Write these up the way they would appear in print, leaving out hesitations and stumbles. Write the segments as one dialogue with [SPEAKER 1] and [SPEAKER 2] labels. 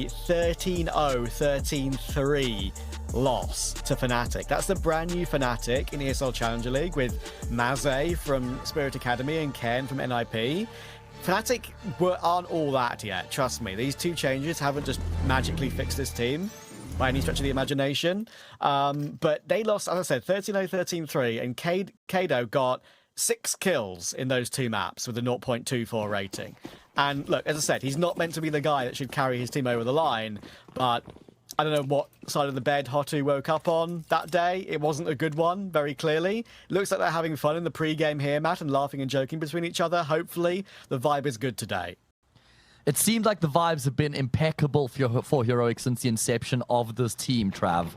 [SPEAKER 1] a 13-0, 13-3 loss to Fnatic. That's the brand new Fnatic in ESL Challenger League with Maze from Spirit Academy and Ken from NIP. Fnatic aren't all that yet, trust me. These two changes haven't just magically fixed this team by any stretch of the imagination. But they lost, as I said, 13-0, 13-3, and Kado got 6 kills in those two maps with a 0.24 rating. And look, as I said, he's not meant to be the guy that should carry his team over the line, but I don't know what side of the bed HOTU woke up on that day. It wasn't a good one, very clearly. It looks like they're having fun in the pre-game here, Matt, and laughing and joking between each other. Hopefully, the vibe is good today.
[SPEAKER 2] It seemed like the vibes have been impeccable for Heroic since the inception of this team, Trav.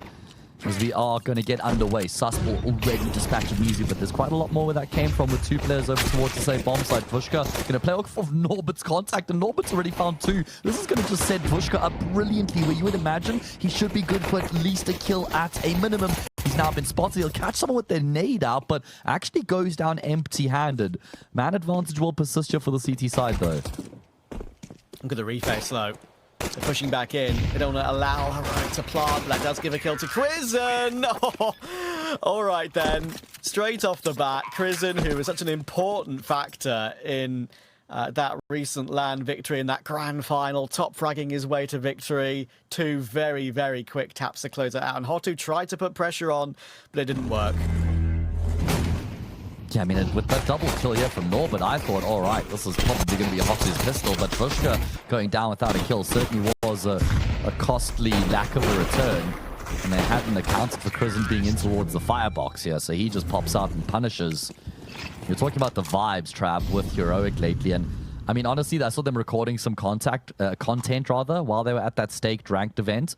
[SPEAKER 2] As we are going to get underway. Susball already dispatched mizu, but there's quite a lot more where that came from with 2 players over towards the safe bomb side. Vushka going to play off of Norbert's contact, and Norbert's already found 2. This is going to just set Vushka up brilliantly, where you would imagine he should be good for at least a kill at a minimum. He's now been spotted. He'll catch someone with their nade out, but actually goes down empty-handed. Man advantage will persist here for the CT side, though.
[SPEAKER 1] Look at the reface, though. They're pushing back in. They don't want to allow Heroic to plant, but that does give a kill to Crizzen. Oh, all right, then. Straight off the bat, Crizzen, who was such an important factor in that recent LAN victory in that grand final, top fragging his way to victory. 2 very, very quick taps to close it out. And HOTU tried to put pressure on, but it didn't work.
[SPEAKER 2] Yeah, I mean, with that double kill here from Norbert, I thought, all right, this is probably going to be a HOTU's pistol, but Vushka going down without a kill certainly was a costly lack of a return. And they hadn't accounted for Crizzen being in towards the firebox here, so he just pops out and punishes. You're talking about the vibes, Trav, with Heroic lately, and I mean, honestly, I saw them recording some content while they were at that staked ranked event,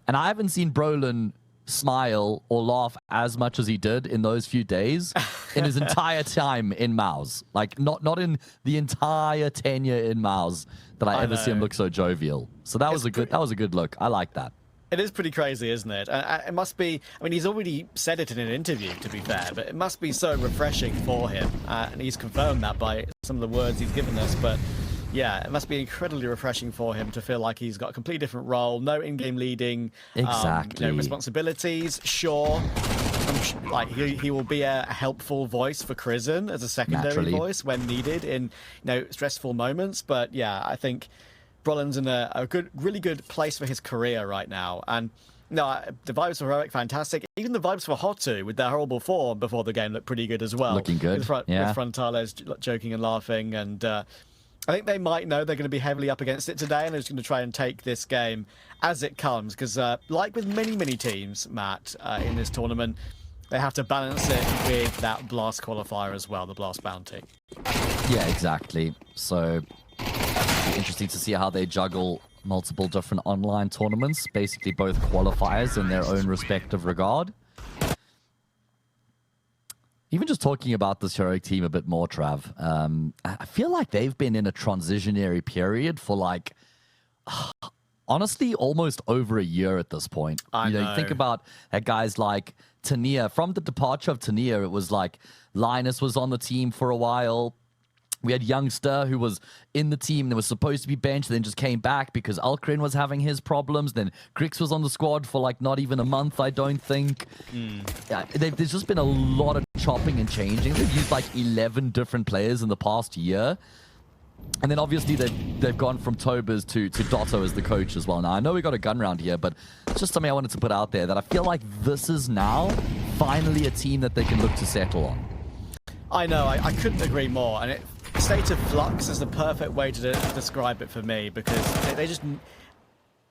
[SPEAKER 2] and I haven't seen Brolin smile or laugh as much as he did in those few days in his entire time in MOUZ. Like, not in the entire tenure in MOUZ that I ever see him look so jovial. So that was a good look. I like that.
[SPEAKER 1] It is pretty crazy, isn't it? It must be, I mean, he's already said it in an interview, to be fair, but it must be so refreshing for him. And he's confirmed that by some of the words he's given us. But yeah, it must be incredibly refreshing for him to feel like he's got a completely different role, no in-game leading, responsibilities. Sure, like he will be a helpful voice for Crizzen as a secondary voice when needed in stressful moments. But yeah, I think Brolin's in a really good place for his career right now. And no, the vibes for Heroic, fantastic. Even the vibes for HOTU with their horrible form before the game looked pretty good as well.
[SPEAKER 2] Looking good,
[SPEAKER 1] with Frontales joking and laughing, and I think they might know they're going to be heavily up against it today, and they're just going to try and take this game as it comes. Because like with many teams, Matt, in this tournament, they have to balance it with that Blast qualifier as well, the Blast bounty.
[SPEAKER 2] Yeah, exactly. So it'll be interesting to see how they juggle multiple different online tournaments, basically both qualifiers in their own respective regard. Even just talking about this Heroic team a bit more, Trav, I feel like they've been in a transitionary period for like, honestly, almost over a year at this point. You think about guys like Tania. From the departure of Tania, it was like Linus was on the team for a while. We had Youngster, who was in the team that was supposed to be benched, then just came back because Alcrin was having his problems. Then Grix was on the squad for like not even a month, I don't think. Yeah, there's just been a lot of chopping and changing. They've used like 11 different players in the past year. And then obviously they've gone from Tobers to Dotto as the coach as well. Now, I know we got a gun round here, but it's just something I wanted to put out there that I feel like this is now finally a team that they can look to settle on.
[SPEAKER 1] I know, I couldn't agree more. And State of Flux is the perfect way to describe it for me, because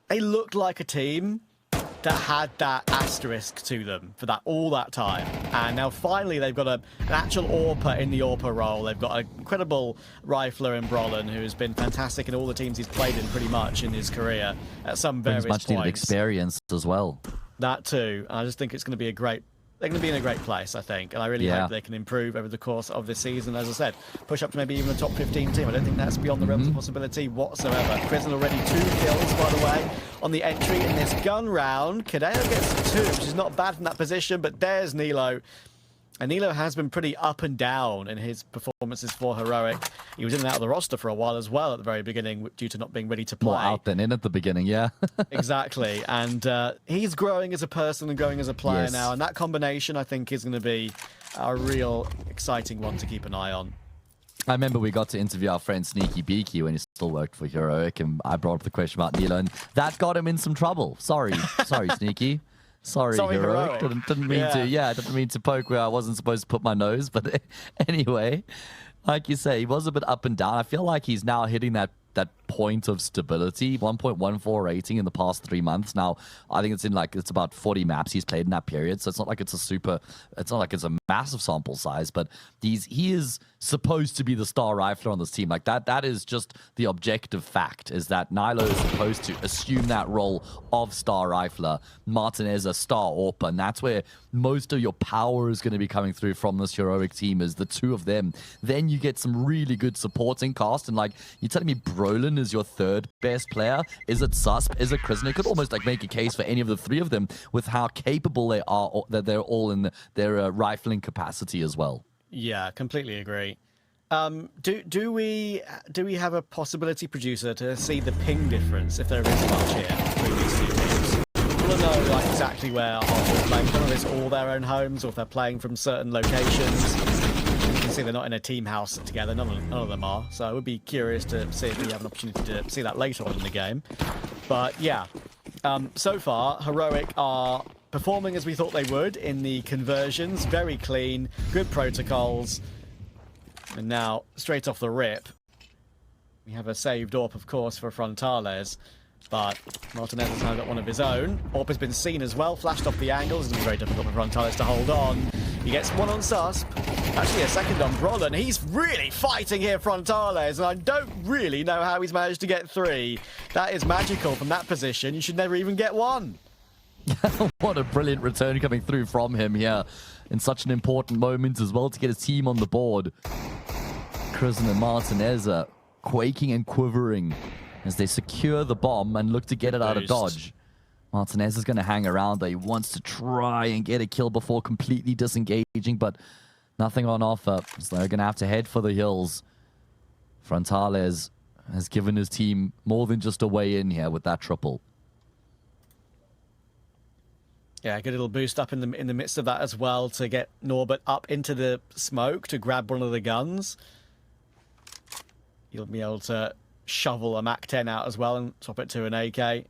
[SPEAKER 1] they looked like a team that had that asterisk to them for all that time. And now finally they've got an actual AWPer in the AWPer role. They've got an incredible rifler in Brolin, who has been fantastic in all the teams he's played in pretty much in his career at some various points.
[SPEAKER 2] Much needed experience as well.
[SPEAKER 1] That too. And I just think it's going to be a great... They're going to be in a great place, I think, and I really hope they can improve over the course of this season. As I said, push up to maybe even a top 15 team. I don't think that's beyond the realms of possibility whatsoever. Crizzen already 2 kills, by the way, on the entry in this gun round. Kadeo gets 2, which is not bad from that position, but there's Nilo. And Nilo has been pretty up and down in his performances for Heroic. He was in and out of the roster for a while as well at the very beginning due to not being ready to play.
[SPEAKER 2] More out than in at the beginning, yeah.
[SPEAKER 1] Exactly. And he's growing as a person and growing as a player now. And that combination, I think, is going to be a real exciting one to keep an eye on.
[SPEAKER 2] I remember we got to interview our friend Sneaky Beaky when he still worked for Heroic, and I brought up the question about Nilo, and that got him in some trouble. Sorry, Sneaky. Sorry, Heroic. Didn't mean to. Yeah, didn't mean to poke where I wasn't supposed to put my nose. But anyway, like you say, he was a bit up and down. I feel like he's now hitting that point of stability. 1.14 rating in the past 3 months. Now, I think it's about 40 maps he's played in that period. So it's not like it's a massive sample size, but he is supposed to be the star rifler on this team. Like that is just the objective fact, is that Nilo is supposed to assume that role of star rifler, Martinez a star AWPer, and that's where most of your power is going to be coming through from this Heroic team, is the two of them. Then you get some really good supporting cast, and like, you're telling me Brolin is your third best player? Is it Susp? Is it Kristen? You could almost like make a case for any of the three of them with how capable they are, that they're all in their rifling capacity as well.
[SPEAKER 1] Yeah, completely agree. Do we have a possibility, producer, to see the ping difference, if there is much here between these two teams? We want to know like exactly where HOTU are playing. Whether it's all their own homes or if they're playing from certain locations. You can see they're not in a team house together. None of them are. So I would be curious to see if we have an opportunity to see that later on in the game. But yeah, so far Heroic are performing as we thought they would in the conversions. Very clean, good protocols. And now, straight off the rip, we have a saved AWP, of course, for Frontales. But Martinez has now got one of his own. AWP has been seen as well, flashed off the angles. It's very difficult for Frontales to hold on. He gets one on Susp. Actually, a second on Brolin. He's really fighting here, Frontales, and I don't really know how he's managed to get three. That is magical from that position. You should never even get one.
[SPEAKER 2] What a brilliant return coming through from him here in such an important moment as well to get his team on the board. Kristen and Martinez are quaking and quivering as they secure the bomb and look to get it out of dodge. Martinez is going to hang around there. He wants to try and get a kill before completely disengaging, but nothing on offer. So they're going to have to head for the hills. Frontales has given his team more than just a way in here with that triple.
[SPEAKER 1] Yeah, a good little boost up in the midst of that as well to get Norbert up into the smoke to grab one of the guns. He'll be able to shovel a MAC-10 out as well and swap it to an AK.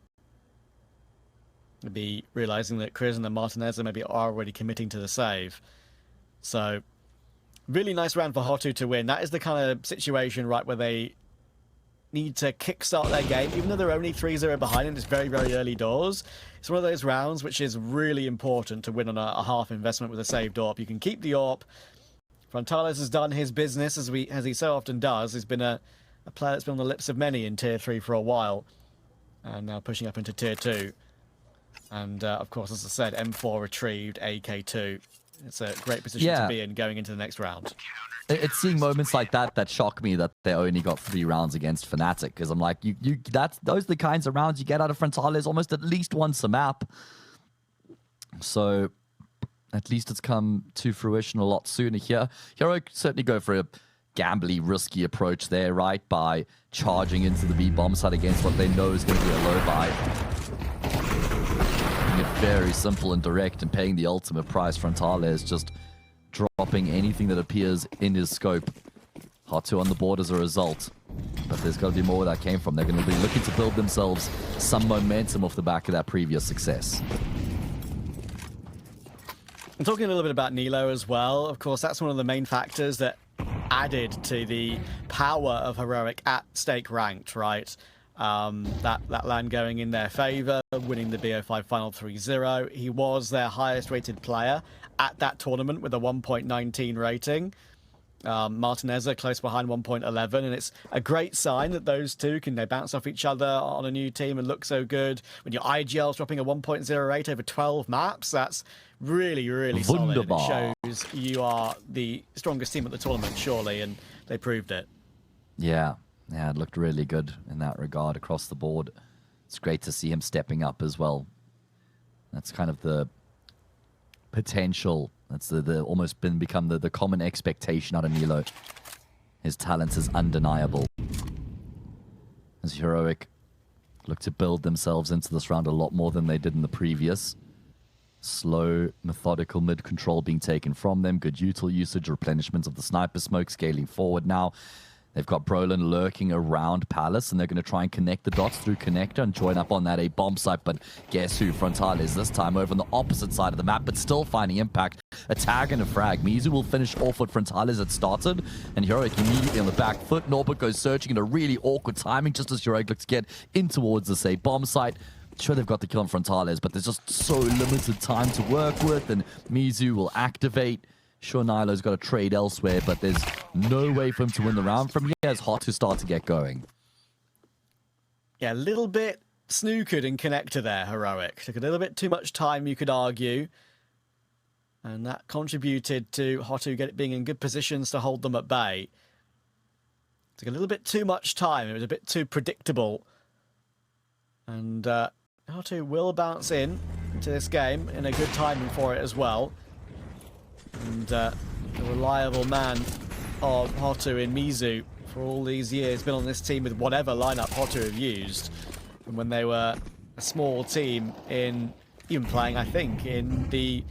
[SPEAKER 1] He'll be realizing that Kristen and Martinez maybe are already committing to the save. So, really nice round for HOTU to win. That is the kind of situation, right, where they need to kickstart their game, even though they're only 3-0 behind and it's very, very early doors. It's one of those rounds which is really important to win on a half investment with a saved AWP. You can keep the AWP. Frontales has done his business as he so often does. He's been a player that's been on the lips of many in Tier 3 for a while, and now pushing up into Tier 2. And of course, as I said, M4 retrieved, AK2. It's a great position to be in going into the next round.
[SPEAKER 2] It's seeing moments like that shock me, that they only got 3 rounds against Fnatic, because I'm like, those are the kinds of rounds you get out of Frontales almost at least once a map. So at least it's come to fruition a lot sooner here. Heroic certainly go for a gambly, risky approach there, right, by charging into the B bomb site against what they know is going to be a low buy. Making it very simple and direct and paying the ultimate price. Frontales just dropping anything that appears in his scope. HOTU on the board as a result. But there's got to be more where that came from. They're going to be looking to build themselves some momentum off the back of that previous success.
[SPEAKER 1] I'm talking a little bit about Nilo as well. Of course, that's one of the main factors that added to the power of Heroic at stake ranked, right? That land going in their favor, winning the BO5 final 3-0. He was their highest rated player at that tournament with a 1.19 rating. Martinez close behind 1.11, and it's a great sign that those two can bounce off each other on a new team and look so good. When your IGL's dropping a 1.08 over 12 maps, that's really, really solid. It shows you are the strongest team at the tournament, surely, and they proved it.
[SPEAKER 2] Yeah, it looked really good in that regard across the board. It's great to see him stepping up as well. That's kind of the potential. That's the almost become the common expectation out of Nilo. His talent is undeniable. As Heroic look to build themselves into this round a lot more than they did in the previous. Slow, methodical mid-control being taken from them. Good util usage, replenishment of the sniper smoke, scaling forward now. They've got Brolin lurking around Palace, and they're going to try and connect the dots through Connector and join up on that A bomb site. But guess who? Frontales this time over on the opposite side of the map, but still finding impact. A tag and a frag. mizu will finish off what Frontales had started, and Heroic immediately on the back foot. Norbert goes searching in a really awkward timing, just as Heroic looks to get in towards this A bomb site. Sure, they've got the kill on Frontales, but there's just so limited time to work with, and mizu will activate. Sure, Nilo's got to trade elsewhere, but there's no way for him to win the round from here as HOTU start to get going.
[SPEAKER 1] Yeah, a little bit snookered in Connector there, Heroic. Took a little bit too much time, you could argue. And that contributed to HOTU being in good positions to hold them at bay. Took a little bit too much time. It was a bit too predictable. And HOTU will bounce in to this game in a good timing for it as well. And the reliable man of HOTU in mizu for all these years, been on this team with whatever lineup HOTU have used. From when they were a small team in, even playing, I think, in the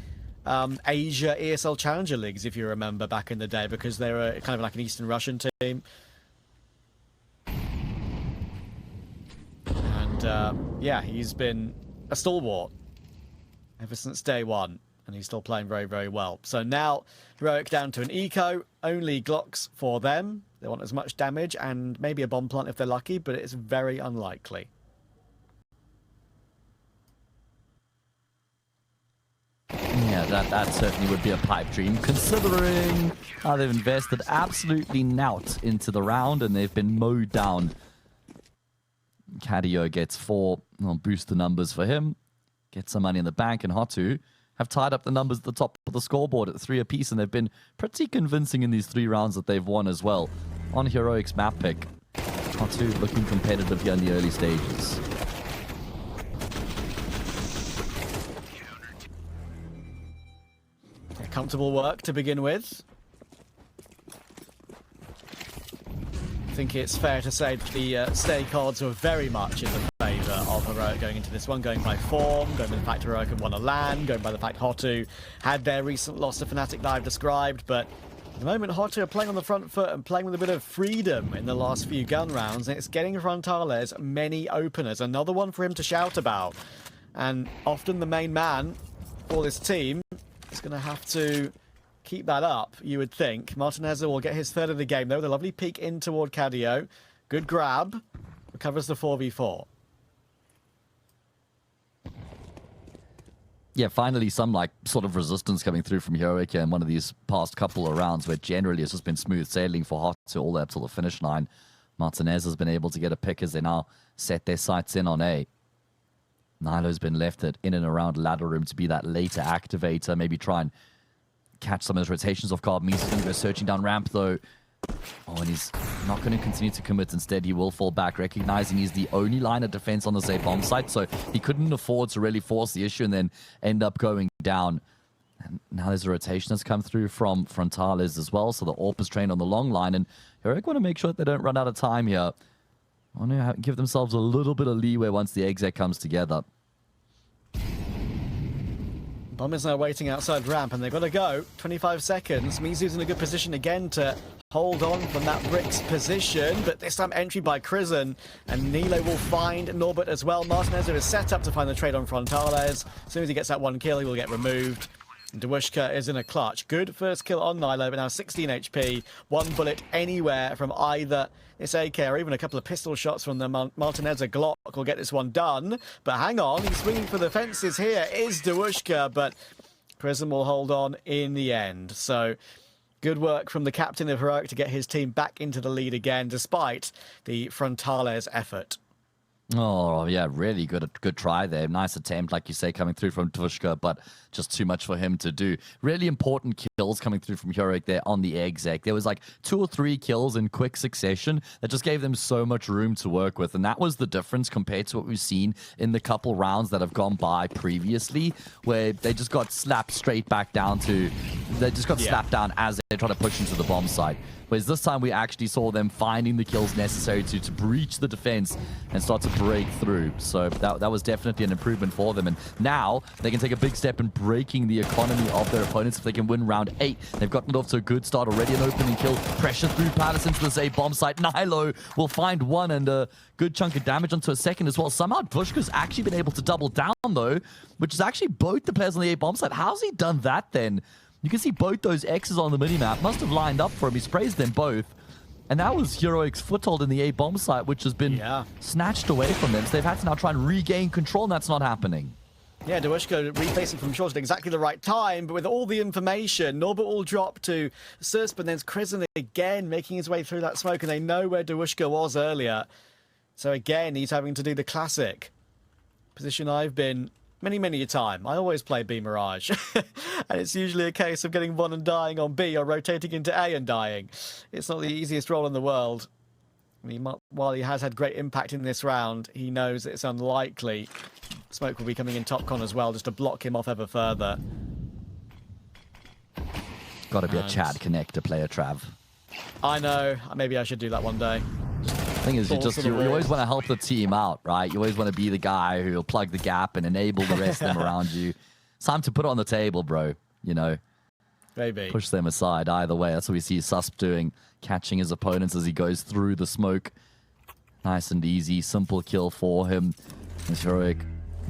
[SPEAKER 1] Asia ESL Challenger Leagues, if you remember, back in the day, because they were kind of like an Eastern Russian team. And yeah, he's been a stalwart ever since day one. And he's still playing very, very well. So now, Heroic down to an eco. Only Glocks for them. They want as much damage and maybe a bomb plant if they're lucky, but it's very unlikely.
[SPEAKER 2] Yeah, that certainly would be a pipe dream, considering how they've invested absolutely nout into the round, and they've been mowed down. Cadio gets 4. I'll boost the numbers for him. Get some money in the bank, and HOTU have tied up the numbers at the top of the scoreboard at 3 apiece, and they've been pretty convincing in these 3 rounds that they've won as well. On Heroic's map pick, HOTU looking competitive here in the early stages.
[SPEAKER 1] Comfortable work to begin with. I think it's fair to say that the stake odds were very much in the favour of Heroic going into this one, going by form, going by the fact Heroic had won a LAN, going by the fact HOTU had their recent loss to Fnatic that I've described, but at the moment HOTU are playing on the front foot and playing with a bit of freedom in the last few gun rounds, and it's getting Frontales many openers. Another one for him to shout about, and often the main man for this team is going to have to keep that up, you would think. Martinez will get his 3rd of the game, though, with a lovely peek in toward Cadio. Good grab. Recovers the 4v4.
[SPEAKER 2] Yeah, finally some sort of resistance coming through from Heroic in one of these past couple of rounds where generally it's just been smooth sailing for HOTU all the way up till the finish line. Martinez has been able to get a pick as they now set their sights in on A. Nilo's been left in and around ladder room to be that later activator, maybe try and catch some of those rotations off guard. Mizu's going to go searching down ramp, though. Oh, and he's not going to continue to commit. Instead, he will fall back, recognizing he's the only line of defense on the A bomb site, so he couldn't afford to really force the issue and then end up going down. And now there's a rotation that's come through from Frontales as well, so the AWP is trained on the long line, and Heroic want to make sure that they don't run out of time here. I want to give themselves a little bit of leeway once the exec comes together.
[SPEAKER 1] Bomb is now waiting outside ramp, and they've got to go. 25 seconds. mizu's in a good position again to hold on from that bricks position, but this time entry by Crizzen, and Nilo will find Norbert as well. Martinez is set up to find the trade on Frontales. As soon as he gets that 1 kill, he will get removed. Dewushka is in a clutch. Good first kill on Nilo, but now 16 HP. 1 bullet anywhere from either this AK or even a couple of pistol shots from the Martinez Glock will get this one done. But hang on, he's swinging for the fences here. Is Dewushka, but Crizzen will hold on in the end. So good work from the captain of Heroic to get his team back into the lead again, despite the Frontales effort.
[SPEAKER 2] Oh, yeah, really good try there. Nice attempt, like you say, coming through from Tushka, but just too much for him to do. Really important kills coming through from Heroic there on the exec. There was like 2 or 3 kills in quick succession that just gave them so much room to work with, and that was the difference compared to what we've seen in the couple rounds that have gone by previously, where they just got slapped straight back down to... They just got slapped down as they try to push into the bomb site. Whereas this time we actually saw them finding the kills necessary to breach the defense and start to break through. So that was definitely an improvement for them. And now they can take a big step in breaking the economy of their opponents if they can win round 8. They've gotten it off to a good start already. An opening kill. Pressure through Palace into this A bomb site. Nihilo will find one and a good chunk of damage onto a second as well. Somehow Vushka's actually been able to double down though, which is actually both the players on the A bomb site. How's he done that then? You can see both those X's on the minimap. Must have lined up for him. He sprays them both. And that was Heroic's foothold in the A bomb site, which has been snatched away from them. So they've had to now try and regain control, and that's not happening.
[SPEAKER 1] Yeah, Dewushka replacing from short at exactly the right time, but with all the information, Norbert will drop to Susp, and then Krisen again making his way through that smoke, and they know where Dewushka was earlier. So again, he's having to do the classic position I've been many a time. I always play B Mirage, and it's usually a case of getting one and dying on B or rotating into A and dying. It's not the easiest role in the world. I mean, while he has had great impact in this round, he knows that it's unlikely Smoke will be coming in top con as well, just to block him off ever further.
[SPEAKER 2] Got to be a Chad connector player, Trav.
[SPEAKER 1] I know. Maybe I should do that one day.
[SPEAKER 2] The thing is, you always want to help the team out, right? You always want to be the guy who'll plug the gap and enable the rest of them around you. It's time to put it on the table, bro. You know,
[SPEAKER 1] maybe
[SPEAKER 2] push them aside. Either way, that's what we see Susp doing, catching his opponents as he goes through the smoke. Nice and easy, simple kill for him. As Heroic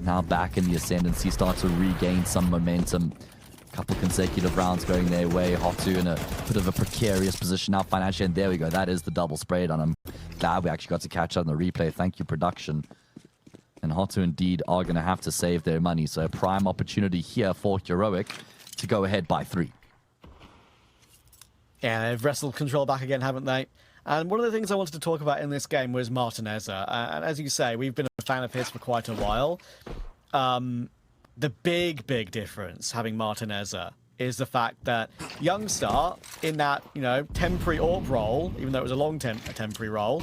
[SPEAKER 2] now back in the ascendancy, start to regain some momentum. Couple consecutive rounds going their way. HOTU in a bit of a precarious position now financially, and there we go. That is the double spray on him. Glad we actually got to catch up on the replay. Thank you, production. And HOTU indeed are going to have to save their money. So a prime opportunity here for Heroic to go ahead by 3.
[SPEAKER 1] Yeah, they've wrestled control back again, haven't they? And one of the things I wanted to talk about in this game was Martineza. And as you say, we've been a fan of his for quite a while. The big difference having Martineza is the fact that Youngstar, in that, you know, temporary AWP role, even though it was a long temporary role,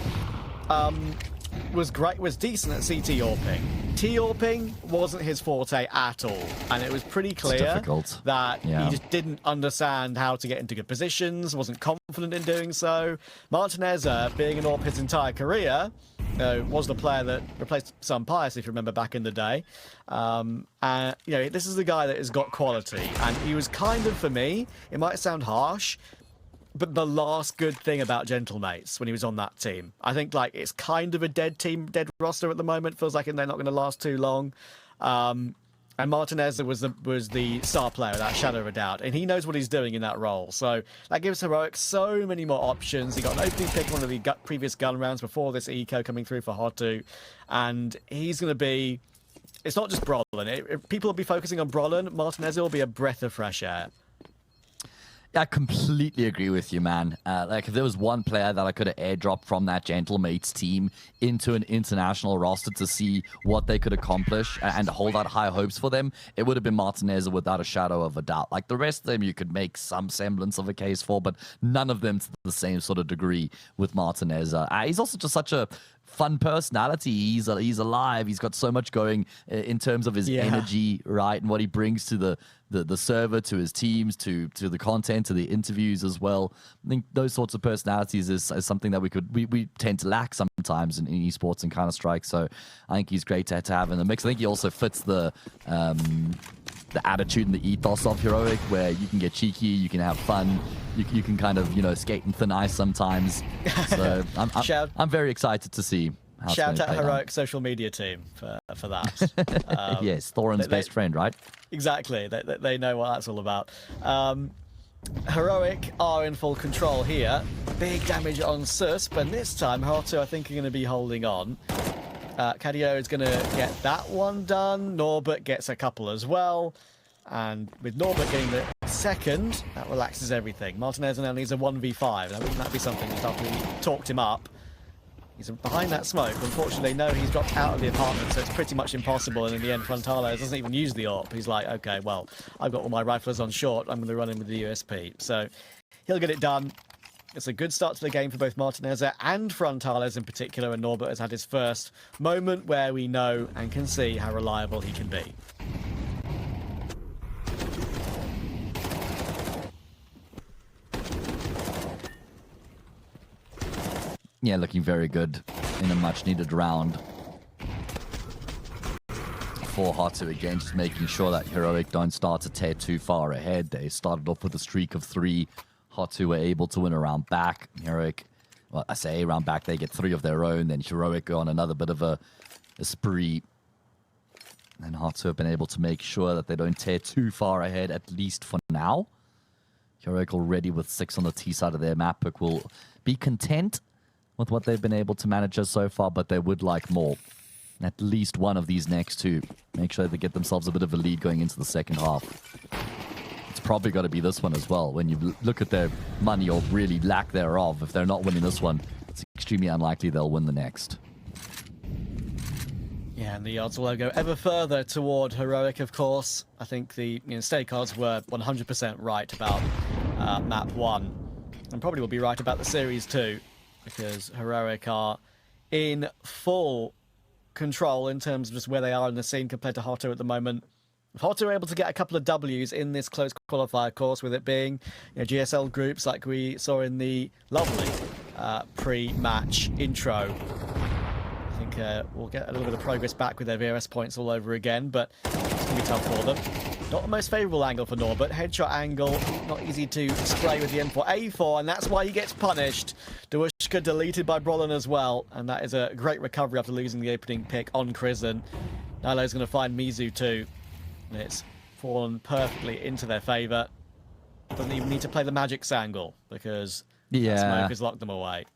[SPEAKER 1] was great, was decent at CT AWPing. T AWPing wasn't his forte at all, and it was pretty clear that he just didn't understand how to get into good positions, wasn't confident in doing so. Martineza, being an AWP his entire career, was the player that replaced Sun Pius, if you remember back in the day. And you know, this is the guy that has got quality, and he was kind of, for me, it might sound harsh, but the last good thing about Gentlemates when he was on that team. I think like it's kind of a dead team, dead roster at the moment. Feels like they're not going to last too long. And Martinez was the star player, that shadow of a doubt, and he knows what he's doing in that role. So that gives Heroic so many more options. He got an opening pick one of the previous gun rounds before this eco coming through for HOTU, and he's going to be. It's not just Brolin. If people will be focusing on Brolin, Martinez will be a breath of fresh air.
[SPEAKER 2] I completely agree with you, man. Like, if there was one player that I could have airdropped from that Gentlemates team into an international roster to see what they could accomplish and hold out high hopes for them, it would have been Martinez without a shadow of a doubt. Like, the rest of them you could make some semblance of a case for, but none of them to the same sort of degree with Martinez. He's also just such a fun personality. He's alive. He's got so much going in terms of his energy, right, and what he brings to the server, to his teams, to the content, to the interviews as well. I think those sorts of personalities is something that we tend to lack sometimes in esports and Counter-Strike. So I think he's great to have in the mix. I think he also fits the attitude and the ethos of Heroic, where you can get cheeky, you can have fun, you can kind of, you know, skate in thin ice sometimes. So I'm very excited to see how
[SPEAKER 1] shout out Heroic social media team for that.
[SPEAKER 2] Yes, Thorin's best friend, right?
[SPEAKER 1] Exactly. They know what that's all about. Heroic are in full control here. Big damage on Susp, and this time HOTU I think are going to be holding on. Cadio is going to get that one done. Norbert gets a couple as well. And with Norbert getting the second, that relaxes everything. Martinez now needs a 1v5. Now, wouldn't that be something that after we talked him up? He's behind that smoke. Unfortunately, no, he's dropped out of the apartment, so it's pretty much impossible. And in the end, Frontales doesn't even use the AWP. He's like, okay, well, I've got all my riflers on short. I'm going to run in with the USP. So he'll get it done. It's a good start to the game for both Martinez and Frontales in particular, and Norbert has had his first moment where we know and can see how reliable he can be.
[SPEAKER 2] Yeah, looking very good in a much-needed round for HOTU. Again, just making sure that Heroic don't start to tear too far ahead. They started off with a streak of 3. HOTU were able to win a round back. Heroic, well, I say a round back, they get 3 of their own. Then Heroic go on another bit of a spree. And HOTU have been able to make sure that they don't tear too far ahead, at least for now. Heroic already with 6 on the T side of their map. Pick will be content with what they've been able to manage so far, but they would like more. At least one of these next 2. Make sure they get themselves a bit of a lead going into the second half. It's probably got to be this one as well. When you look at their money or really lack thereof, if they're not winning this one, it's extremely unlikely they'll win the next.
[SPEAKER 1] Yeah, and the odds will go ever further toward Heroic, of course. I think the stake odds were 100% right about map 1. And probably will be right about the series too, because Heroic are in full control in terms of just where they are in the scene compared to HOTU at the moment. If HOTU are able to get a couple of W's in this close qualifier course, with it being GSL groups like we saw in the lovely pre-match intro, I think we'll get a little bit of progress back with their VRS points all over again, but it's going to be tough for them. Not the most favourable angle for Norbert. Headshot angle, not easy to spray with the M4A4, and that's why he gets punished. Dawushka deleted by Brolin as well, and that is a great recovery after losing the opening pick on Krisen. Nilo's going to find mizu too, and it's fallen perfectly into their favour. Doesn't even need to play the Magic's angle, because that smoke has locked them away.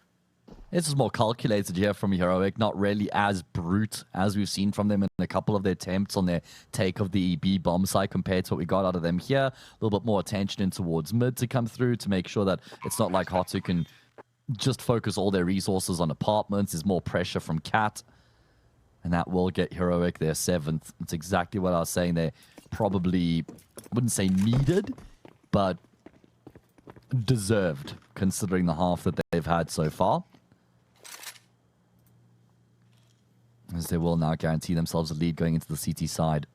[SPEAKER 2] This is more calculated here from Heroic, not really as brute as we've seen from them in a couple of their attempts on their take of the B bomb site compared to what we got out of them here. A little bit more attention in towards mid to come through to make sure that it's not like HOTU can just focus all their resources on apartments. There's more pressure from Cat, and that will get Heroic their 7th. It's exactly what I was saying. They probably, I wouldn't say needed, but deserved, considering the half that they've had so far. As they will now guarantee themselves a lead going into the CT side.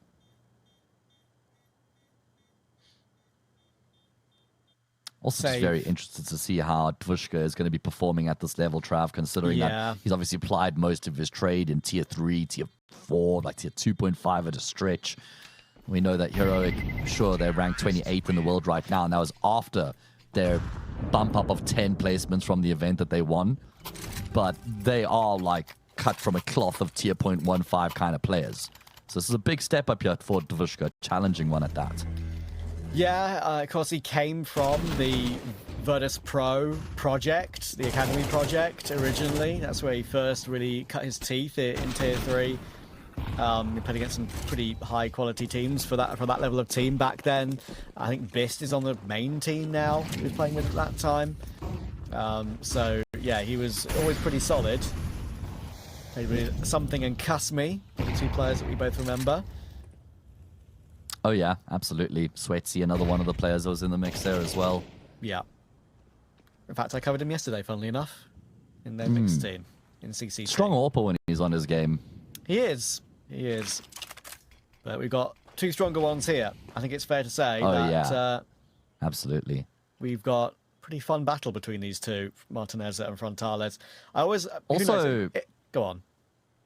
[SPEAKER 2] Also, just very interested to see how Dwushka is going to be performing at this level, Trav, considering that he's obviously applied most of his trade in Tier 3, Tier 4, like Tier 2.5 at a stretch. We know that Heroic, sure, they're ranked 28th in the world right now, and that was after their bump up of 10 placements from the event that they won. But they are like cut from a cloth of Tier 0.15 kind of players. So this is a big step up here for Dwushka, challenging one at that.
[SPEAKER 1] Yeah, of course he came from the Virtus Pro project, the Academy project originally. That's where he first really cut his teeth in Tier 3. He played against some pretty high quality teams for that level of team back then. I think Bist is on the main team now, he was playing with at that time. So yeah, he was always pretty solid. Played with Something and Cuss-Me, the 2 players that we both remember.
[SPEAKER 2] Oh yeah, absolutely. Sweatsy, another one of the players that was in the mix there as well.
[SPEAKER 1] Yeah. In fact, I covered him yesterday, funnily enough, in their mixed team, in CC.
[SPEAKER 2] Strong AWPer when he's on his game.
[SPEAKER 1] He is. He is. But we've got 2 stronger ones here. I think it's fair to say that
[SPEAKER 2] absolutely.
[SPEAKER 1] We've got pretty fun battle between these 2, Martinez and Frontales. I always...
[SPEAKER 2] Also...
[SPEAKER 1] Go on.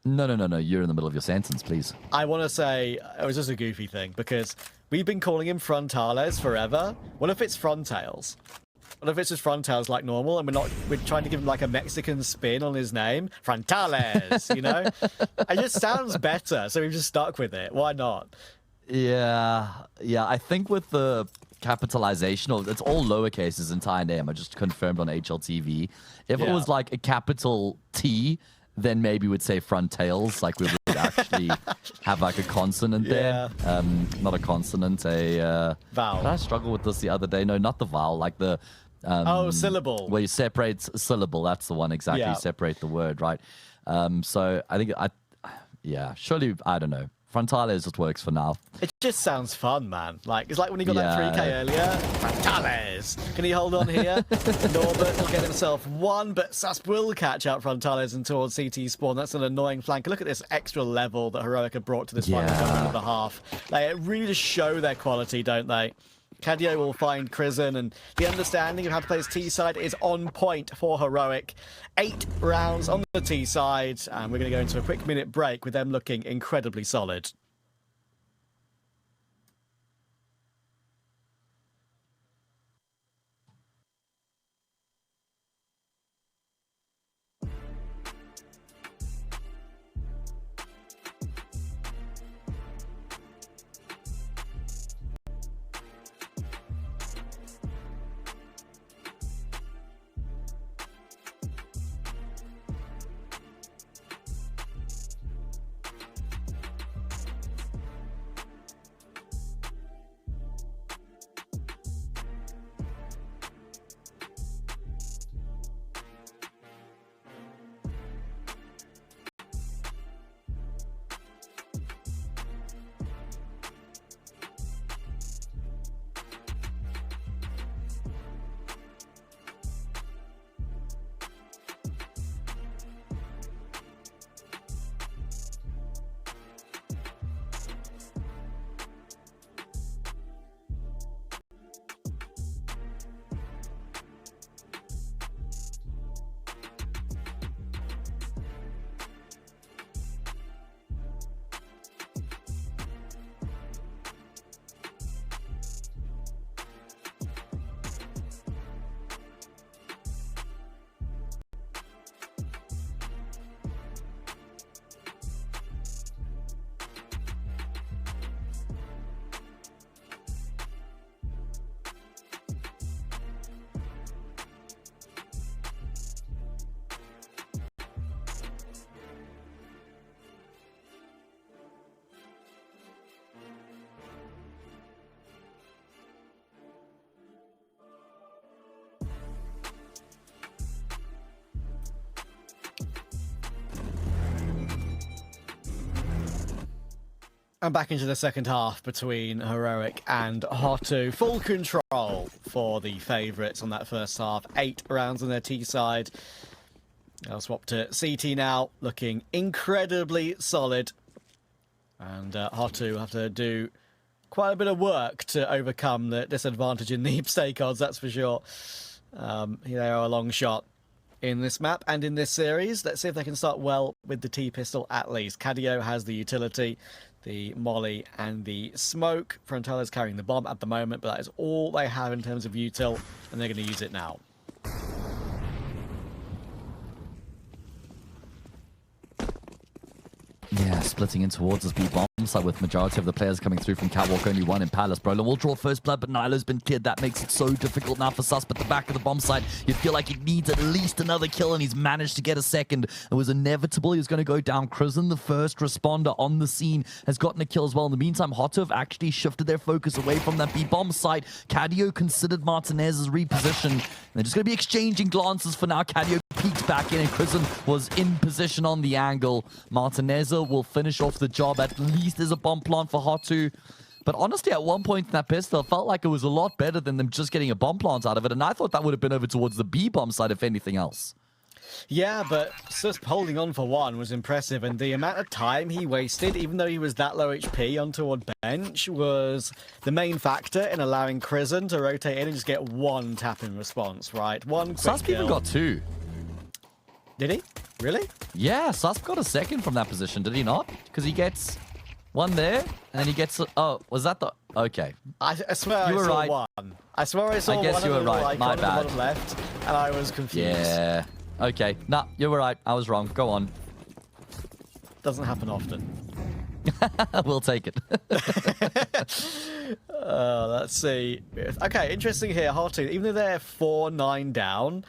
[SPEAKER 2] No. You're in the middle of your sentence, please.
[SPEAKER 1] I want to say it was just a goofy thing, because we've been calling him Frontales forever. What if it's Frontails? What if it's just Frontales like normal, and we're trying to give him like a Mexican spin on his name? Frontales, you know? It just sounds better, so we've just stuck with it. Why not?
[SPEAKER 2] Yeah. I think with the capitalization, it's all lowercase his entire name. I just confirmed on HLTV. If it was like a capital T, then maybe we'd say Frontales, like we would actually have like a consonant there. Not a consonant, a...
[SPEAKER 1] vowel.
[SPEAKER 2] Did I struggle with this the other day? No, not the vowel, like the
[SPEAKER 1] Syllable.
[SPEAKER 2] Where you separate syllable. That's the one exactly.
[SPEAKER 1] Yeah.
[SPEAKER 2] You separate the word, right? So I think yeah, surely, I don't know. Frontales just works for now.
[SPEAKER 1] It just sounds fun, man. Like, it's like when he got that 3K earlier. Frontales! Can he hold on here? Norbert will get himself one, but Susp will catch out Frontales and towards CT spawn. That's an annoying flank. Look at this extra level that Heroic have brought to this final game of the half. They really just show their quality, don't they? Cadio will find Crizzen, and the understanding of how to play his T side is on point for Heroic. 8 rounds on the T side, and we're going to go into a quick minute break with them looking incredibly solid. And back into the second half between Heroic and HOTU. Full control for the favourites on that first half. 8 rounds on their T side. I'll swap to CT now, looking incredibly solid. And HOTU have to do quite a bit of work to overcome the disadvantage in the stake odds, that's for sure. They are a long shot in this map and in this series. Let's see if they can start well with the T-pistol at least. Cadio has the utility, the molly and the smoke. Frontales carrying the bomb at the moment, but that is all they have in terms of util, and they're going to use it now.
[SPEAKER 2] Yeah, splitting in towards us B-bomb side with majority of the players coming through from Catwalk. Only one in Palace. Brolin will draw first blood, but Nilo's been cleared. That makes it so difficult now for Susp at the back of the bomb side. You'd feel like he needs at least another kill, and he's managed to get a second. It was inevitable he was going to go down. Crizzen, the first responder on the scene, has gotten a kill as well. In the meantime, HOTU have actually shifted their focus away from that B-bomb side. Cadio considered Martinez's reposition. They're just going to be exchanging glances for now. Cadio peeks back in, and Crizzen was in position on the angle. Martinez will finish off the job. At least there's a bomb plant for HOTU. But honestly, at one point in that pistol, it felt like it was a lot better than them just getting a bomb plant out of it. And I thought that would have been over towards the B-bomb side, if anything else.
[SPEAKER 1] Yeah, but just holding on for one was impressive. And the amount of time he wasted, even though he was that low HP on toward bench, was the main factor in allowing Crizzen to rotate in and just get one tap-in response, right? One quick
[SPEAKER 2] Susp even got 2.
[SPEAKER 1] Did he? Really?
[SPEAKER 2] Yeah, Susp got a second from that position, did he not? Because he gets one there, and then he gets... Oh, was that the... Okay.
[SPEAKER 1] I swear I saw one. I swear I saw one. I guess you were right. My bad. On the bottom left, and I was confused.
[SPEAKER 2] Yeah. Okay. Nah, you were right. I was wrong. Go on.
[SPEAKER 1] Doesn't happen often.
[SPEAKER 2] We'll take it.
[SPEAKER 1] Let's see. Okay, interesting here. HOTU, even though they're 4-9 down,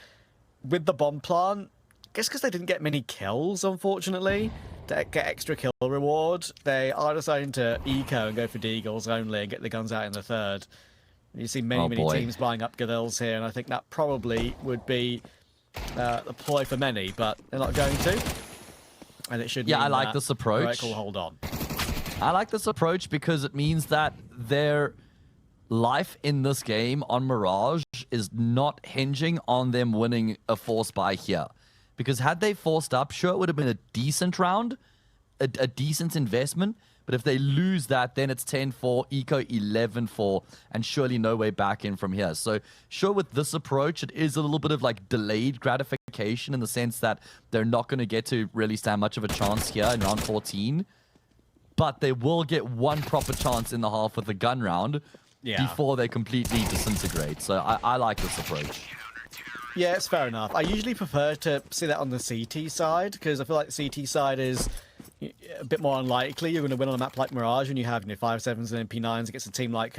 [SPEAKER 1] with the bomb plant, I guess because they didn't get many kills, unfortunately, to get extra kill reward, they are deciding to eco and go for deagles only and get the guns out in the third. You see many teams buying up Gadils here, and I think that probably would be the ploy for many, but they're not going to. And it should.
[SPEAKER 2] Yeah, I like this approach.
[SPEAKER 1] Will hold on.
[SPEAKER 2] I like this approach because it means that their life in this game on Mirage is not hinging on them winning a force buy here. Because had they forced up, sure, it would have been a decent round, a decent investment. But if they lose that, then it's 10-4, Eco 11-4, and surely no way back in from here. So sure, with this approach, it is a little bit of like delayed gratification in the sense that they're not going to get to really stand much of a chance here in round 14. But they will get one proper chance in the half with the gun round before they completely disintegrate. So I like this approach.
[SPEAKER 1] Yeah, it's fair enough. I usually prefer to see that on the CT side, because I feel like the CT side is a bit more unlikely. You're going to win on a map like Mirage when you have 5-7s and MP9s against a team like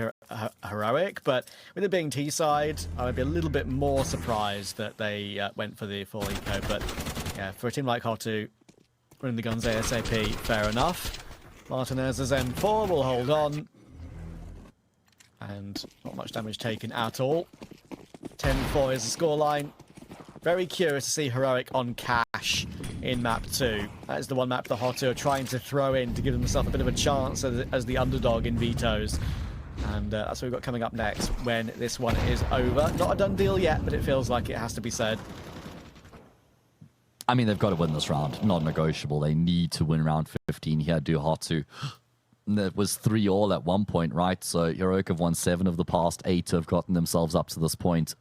[SPEAKER 1] Heroic. But with it being T side, I would be a little bit more surprised that they went for the full eco. But yeah, for a team like HOTU, running the guns ASAP, fair enough. Martinez's M4 will hold on. And not much damage taken at all. 10-4 is the scoreline. Very curious to see Heroic on cash in map 2. That is the one map the HOTU are trying to throw in to give themselves a bit of a chance as the underdog in vetoes. And that's what we've got coming up next when this one is over. Not a done deal yet, but it feels like it has to be said.
[SPEAKER 2] I mean, they've got to win this round. Non-negotiable. They need to win round 15 here, do HOTU. It was 3-all at one point, right? So Heroic have won 7 of the past 8 to have gotten themselves up to this point.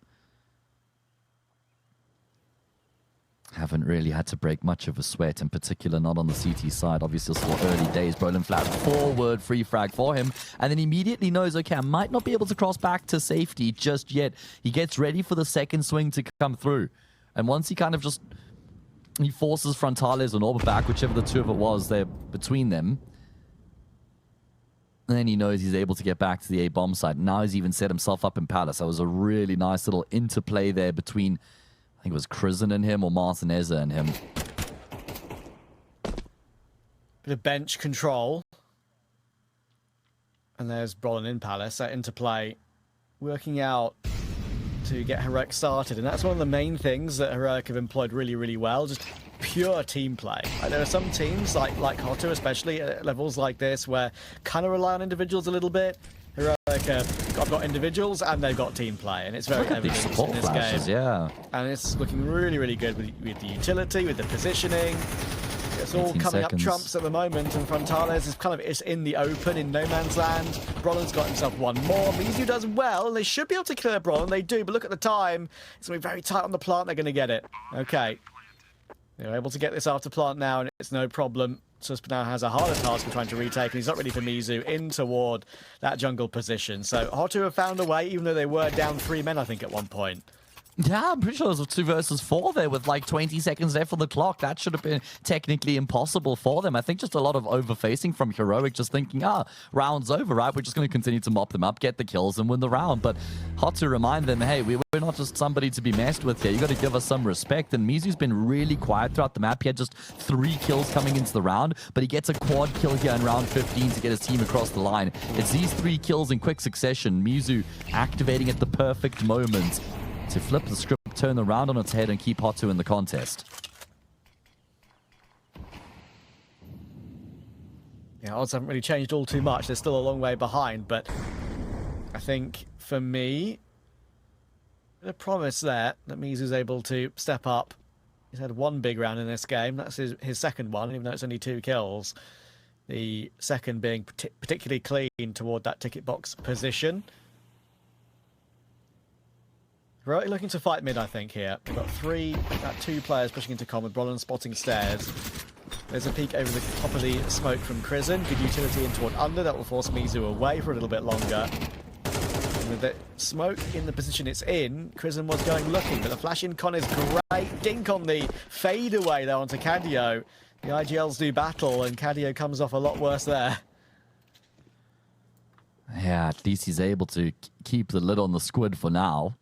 [SPEAKER 2] Haven't really had to break much of a sweat, in particular not on the CT side. Obviously, still early days. Brolin flat forward, free frag for him. And then immediately knows, okay, I might not be able to cross back to safety just yet. He gets ready for the second swing to come through. And once he kind of just... he forces Frontales and Orba back, whichever the two of it was there between them. And then he knows he's able to get back to the A-bomb site. Now he's even set himself up in Palace. That was a really nice little interplay there between... I think it was Crizzen and him or Martinez and him.
[SPEAKER 1] Bit of bench control. And there's Brolin in Palace. That interplay working out to get Heroic started. And that's one of the main things that Heroic have employed really, really well. Just pure team play. There are some teams, like HOTU especially, at levels like this, where kind of rely on individuals a little bit. Heroic have got individuals and they've got team play, and it's very evident in this game.
[SPEAKER 2] Yeah.
[SPEAKER 1] And it's looking really, really good with the utility, with the positioning. It's all coming up trumps at the moment, and Frontales is in the open in no man's land. Brolin's got himself one more. mizu does well, and they should be able to clear Brolin. They do, but look at the time. It's going to be very tight on the plant. They're going to get it. Okay. They're able to get this after plant now, and it's no problem. Susp now has a harder task of trying to retake, and he's not ready for mizu in toward that jungle position. So HOTU have found a way, even though they were down 3 men, I think, at one point.
[SPEAKER 2] Yeah, I'm pretty sure it was 2 versus 4 there with like 20 seconds left on the clock. That should have been technically impossible for them. I think just a lot of overfacing from Heroic, just thinking, round's over, right? We're just going to continue to mop them up, get the kills, and win the round. But HOTU remind them, hey, we're not just somebody to be messed with here. You got to give us some respect. And mizu's been really quiet throughout the map. He had just 3 kills coming into the round, but he gets a quad kill here in round 15 to get his team across the line. It's these 3 kills in quick succession. mizu activating at the perfect moment to flip the script, turn the round on its head, and keep HOTU in the contest.
[SPEAKER 1] Yeah, odds haven't really changed all too much. They're still a long way behind, but I think for me, the promise there that mizu's able to step up. He's had 1 big round in this game. That's his second one, even though it's only 2 kills. The second being particularly clean toward that ticket box position. Right, looking to fight mid, I think, here. We've got 2 players pushing into con with Brolin spotting stairs. There's a peek over the top of the smoke from Crizzen. Good utility in toward under. That will force mizu away for a little bit longer. And with the smoke in the position it's in, Crizzen was going looking, but the flash in con is great. Dink on the fade away there onto Cadio. The IGLs do battle, and Cadio comes off a lot worse there.
[SPEAKER 2] Yeah, at least he's able to keep the lid on the squid for now.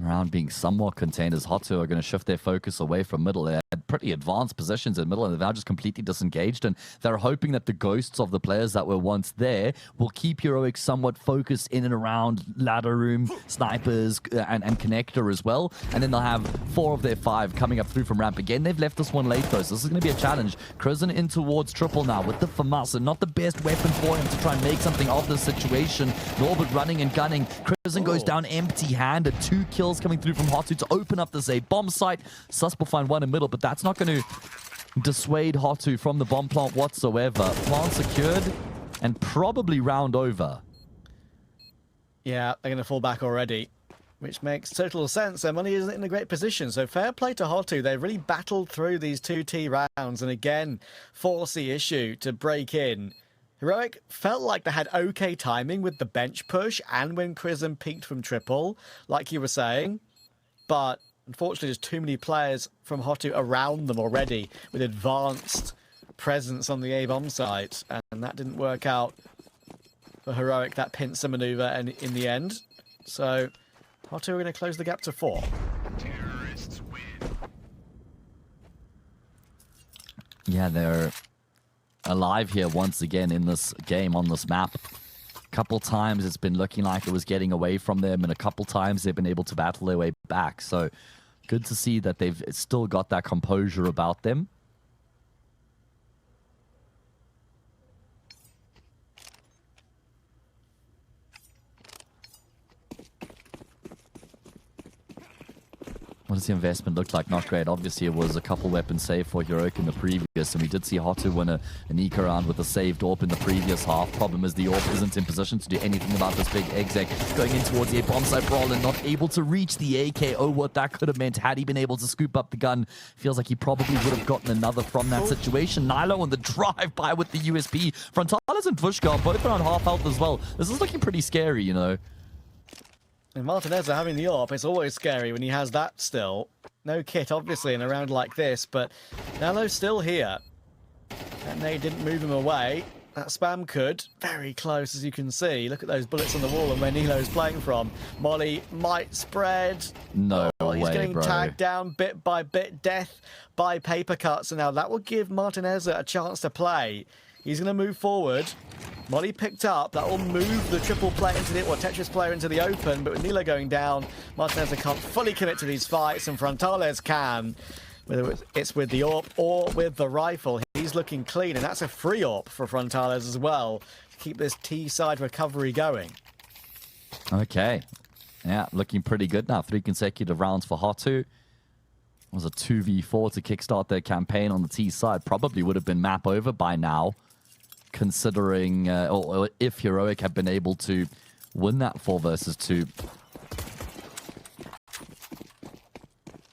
[SPEAKER 2] Round being somewhat contained as HOTU are going to shift their focus away from middle. They had pretty advanced positions in the middle, and they're now just completely disengaged, and they're hoping that the ghosts of the players that were once there will keep Heroic somewhat focused in and around ladder room, snipers, and connector as well, and then they'll have 4 of their 5 coming up through from ramp. Again, they've left this one late though, so this is going to be a challenge. Crizzen in towards triple now with the FAMAS, and not the best weapon for him to try and make something of this situation. Norbert running and gunning. Crizzen goes down empty-handed. 2 kills coming through from HOTU to open up this A bomb site. Sus will find one in middle, but that's not going to dissuade HOTU from the bomb plant whatsoever. Plant secured and probably round over.
[SPEAKER 1] Yeah, they're going to fall back already, which makes total sense. Their money isn't in a great position, so fair play to HOTU. They've really battled through these 2T rounds and again force the issue to break in. Heroic felt like they had okay timing with the bench push and when Crizzen peaked from triple, like you were saying, but unfortunately there's too many players from HOTU around them already with advanced presence on the A-bomb site, and that didn't work out for Heroic, that pincer maneuver and in the end. So HOTU are going to close the gap to 4.
[SPEAKER 3] Terrorists win.
[SPEAKER 2] Yeah, they're alive here once again in this game on this map. A couple times it's been looking like it was getting away from them, and a couple times they've been able to battle their way back. So good to see that they've still got that composure about them. What does the investment look like? Not great. Obviously, it was a couple weapons saved for Heroic in the previous, and we did see HOTU win an eco round with a saved AWP in the previous half. Problem is the AWP isn't in position to do anything about this big exec going in towards the bomb site brawl and not able to reach the AK. Oh, what that could have meant had he been able to scoop up the gun. Feels like he probably would have gotten another from that situation. Nilo on the drive-by with the USP. Frontalis and Vushka both around half health as well. This is looking pretty scary, you know.
[SPEAKER 1] And Martinez having the AWP, it's always scary when he has that still. No kit, obviously, in a round like this, but Nalo's still here. And they didn't move him away. That spam could. Very close, as you can see. Look at those bullets on the wall and where Nilo's playing from. Molly might spread.
[SPEAKER 2] No way,
[SPEAKER 1] he's getting
[SPEAKER 2] bro.
[SPEAKER 1] tagged down bit by bit. Death by paper cuts. And now that will give Martinez a chance to play. He's going to move forward. Molly picked up. That will move the triple player into the, or Tetris player into the open. But with Nilo going down, Martinez can't fully commit to these fights, and Frontales can. Whether it's with the AWP or with the rifle, he's looking clean, and that's a free AWP for Frontales as well to keep this T-side recovery going.
[SPEAKER 2] Okay. Yeah, looking pretty good now. 3 consecutive rounds for HOTU. It was a 2v4 to kickstart their campaign on the T side. Probably would have been map over by now, considering or if Heroic had been able to win that 4 versus 2.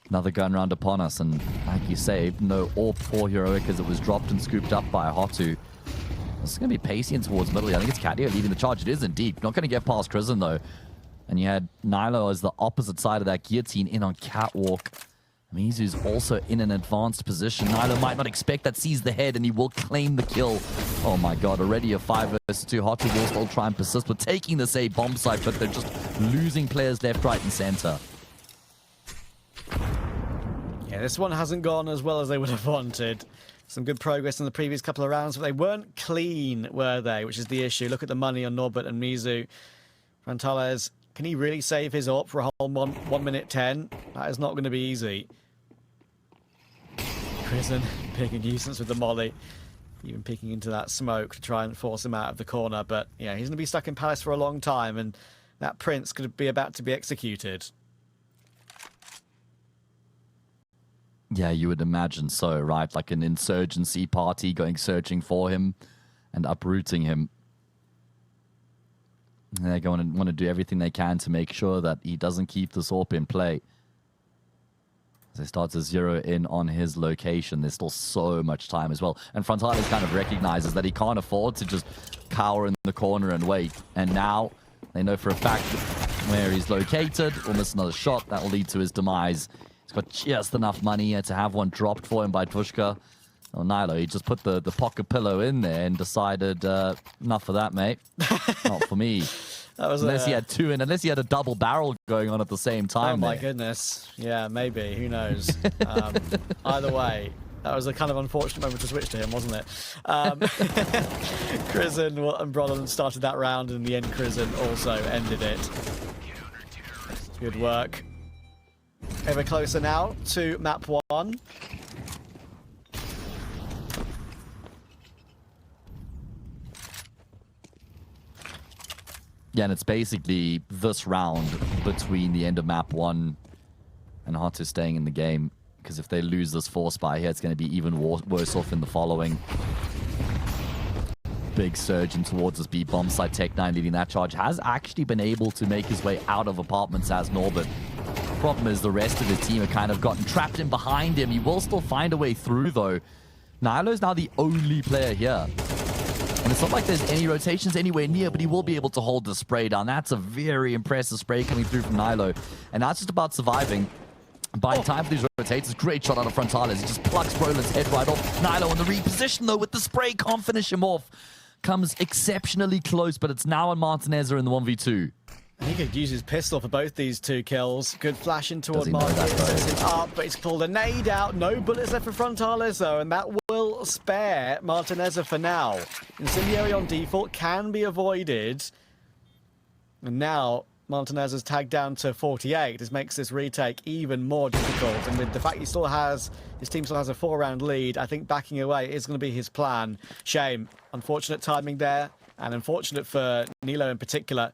[SPEAKER 2] Another gun round upon us, and like you say, no AWP for Heroic as it was dropped and scooped up by HOTU. This is going to be pacey and towards middle. I think it's Katia leading the charge. It is indeed. Not going to get past Crizzen though. And you had Nilo as the opposite side of that guillotine in on Catwalk. Mizu's also in an advanced position. Nilo might not expect that, sees the head, and he will claim the kill. Oh my god, already a 5 versus 2. HOTU will still try and persist with taking this A bomb site, but they're just losing players left, right, and center.
[SPEAKER 1] Yeah, this one hasn't gone as well as they would have wanted. Some good progress in the previous couple of rounds, but they weren't clean, were they? Which is the issue. Look at the money on Norbert and Mizu. Frontales, can he really save his AWP for a whole 1 minute 10? That is not going to be easy. Crizzen being a nuisance with the molly. Even peeking into that smoke to try and force him out of the corner. But yeah, he's going to be stuck in Palace for a long time, and that prince could be about to be executed.
[SPEAKER 2] Yeah, you would imagine so, right? Like an insurgency party going searching for him and uprooting him. And they're going to want to do everything they can to make sure that he doesn't keep this AWP in play. As they start to zero in on his location, there's still so much time as well. And Frontales kind of recognizes that he can't afford to just cower in the corner and wait. And now they know for a fact where he's located. Will miss another shot. That will lead to his demise. He's got just enough money here to have one dropped for him by Tushka. Oh, Nilo, he just put the pocket pillow in there and decided, enough of that, mate. Not for me.
[SPEAKER 1] That was
[SPEAKER 2] unless he had two, and unless he had a double barrel going on at the same time.
[SPEAKER 1] Oh my goodness. Yeah, maybe. Who knows? Either way, that was a kind of unfortunate moment to switch to him, wasn't it? Crizzen and Bronlund started that round, and in the end, Crizzen also ended it. Good work. Ever closer now to map 1.
[SPEAKER 2] Yeah, and it's basically this round between the end of map 1 and HOTU staying in the game. Because if they lose this force by here, it's going to be even worse off in the following. Big surge in towards this B bomb site. Tech9 leading that charge. Has actually been able to make his way out of apartments as Norbert. Problem is the rest of his team have kind of gotten trapped in behind him. He will still find a way through though. Nilo's now the only player here. And it's not like there's any rotations anywhere near, but he will be able to hold the spray down. That's a very impressive spray coming through from Nilo. And that's just about surviving. Buying time for these rotations. Great shot out of Frontalis. He just plucks Brolin's head right off. Nilo on the reposition though with the spray. Can't finish him off. Comes exceptionally close, but it's now on Martinezza in the 1v2.
[SPEAKER 1] He could use his pistol for both these two kills. Good flash in toward
[SPEAKER 2] Does he know that,
[SPEAKER 1] Martinez.
[SPEAKER 2] though?
[SPEAKER 1] Sets him up, but he's pulled a nade out. No bullets left for Frontalis, though, and that will spare Martinezza for now. Incendiary on default can be avoided. And now Martinezza's tagged down to 48. This makes this retake even more difficult. And with the fact his team still has a 4-round lead, I think backing away is going to be his plan. Shame. Unfortunate timing there, and unfortunate for Nilo in particular.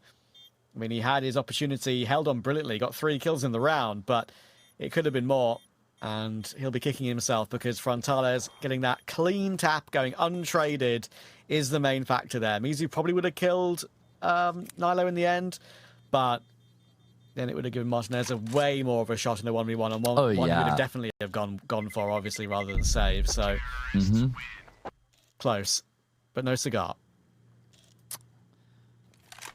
[SPEAKER 1] I mean, he had his opportunity, he held on brilliantly, got 3 kills in the round, but it could have been more. And he'll be kicking himself because Frontales getting that clean tap going untraded is the main factor there. Mizu probably would have killed Nilo in the end, but then it would have given Martinez a way more of a shot in a 1v1, and one he would have definitely have gone for, obviously, rather than save. So, close, but no cigar.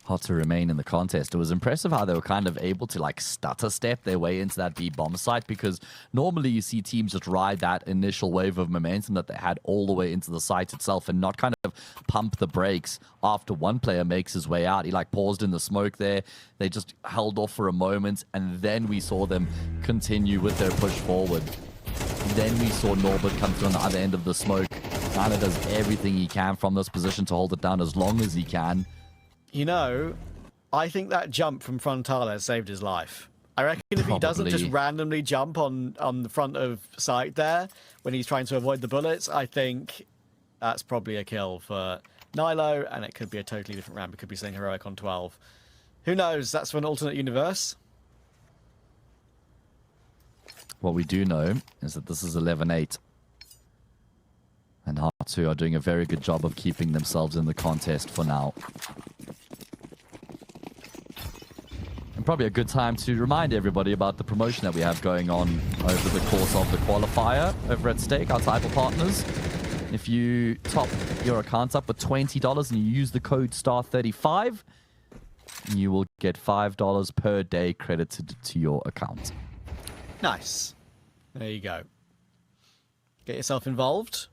[SPEAKER 2] HOTU remain in the contest. It was impressive how they were kind of able to like stutter step their way into that B bomb site, because normally you see teams just ride that initial wave of momentum that they had all the way into the site itself and not kind of pump the brakes after one player makes his way out. He like paused in the smoke there. They just held off for a moment, and then we saw them continue with their push forward. Then we saw Norbert come through on the other end of the smoke. Kind of does everything he can from this position to hold it down as long as he can.
[SPEAKER 1] You know, I think that jump from Frontales saved his life. I reckon if he doesn't just randomly jump on the front of site there when he's trying to avoid the bullets, I think that's probably a kill for Nilo, and it could be a totally different round. We could be seeing Heroic on 12. Who knows? That's for an alternate universe.
[SPEAKER 2] What we do know is that this is 11-8. And HOTU are doing a very good job of keeping themselves in the contest for now. And probably a good time to remind everybody about the promotion that we have going on over the course of the qualifier over at Stake, our title partners. If you top your account up with $20 and you use the code STAR35, you will get $5 per day credited to your account.
[SPEAKER 1] Nice. There you go. Get yourself involved.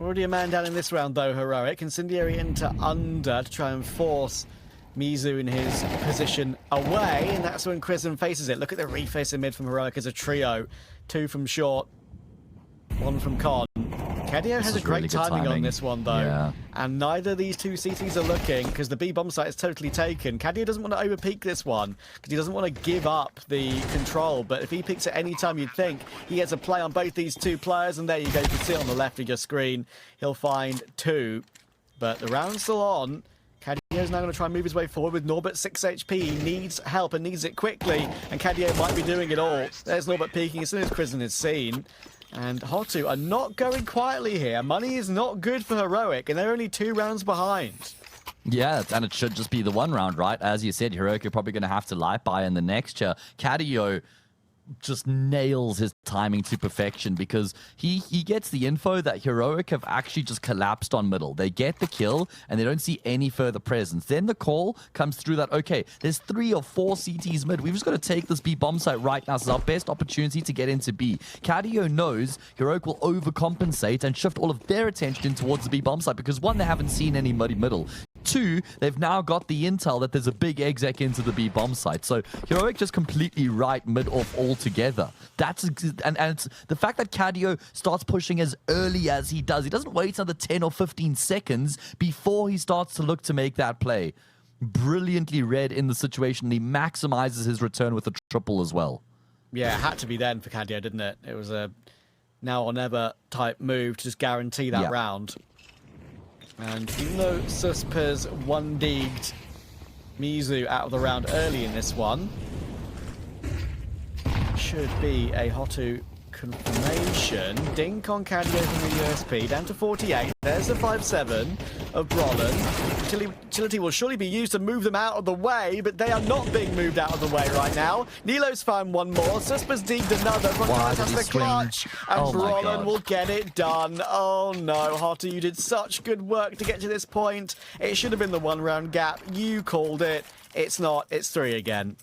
[SPEAKER 1] Already a man down in this round, though, Heroic. Incendiary into under to try and force Mizu in his position away, and that's when Crizzen faces it. Look at the reface in mid from Heroic as a trio. 2 from short, 1 from Con. Cadio has a great timing on this one, though. And neither of these two CTs are looking, because the B bomb site is totally taken. Cadio doesn't want to overpeak this one, because he doesn't want to give up the control. But if he picks at any time, you'd think he has a play on both these two players. And there you go, you can see it on the left of your screen. He'll find 2. But the round's still on. Cadio's now going to try and move his way forward with Norbert 6 HP. He needs help and needs it quickly. And Cadio might be doing it all. There's Norbert peeking as soon as Crizzen is seen. And HOTU are not going quietly here. Money is not good for Heroic, and they're only 2 rounds behind.
[SPEAKER 2] Yeah, and it should just be the 1 round, right? As you said, Heroic, you're probably going to have to light by in the next year. Cadio just nails his timing to perfection, because he gets the info that Heroic have actually just collapsed on middle. They get the kill and they don't see any further presence. Then the call comes through that, okay, there's 3 or 4 CTs mid. We've just got to take this B bomb site right now. This is our best opportunity to get into B. Cadio knows Heroic will overcompensate and shift all of their attention towards the B bomb site, because 1, they haven't seen any muddy middle. 2, they've now got the intel that there's a big exec into the B bomb site. So Heroic just completely write mid off altogether. That's and it's the fact that Cadio starts pushing as early as he does. He doesn't wait another 10 or 15 seconds before he starts to look to make that play. Brilliantly read in the situation, and he maximizes his return with a triple as well.
[SPEAKER 1] Yeah, it had to be then for Cadio, didn't it? It was a now or never type move to just guarantee that round. And even though Susp has 1-digged mizu out of the round early in this one, should be a HOTU confirmation. Dink on Cadio from the USP, down to 48. There's the 5-7 of Brolin. Utility will surely be used to move them out of the way, but they are not being moved out of the way right now. Nilo's found one more. Suspa's digged another. Frontalis has the clutch. And Brolin will get it done. Oh no, HOTU, you did such good work to get to this point. It should have been the 1-round gap. You called it. It's not. It's 3 again.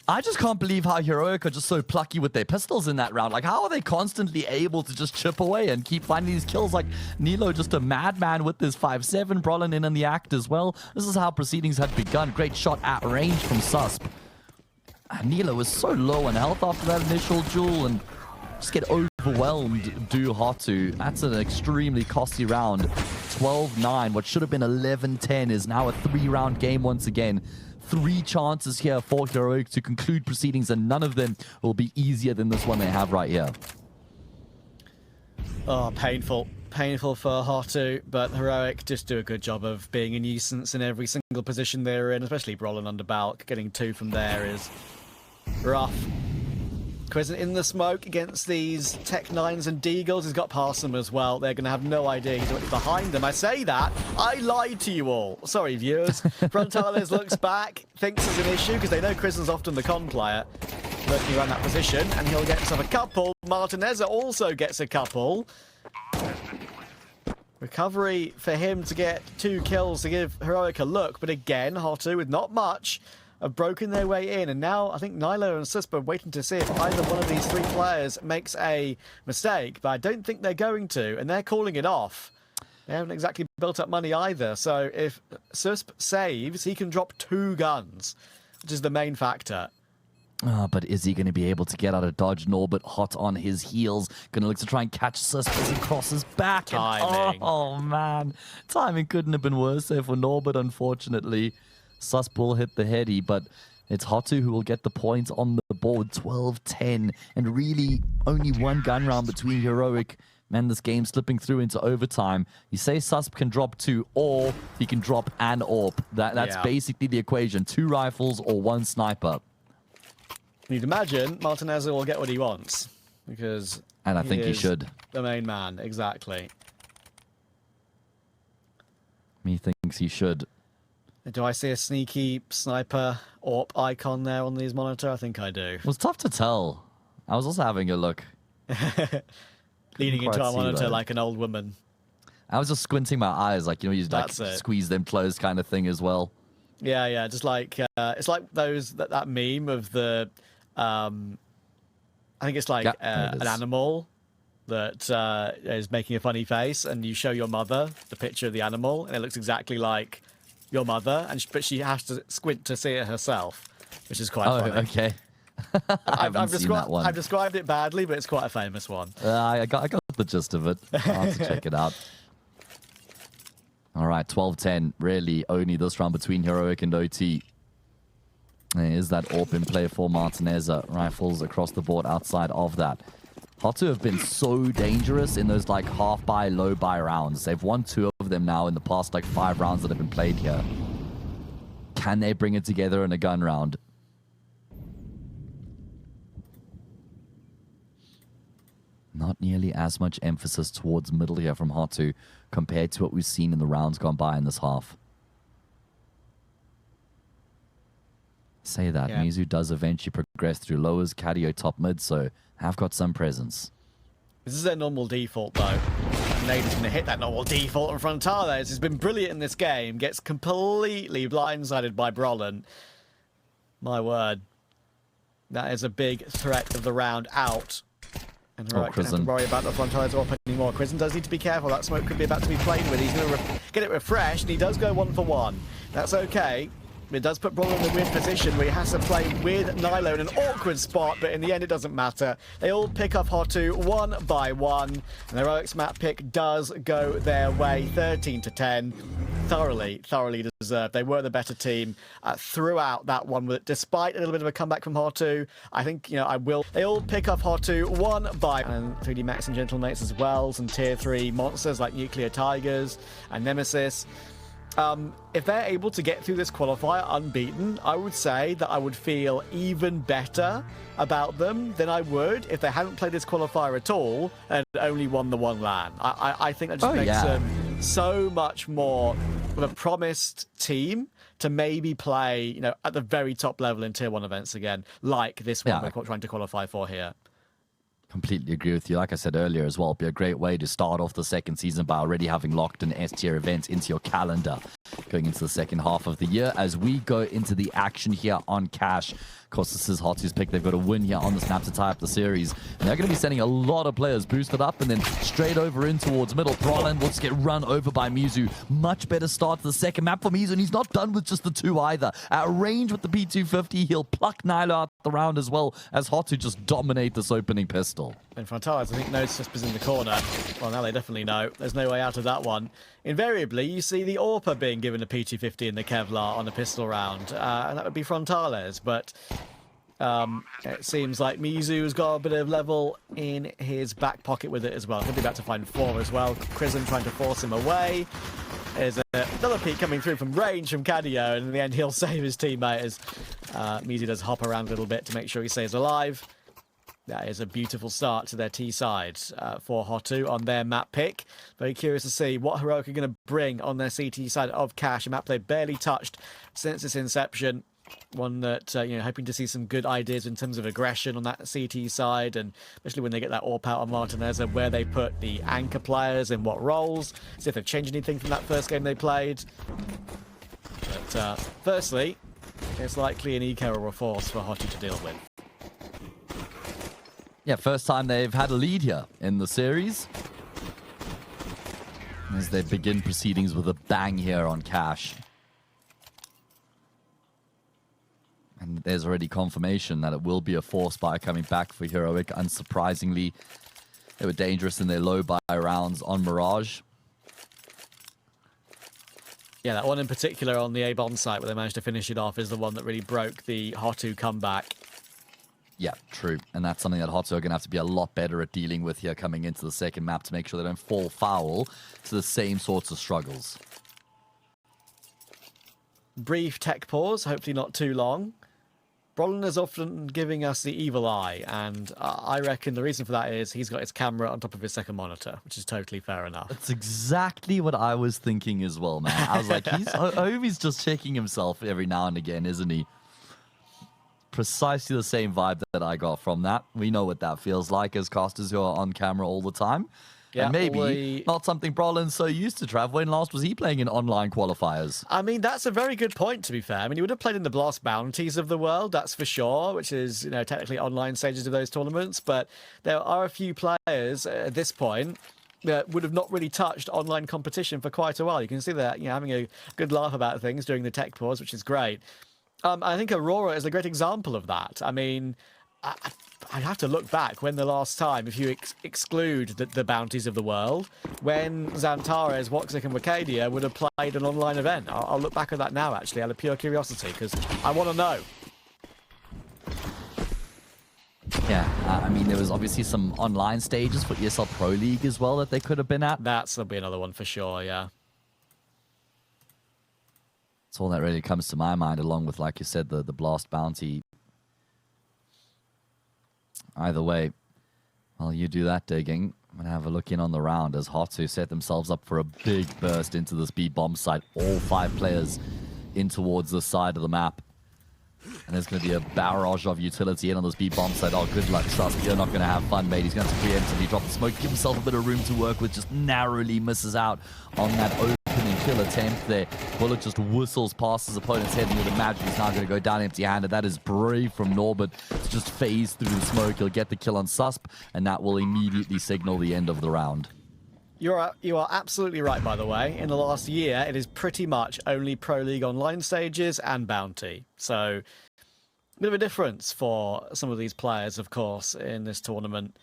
[SPEAKER 2] I just can't believe how Heroic are just so plucky with their pistols in that round. Like, how are they constantly able to just chip away and keep finding these kills? Like, Nilo just a madman with this 5-7. Brolin in the act as well. This is how proceedings had begun. Great shot at range from Susp. Nilo was so low on health after that initial duel and just get overwhelmed do HOTU. That's an extremely costly round. 12-9. What should have been 11-10 is now a 3-round game once again. 3 chances here for Heroic to conclude proceedings, and none of them will be easier than this one they have right here.
[SPEAKER 1] Oh, painful. Painful for HOTU, but Heroic just do a good job of being a nuisance in every single position they're in, especially Brolin under Balk. Getting 2 from there is rough. Quizzin in the smoke against these Tech 9s and Deagles. He's got past them as well. They're going to have no idea he's behind them. I say that. I lied to you all. Sorry, viewers. Frontalis looks back, thinks it's an issue, because they know Quizin's often the con player. Lurking around that position, and he'll get himself a couple. Martineza also gets a couple. Recovery for him to get 2 kills to give Heroic a look, but again, HOTU with not much have broken their way in, and now I think Nilo and Susp are waiting to see if either one of these 3 players makes a mistake, but I don't think they're going to, and they're calling it off. They haven't exactly built up money either, so if Susp saves, he can drop 2 guns, which is the main factor.
[SPEAKER 2] Oh, but is he going to be able to get out of dodge? Norbert hot on his heels. Going to look to try and catch Susp as he crosses back.
[SPEAKER 1] Timing.
[SPEAKER 2] Oh, man. Timing couldn't have been worse there for Norbert, unfortunately. Susp will hit the heady, but it's HOTU who will get the points on the board. 12-10, and really only 1 gun round between Heroic. Man, this game slipping through into overtime. You say Susp can drop 2, or he can drop an AWP. That's basically the equation. 2 rifles or 1 sniper.
[SPEAKER 1] You'd imagine Martineza will get what he wants, because
[SPEAKER 2] and I think he should.
[SPEAKER 1] The main man, exactly.
[SPEAKER 2] He thinks he should.
[SPEAKER 1] Do I see a sneaky sniper AWP icon there on these monitor? I think I do.
[SPEAKER 2] It was tough to tell. I was also having a look.
[SPEAKER 1] Leaning into our monitor like an old woman.
[SPEAKER 2] I was just squinting my eyes, like, you know, you like squeeze them closed kind of thing as well.
[SPEAKER 1] Yeah, yeah, just like it's like that meme of the I think it's like an animal that is making a funny face, and you show your mother the picture of the animal, and it looks exactly like your mother, but she has to squint to see it herself, which is quite funny.
[SPEAKER 2] Okay.
[SPEAKER 1] I've described it badly, but it's quite a famous one.
[SPEAKER 2] I got the gist of it. I'll have to check it out. All right, 12-10. Really only this round between Heroic and OT. Is that AWP in play for Martineza? Rifles across the board outside of that. HOTU have been so dangerous in those like half buy, low buy rounds. They've won 2 of them now in the past like 5 rounds that have been played here. Can they bring it together in a gun round? Not nearly as much emphasis towards middle here from HOTU compared to what we've seen in the rounds gone by in this half. Say that.
[SPEAKER 1] Yeah.
[SPEAKER 2] mizu does eventually progress through lowers, Cadio top mid, so have got some presence.
[SPEAKER 1] This is their normal default, though. Nade is going to hit that normal default, and Frontales has been brilliant in this game. Gets completely blindsided by Brolin. My word. That is a big threat of the round out. And Heroic don't have to worry about the Frontales up anymore. Crizzen does need to be careful. That smoke could be about to be played with. He's going to get it refreshed, and he does go 1-for-1. That's okay. It does put Brolin in a weird position where he has to play with Nilo in an awkward spot, but in the end it doesn't matter. They all pick off HOTU one by one, and the Heroic's map pick does go their way, 13-10. Thoroughly deserved. They were the better team throughout that one, despite a little bit of a comeback from HOTU. I think, they all pick off HOTU one by and 3D Max and Gentlemates as well, some tier 3 monsters like Nuclear Tigers and Nemesis. If they're able to get through this qualifier unbeaten, I would say that I would feel even better about them than I would if they hadn't played this qualifier at all and only won the one LAN. I think that just makes them so much more of a promised team to maybe play, at the very top level in tier 1 events again, like this one we're trying to qualify for here.
[SPEAKER 2] Completely agree with you. Like I said earlier as well, it'd be a great way to start off the second season by already having locked in S-tier events into your calendar going into the second half of the year. As we go into the action here on Cash, of course, this is HOTU's pick. They've got a win here on this map to tie up the series. And they're going to be sending a lot of players boosted up and then straight over in towards middle. Brolin will just get run over by mizu. Much better start to the second map for mizu, and he's not done with just the 2 either. At range with the P250, he'll pluck Nilo out the round as well as HOTU just dominate this opening pistol.
[SPEAKER 1] And Frontales, I think, knows Cispa's in the corner. Well, now they definitely know. There's no way out of that one. Invariably, you see the AWPer being given a P250 in the Kevlar on a pistol round, and that would be Frontales, but it seems like mizu's got a bit of level in his back pocket with it as well. He'll be about to find 4 as well. Crizzen trying to force him away. There's another peek coming through from range from Cadio, and in the end he'll save his teammate as mizu does hop around a little bit to make sure he stays alive. That is a beautiful start to their T side for HOTU on their map pick. Very curious to see what Heroic are going to bring on their CT side of Cash, a map they've barely touched since its inception. One that, hoping to see some good ideas in terms of aggression on that CT side, and especially when they get that AWP out on Martinez and where they put the anchor players in what roles, see if they've changed anything from that first game they played. But firstly, it's likely an eco or a force for HOTU to deal with.
[SPEAKER 2] Yeah, first time they've had a lead here in the series. As they begin proceedings with a bang here on Cash. And there's already confirmation that it will be a force buy coming back for Heroic. Unsurprisingly, they were dangerous in their low buy rounds on Mirage.
[SPEAKER 1] Yeah, that one in particular on the A-bomb site where they managed to finish it off is the one that really broke the HOTU comeback.
[SPEAKER 2] Yeah, true. And that's something that HOTU are going to have to be a lot better at dealing with here coming into the second map to make sure they don't fall foul to the same sorts of struggles.
[SPEAKER 1] Brief tech pause, hopefully not too long. Brolin is often giving us the evil eye, and I reckon the reason for that is he's got his camera on top of his second monitor, which is totally fair enough.
[SPEAKER 2] That's exactly what I was thinking as well, man. I was like, I hope he's just checking himself every now and again, isn't he? Precisely the same vibe that I got from that. We know what that feels like as casters who are on camera all the time. Yeah, and maybe not something Brolin's so used to, Trav. When last was he playing in online qualifiers?
[SPEAKER 1] I mean, that's a very good point, to be fair. I mean, he would have played in the Blast Bounties of the world, that's for sure, which is, technically online stages of those tournaments. But there are a few players at this point that would have not really touched online competition for quite a while. You can see that, having a good laugh about things during the tech pause, which is great. I think Aurora is a great example of that. I mean, I have to look back when the last time, if you exclude the bounties of the world, when Xantares, Walczaki and Wakadia would have played an online event. I'll look back at that now, actually, out of pure curiosity, because I want to know.
[SPEAKER 2] Yeah, I mean, there was obviously some online stages for ESL Pro League as well that they could have been at.
[SPEAKER 1] That'll be another one for sure, yeah.
[SPEAKER 2] That's all that really comes to my mind, along with, like you said, the Blast Bounty. Either way, while you do that digging, I'm going to have a look in on the round as HOTU set themselves up for a big burst into the speed bomb site. All 5 players in towards the side of the map. And there's going to be a barrage of utility in on this B-bomb side. Oh, good luck, Sus. You're not going to have fun, mate. He's going to preemptively drop the smoke, give himself a bit of room to work with, just narrowly misses out on that opening kill attempt there. Bullet just whistles past his opponent's head, and you'd imagine he's now going to go down empty-handed. That is brave from Norbert to just phase through the smoke. He'll get the kill on Susp, and that will immediately signal the end of the round.
[SPEAKER 1] You are absolutely right, by the way. In the last year, it is pretty much only Pro League Online stages and Bounty. So, a bit of a difference for some of these players, of course, in this tournament.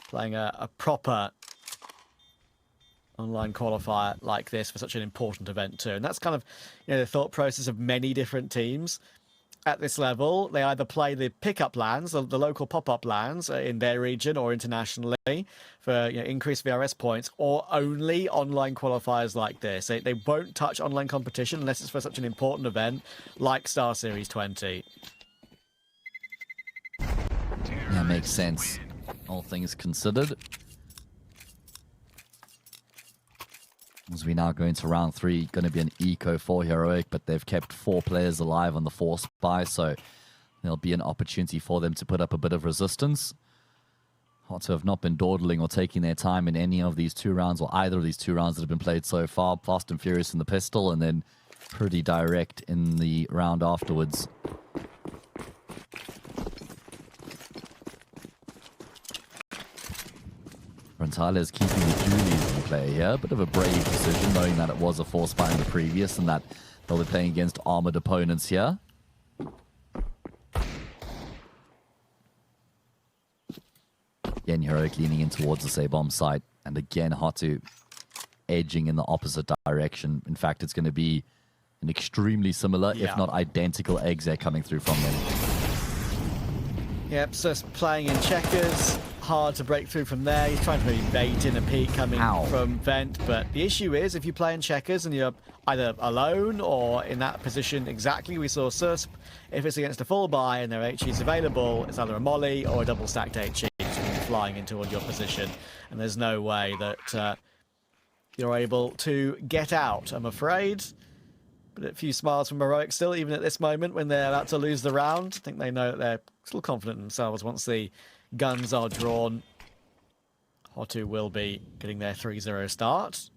[SPEAKER 1] Playing a proper online qualifier like this for such an important event too. And that's kind of, the thought process of many different teams. At this level, they either play the pickup lands, the local pop-up lands in their region or internationally for increased VRS points, or only online qualifiers like this. They won't touch online competition unless it's for such an important event like StarSeries 20.
[SPEAKER 2] Yeah, makes sense. All things considered. As we now go into round 3, going to be an eco for Heroic, but they've kept 4 players alive on the 4 spy, so there'll be an opportunity for them to put up a bit of resistance. HOTU have not been dawdling or taking their time in any of these 2 rounds, or either of these 2 rounds that have been played so far. Fast and furious in the pistol, and then pretty direct in the round afterwards. Tyler is keeping the Julies in play here. A bit of a brave decision, knowing that it was a 4 spy in the previous and that they'll be playing against armored opponents here. Again, Heroic leaning in towards the A-bomb site. And again, HOTU edging in the opposite direction. In fact, it's going to be an extremely similar, if not identical, exit coming through from them.
[SPEAKER 1] Yep, so playing in checkers. Hard to break through from there. He's trying to maybe bait in a peek coming from vent, but the issue is if you play in checkers and you're either alone or in that position exactly, we saw Susp, if it's against a full buy and their HE is available, it's either a molly or a double stacked HE flying into your position, and there's no way that you're able to get out, I'm afraid. But a few smiles from Heroic still, even at this moment when they're about to lose the round. I think they know that they're still confident in themselves once the guns are drawn. HOTU will be getting their 3-0 start.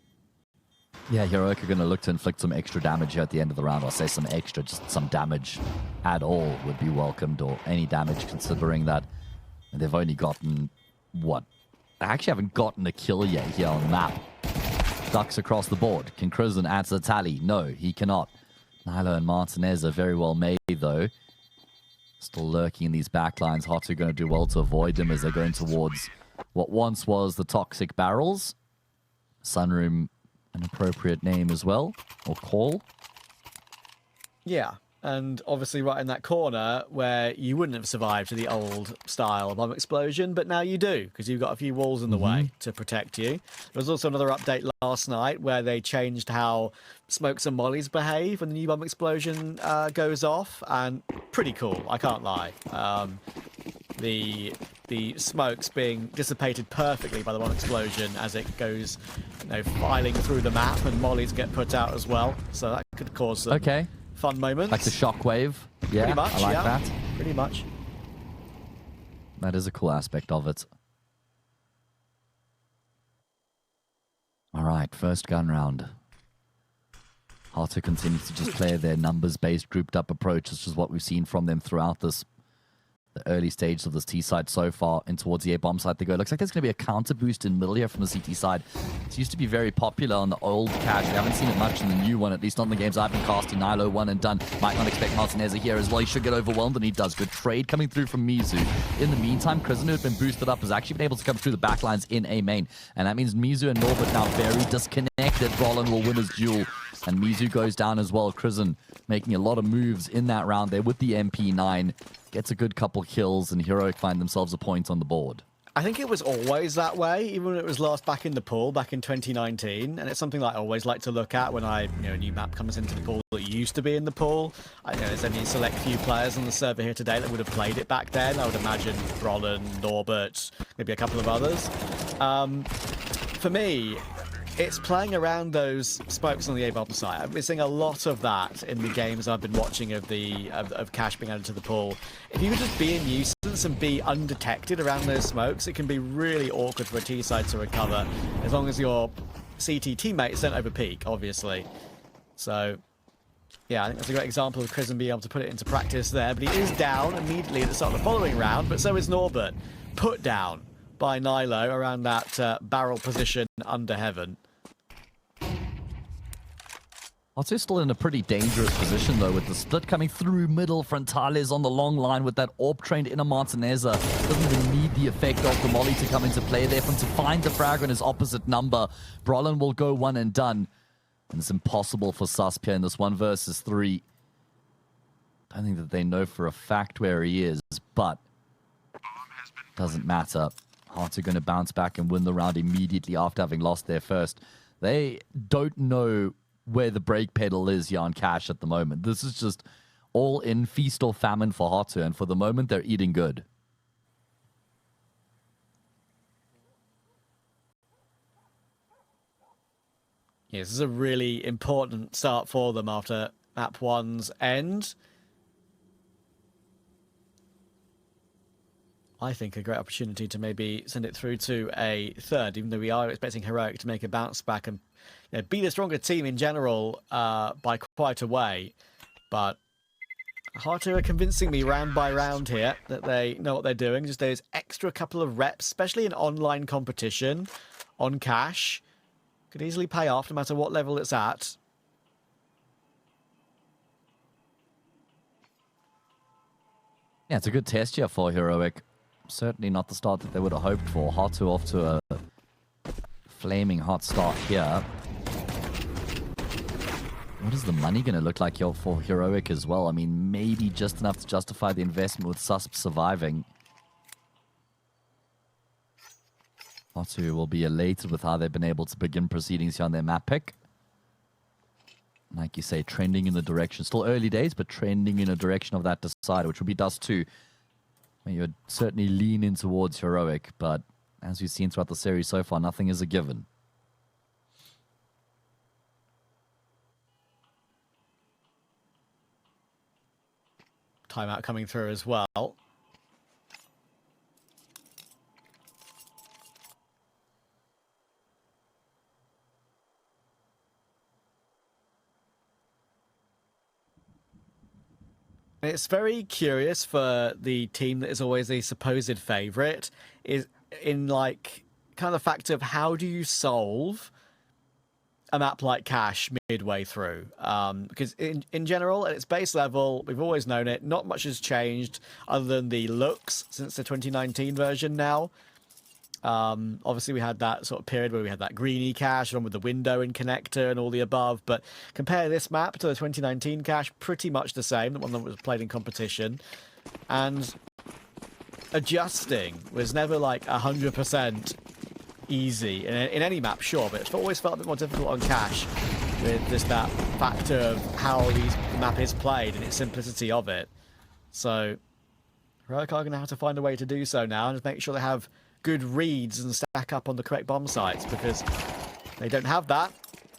[SPEAKER 2] Yeah, Heroic are going to look to inflict some extra damage here at the end of the round. I'll say some extra, just some damage at all would be welcomed, or any damage considering that they've only gotten, what? They actually haven't gotten a kill yet here on the map. Ducks across the board. Can Crizzen add to the tally? No, he cannot. Nilo and Martinez are very well made, though. Still lurking in these backlines. HOTU going to do well to avoid them as they're going towards what once was the toxic barrels. Sunroom, an appropriate name as well, or call.
[SPEAKER 1] Yeah, and obviously right in that corner where you wouldn't have survived to the old style bomb explosion, but now you do, because you've got a few walls in the way to protect you. There was also another update last night where they changed how smokes and mollies behave when the new bomb explosion goes off, and pretty cool, I can't lie. The smokes being dissipated perfectly by the bomb explosion as it goes, filing through the map, and mollies get put out as well, so that could cause some fun moments.
[SPEAKER 2] Like the shockwave. Yeah,
[SPEAKER 1] pretty much,
[SPEAKER 2] I like that.
[SPEAKER 1] Pretty much.
[SPEAKER 2] That is a cool aspect of it. All right, first gun round. HOTU continues to just play their numbers-based, grouped-up approach. This is what we've seen from them throughout the early stages of this T side so far, and towards the A-bomb side they go. Looks like there's going to be a counter boost in middle here from the CT side. It used to be very popular on the old cache. We haven't seen it much in the new one, at least on the games I've been casting. Nilo one and done. Might not expect Martinez here as well. He should get overwhelmed, and he does. Good trade coming through from Mizu. In the meantime, Crizzen, who has been boosted up, has actually been able to come through the backlines in A main, and that means Mizu and Norbert now very disconnected. Roland will win his duel, and Mizu goes down as well. Crizzen making a lot of moves in that round there with the MP9. Gets a good couple kills, and Heroic find themselves a point on the board.
[SPEAKER 1] I think it was always that way, even when it was last back in the pool back in 2019, and it's something that I always like to look at when a new map comes into the pool that used to be in the pool. There's only a select few players on the server here today that would have played it back then. I would imagine Roland, Norbert, maybe a couple of others. For me, it's playing around those spokes on the A-bomb site. I've been seeing a lot of that in the games I've been watching of Cash being added to the pool. If you could just be a nuisance and be undetected around those smokes, it can be really awkward for a T side to recover, as long as your CT teammates don't overpeak, obviously. So, yeah, I think that's a great example of Chrism being able to put it into practice there. But he is down immediately at the start of the following round, but so is Norbert. Put down by Nilo around that barrel position under heaven.
[SPEAKER 2] HOTU still in a pretty dangerous position, though, with the split coming through middle. Frontales on the long line with that AWP-trained inner Martineza. Doesn't even need the effect of the molly to come into play there. For him to find the frag on his opposite number, Brolin will go one and done. And it's impossible for Suspia in this 1 versus 3. I don't think that they know for a fact where he is, but doesn't matter. HOTU going to bounce back and win the round immediately after having lost their first. They don't know where the brake pedal is here on Cash at the moment. This is just all in feast or famine for HOTU, and for the moment, they're eating good.
[SPEAKER 1] Yeah, this is a really important start for them after map 1's end. I think a great opportunity to maybe send it through to a third, even though we are expecting Heroic to make a bounce back and be the stronger team in general by quite a way. But HOTU are convincing me round by round here that they know what they're doing. Just those extra couple of reps, especially in online competition on Cash, could easily pay off no matter what level it's at.
[SPEAKER 2] Yeah, it's a good test here for Heroic. Certainly not the start that they would have hoped for. HOTU off to a flaming hot start here. What is the money going to look like here for Heroic as well? I mean, maybe just enough to justify the investment with Susp surviving. HOTU will be elated with how they've been able to begin proceedings here on their map pick. Like you say, trending in the direction. Still early days, but trending in a direction of that decider, which will be Dust2. You'd certainly lean in towards Heroic, but as we've seen throughout the series so far, nothing is a given.
[SPEAKER 1] Timeout coming through as well. It's very curious for the team that is always a supposed favourite, is in like kind of the fact of how do you solve a map like Cash midway through? Because in general, at its base level, we've always known it. Not much has changed other than the looks since the 2019 version now. Obviously, we had that sort of period where we had that greeny Cash along with the window and connector and all the above. But compare this map to the 2019 Cash, pretty much the same, the one that was played in competition. And adjusting was never like 100% easy in any map, sure, but it's always felt a bit more difficult on Cash with just that factor of how the map is played and its simplicity of it. So Heroic are going to have to find a way to do so now and make sure they have good reads and stack up on the correct bomb sites, because they don't have that.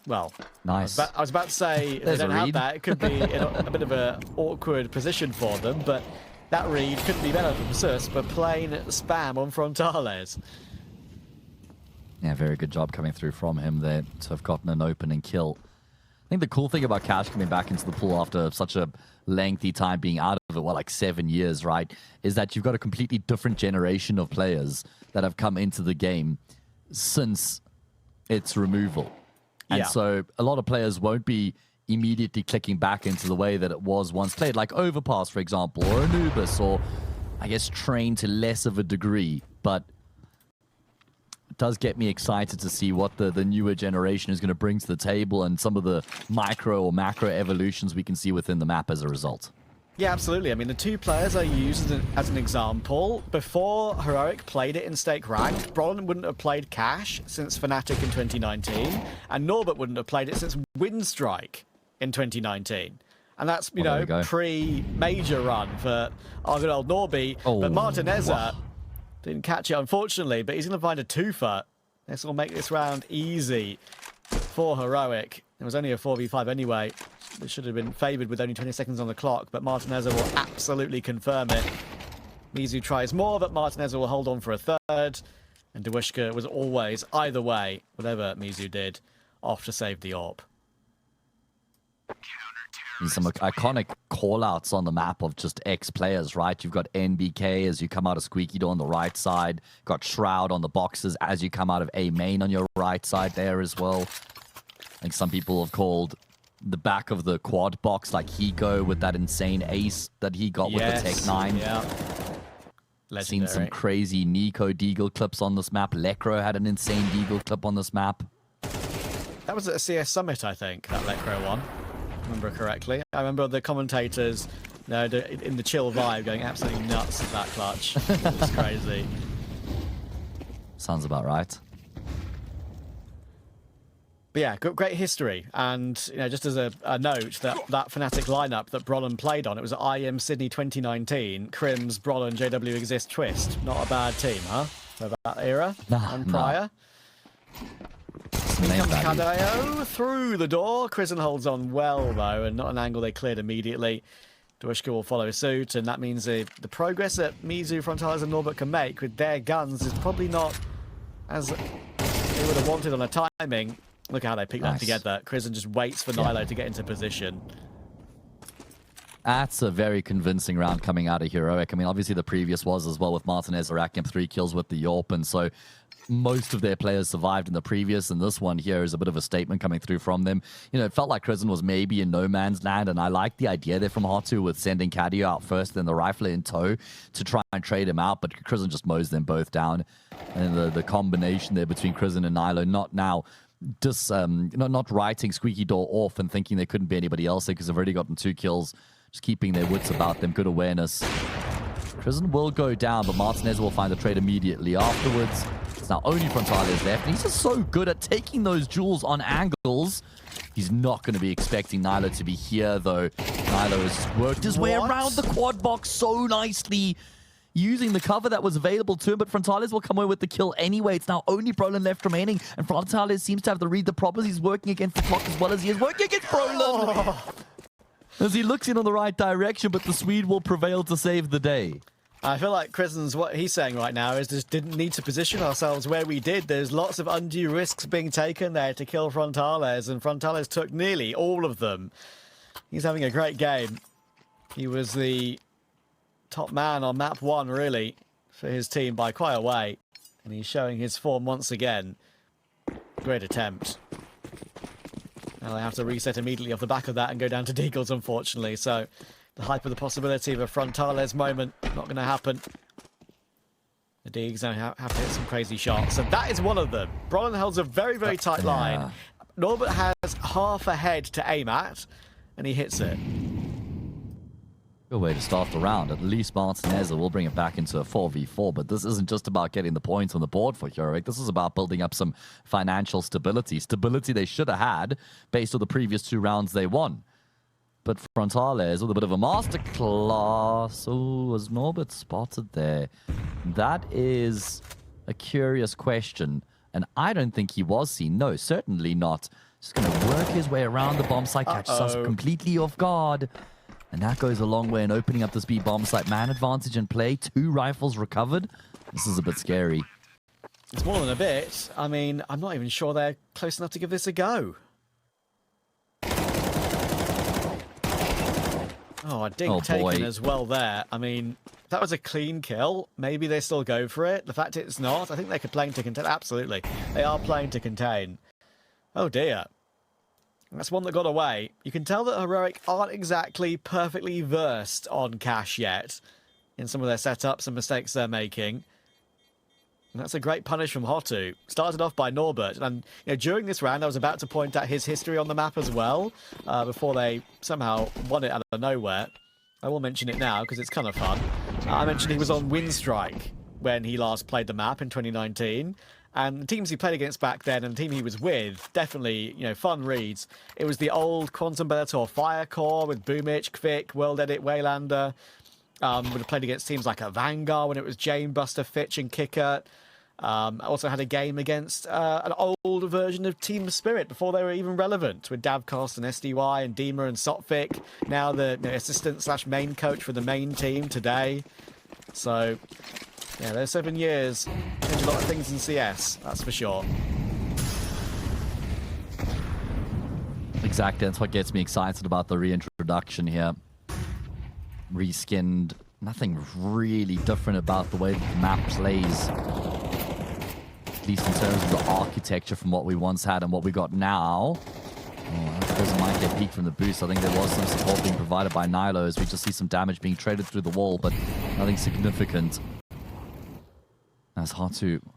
[SPEAKER 1] Well,
[SPEAKER 2] nice.
[SPEAKER 1] I was about to say if they don't have that, it could be in a bit of an awkward position for them, but that read couldn't be better from Sus, but plain spam on Frontales.
[SPEAKER 2] Yeah, very good job coming through from him there to have gotten an opening kill. I think the cool thing about Cash coming back into the pool after such a lengthy time being out of it, well, like 7 years, right, is that you've got a completely different generation of players that have come into the game since its removal. And so a lot of players won't be immediately clicking back into the way that it was once played, like Overpass, for example, or Anubis, or I guess Train to less of a degree. But it does get me excited to see what the newer generation is going to bring to the table and some of the micro or macro evolutions we can see within the map as a result.
[SPEAKER 1] Yeah, absolutely. I mean, the two players I used as an example, before Heroic played it in Stake Ranked, Brolin wouldn't have played Cash since Fnatic in 2019, and Norbert wouldn't have played it since Windstrike in 2019. And that's, you know, pre-major run for our good old Norby.
[SPEAKER 2] Oh,
[SPEAKER 1] but Martineza didn't catch it, unfortunately, but he's going to find a twofer. This will make this round easy for Heroic. It was only a 4v5 anyway. It should have been favoured with only 20 seconds on the clock, but Martinezza will absolutely confirm it. mizu tries more, but Martinezza will hold on for a third. And Dewushka was always, either way, whatever mizu did, off to save the AWP.
[SPEAKER 2] And some iconic call-outs on the map of just ex-players, right? You've got NBK as you come out of Squeaky Door on the right side. Got Shroud on the boxes as you come out of A main on your right side there as well. I think some people have called the back of the quad box like Hiko with that insane ace that he got with the Tech 9.
[SPEAKER 1] Yeah.
[SPEAKER 2] Seen some crazy Nico Deagle clips on this map. Lecro had an insane Deagle clip on this map.
[SPEAKER 1] That was at a CS Summit, I think, that Lecro one. Remember correctly. I remember the commentators, you know, in the chill vibe, going absolutely nuts at that clutch. It was crazy.
[SPEAKER 2] Sounds about right.
[SPEAKER 1] But yeah, great history. And you know, just as a note, that Fnatic lineup that Brollan played on, it was IM Sydney 2019, Crims, Brollan, JW Exist, Twist. Not a bad team, huh? For that era and prior. Cadeo through the door. Krisen holds on well, though, and not an angle they cleared immediately. Dewushka will follow suit, and that means the progress that mizu, Frontales, and Norbert can make with their guns is probably not as they would have wanted on a timing. Look at how they pick that together. Krisen just waits for Nilo to get into position.
[SPEAKER 2] That's a very convincing round coming out of Heroic. I mean, obviously the previous was as well with Martinez racking up 3 kills with the Yorp, and so most of their players survived in the previous, and this one here is a bit of a statement coming through from them. You know, it felt like Krisen was maybe in no man's land, and I like the idea there from HOTU with sending Cadeo out first, then the Rifler in tow to try and trade him out, but Krisen just mows them both down. And the combination there between Krisen and Nilo, not writing Squeaky Door off and thinking there couldn't be anybody else there because they've already gotten 2 kills, just keeping their wits about them, good awareness. Krisen will go down, but Martinez will find the trade immediately afterwards. It's now only Frontales left, and he's just so good at taking those jewels on angles. He's not going to be expecting Nilo to be here, though. Nilo has worked his way around the quad box so nicely, using the cover that was available to him, but Frontales will come away with the kill anyway. It's now only Brollan left remaining, and Frontales seems to have to read the problems. He's working against the clock as well as he is working against Brollan. As he looks in on the right direction, but the Swede will prevail to save the day.
[SPEAKER 1] I feel like Krisen's, what he's saying right now is just didn't need to position ourselves where we did. There's lots of undue risks being taken there to kill Frontales, and Frontales took nearly all of them. He's having a great game. He was the top man on map 1, really, for his team by quite a way. And he's showing his form once again. Great attempt. Now they have to reset immediately off the back of that and go down to Deagles, unfortunately. So the hype of the possibility of a Frontales moment, not going to happen. The Deags now have to hit some crazy shots. And that is one of them. Brollan holds a very, very tight line. Norbert has half a head to aim at, and he hits it.
[SPEAKER 2] Good way to start the round. At least Martinez will bring it back into a 4v4, but this isn't just about getting the points on the board for Heroic. This is about building up some financial stability. Stability they should have had based on the previous 2 rounds they won. But Frontales with a bit of a masterclass. Oh, was Norbert spotted there? That is a curious question, and I don't think he was seen. No, certainly not. Just going to work his way around the bomb site, catches us completely off guard. And that goes a long way in opening up this B bomb site. Man advantage in play, 2 rifles recovered. This is a bit scary.
[SPEAKER 1] It's more than a bit. I mean, I'm not even sure they're close enough to give this a go. Oh, a dink taken as well there. I mean, that was a clean kill. Maybe they still go for it. The fact it's not, I think they're playing to contain. Absolutely. They are playing to contain. Oh, dear. That's one that got away. You can tell that Heroic aren't exactly perfectly versed on cash yet in some of their setups and mistakes they're making. And that's a great punish from HOTU. Started off by Norbert, and you know, during this round I was about to point out his history on the map as well, before they somehow won it out of nowhere. I will mention it now because it's kind of fun. I mentioned he was on Windstrike when he last played the map in 2019. And the teams he played against back then and the team he was with, definitely, you know, fun reads. It was the old Quantum Bellator Fire Core with Boomich, Kvik, World Edit, Waylander. Would have played against teams like a Vanguard when it was Jane, Buster, Fitch and Kicker. Also had a game against an older version of Team Spirit before they were even relevant, with Davkos and SDY and Dima and Sotfik, now the assistant/main coach for the main team today. So, yeah, those 7 years changed a lot of things in CS, that's for sure.
[SPEAKER 2] Exactly, that's what gets me excited about the reintroduction here. Reskinned, nothing really different about the way that the map plays. At least in terms of the architecture from what we once had and what we got now. Oh, I suppose it might get peaked from the boost. I think there was some support being provided by Nilo as we just see some damage being traded through the wall, but nothing significant. As HOTU will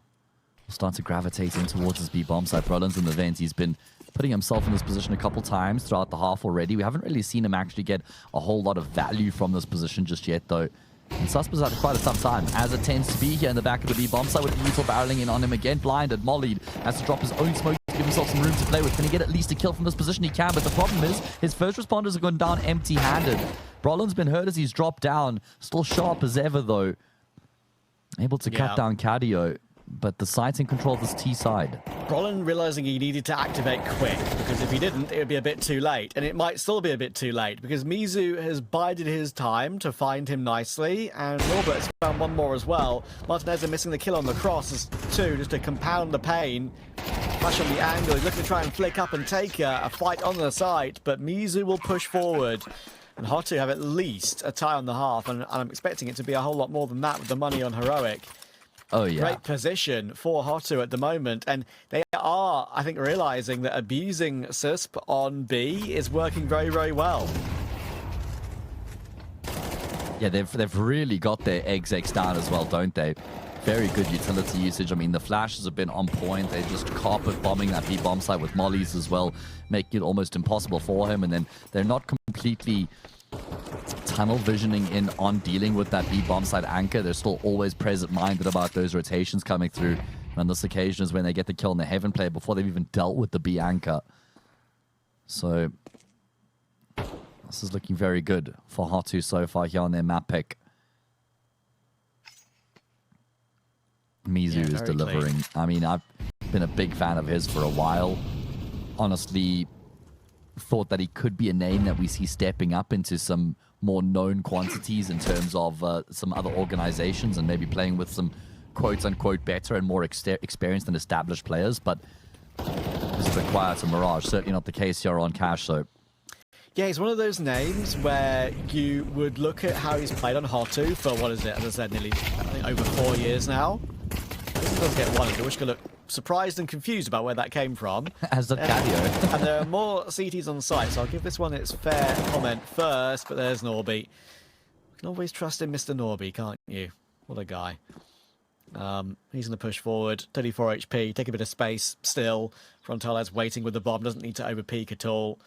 [SPEAKER 2] start to gravitate in towards his B-bomb side. Brolin's in the vent. He's been putting himself in this position a couple times throughout the half already. We haven't really seen him actually get a whole lot of value from this position just yet, though. And Susper's had quite a tough time, as it tends to be here in the back of the B-bomb side, with Lethal barreling in on him again. Blinded, mollied, has to drop his own smoke to give himself some room to play with. Can he get at least a kill from this position? He can, but the problem is his first responders have gone down empty-handed. Brolin's been hurt as he's dropped down. Still sharp as ever, though. Able to cut down Cadio, but the site's in control of this T side.
[SPEAKER 1] Brolin realizing he needed to activate quick, because if he didn't, it would be a bit too late. And it might still be a bit too late, because mizu has bided his time to find him nicely, and Norbert has found one more as well. Martinez are missing the kill on the cross as two, just to compound the pain. Flash on the angle, he's looking to try and flick up and take a fight on the side, but mizu will push forward. And HOTU have at least a tie on the half, and I'm expecting it to be a whole lot more than that with the money on Heroic.
[SPEAKER 2] Oh, yeah.
[SPEAKER 1] Great position for HOTU at the moment, and they are, I think, realizing that abusing SUSP on B is working very, very well.
[SPEAKER 2] Yeah, they've really got their eggs down as well, don't they? Very good utility usage. I mean, the flashes have been on point. They're just carpet bombing that B-bomb site with mollies as well, making it almost impossible for him. And then they're not completely tunnel visioning in on dealing with that B-bomb side anchor. They're still always present-minded about those rotations coming through. And on this occasion is when they get the kill in the Heaven play before they've even dealt with the B anchor. So this is looking very good for HOTU so far here on their map pick. mizu is delivering. Clean. I mean, I've been a big fan of his for a while. Honestly, thought that he could be a name that we see stepping up into some more known quantities in terms of some other organizations and maybe playing with some quote-unquote better and more experienced and established players. But this is a bit quiet to Mirage. Certainly not the case here on Cash, so...
[SPEAKER 1] Yeah, he's one of those names where you would look at how he's played on HOTU for, what is it, as I said, nearly, I think, over 4 years now. He does get one, and Dawishka look surprised and confused about where that came from.
[SPEAKER 2] As did Cadio.
[SPEAKER 1] And there are more CTs on site, so I'll give this one its fair comment first, but there's Norby. You can always trust in Mr. Norby, can't you? What a guy. He's going to push forward, 34 HP, take a bit of space still. Frontales waiting with the bomb, doesn't need to overpeak at all.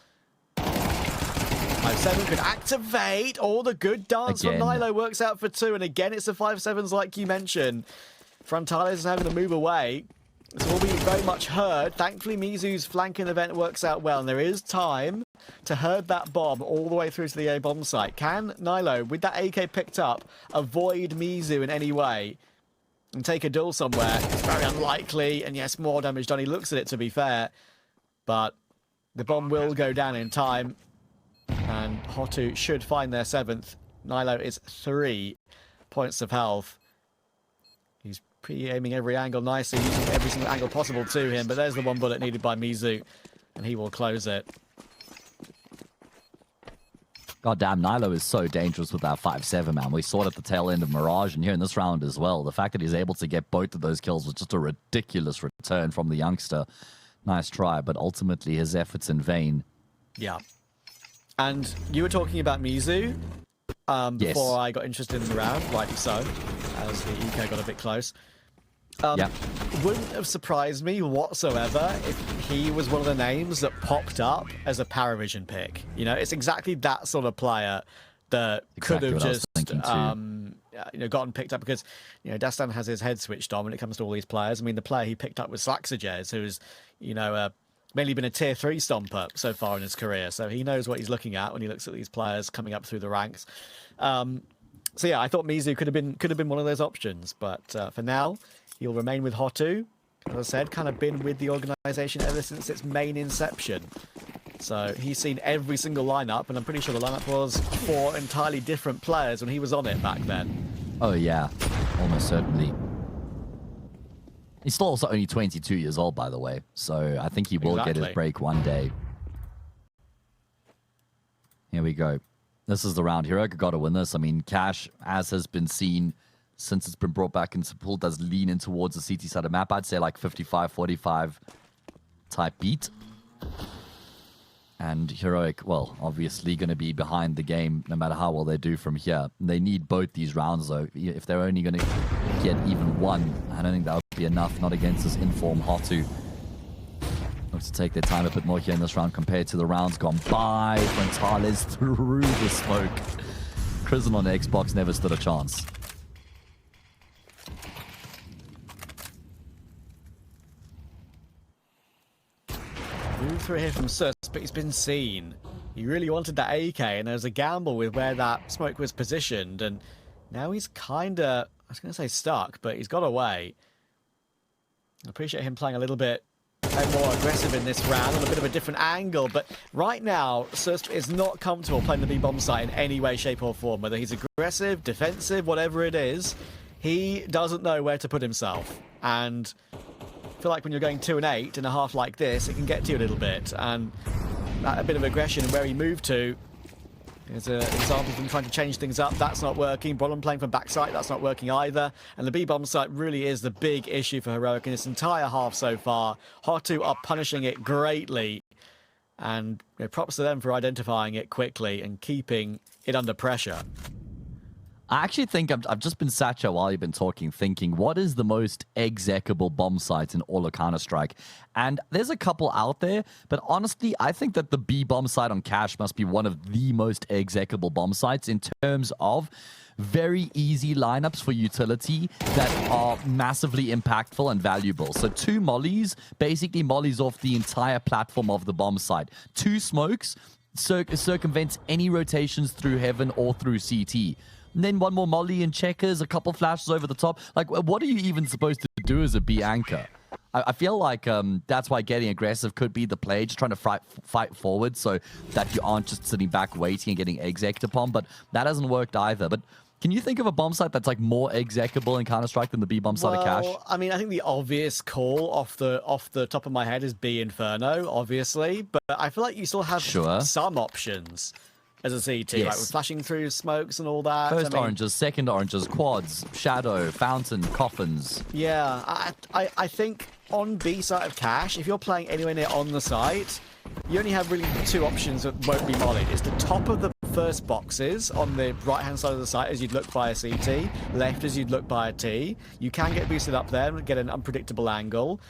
[SPEAKER 1] 5-7 could activate. All the good dance from Nilo works out for 2. And again, it's the 5-7s like you mentioned. Frontales is having to move away. This will be very much heard. Thankfully, mizu's flanking event works out well. And there is time to herd that bomb all the way through to the A bomb site. Can Nilo, with that AK picked up, avoid mizu in any way and take a duel somewhere? It's very unlikely. And yes, more damage done. He looks at it, to be fair. But the bomb will go down in time. And HOTU should find their 7th. Nilo is 3 points of health. He's pre-aiming every angle nicely, using every single angle possible to him. But there's the one bullet needed by mizu, and he will close it.
[SPEAKER 2] God damn, Nilo is so dangerous with that 5-7, man. We saw it at the tail end of Mirage, and here in this round as well. The fact that he's able to get both of those kills was just a ridiculous return from the youngster. Nice try, but ultimately his efforts in vain.
[SPEAKER 1] Yeah. And you were talking about mizu before I got interested in the round, rightly so, as the eco got a bit close. Wouldn't have surprised me whatsoever if he was one of the names that popped up as a Paravision pick. You know, it's exactly that sort of player that could have just gotten picked up, because Dust2 has his head switched on when it comes to all these players. I mean, the player he picked up was Slaxages, who's mainly been a tier 3 stomper so far in his career, so he knows what he's looking at when he looks at these players coming up through the ranks. So yeah, I thought mizu could have been one of those options, but for now He'll remain with HOTU. As I said, kind of been with the organization ever since its main inception. So he's seen every single lineup, and I'm pretty sure the lineup was 4 entirely different players when he was on it back then.
[SPEAKER 2] Oh, yeah. Almost certainly. He's still also only 22 years old, by the way. So I think he will get his break one day. Here we go. This is the round. Heroic got to win this. I mean, Cash, as has been seen since it's been brought back into pool, does lean in towards the CT side of the map. I'd say like 55-45 type beat. And Heroic, well, obviously going to be behind the game no matter how well they do from here. They need both these rounds, though. If they're only going to get even one, I don't think that would be enough. Not against this informed HOTU. Look to take their time a bit more here in this round compared to the rounds gone by. Frontales through the smoke. Crizzen on the Xbox never stood a chance.
[SPEAKER 1] Move through here from Sus, but he's been seen. He really wanted that AK, and there was a gamble with where that smoke was positioned, and now he's kind of, I was going to say stuck, but he's got away. I appreciate him playing a little bit more aggressive in this round on a bit of a different angle, but right now, Sus is not comfortable playing the B-bomb site in any way, shape or form. Whether he's aggressive, defensive, whatever it is, he doesn't know where to put himself, and I feel like when you're going 2 and 8 in a half like this, it can get to you a little bit, and that a bit of aggression and where he moved to is an example of him trying to change things up. That's not working. Brolin playing from backside, that's not working either. And the B-bomb site really is the big issue for Heroic in this entire half so far. HOTU are punishing it greatly, and props to them for identifying it quickly and keeping it under pressure.
[SPEAKER 2] I actually think I've just been sat here while you've been talking, thinking, what is the most executable bomb site in all of Counter-Strike? And there's a couple out there, but honestly, I think that the B bomb site on Cash must be one of the most executable bomb sites in terms of very easy lineups for utility that are massively impactful and valuable. So 2 mollies basically mollies off the entire platform of the bomb site. 2 smokes circumvents any rotations through heaven or through CT. And then 1 more molly and checkers, a couple flashes over the top. Like, what are you even supposed to do as a B anchor? I feel like that's why getting aggressive could be the play, just trying to fight forward so that you aren't just sitting back waiting and getting exec'd upon. But that hasn't worked either. But can you think of a bomb site that's like more executable in Counter-Strike than the B bomb site of Cash?
[SPEAKER 1] I mean, I think the obvious call off the top of my head is B Inferno, obviously. But I feel like you still have some options as a CT, like with flashing through smokes and all that.
[SPEAKER 2] First oranges, second oranges, quads, shadow, fountain, coffins.
[SPEAKER 1] Yeah, I think on B side of Cash, if you're playing anywhere near on the site, you only have really 2 options that won't be mollied. It's the top of the first boxes on the right-hand side of the site as you'd look via CT, left as you'd look via T. You can get boosted up there and get an unpredictable angle.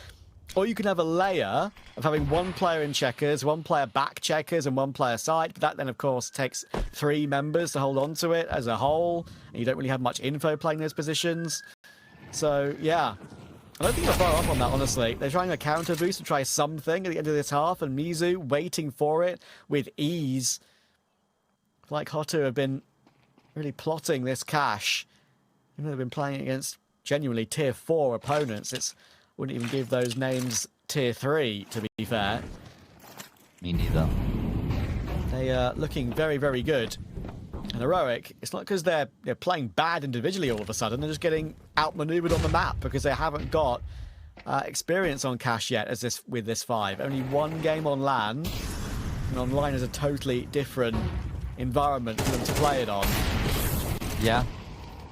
[SPEAKER 1] Or you can have a layer of having 1 player in checkers, 1 player back checkers, and 1 player side. But that then, of course, takes 3 members to hold on to it as a whole. And you don't really have much info playing those positions. So, yeah. I don't think you're far off on that, honestly. They're trying a counter boost to try something at the end of this half, and mizu waiting for it with ease. I feel like HOTU have been really plotting this Cash. You know, they've been playing against genuinely tier 4 opponents. Wouldn't even give those names tier 3, to be fair.
[SPEAKER 2] Me neither.
[SPEAKER 1] They are looking very, very good. And Heroic, it's not because they're playing bad individually all of a sudden. They're just getting outmaneuvered on the map because they haven't got experience on Cash yet with this 5. Only 1 game on LAN. And online is a totally different environment for them to play it on.
[SPEAKER 2] Yeah.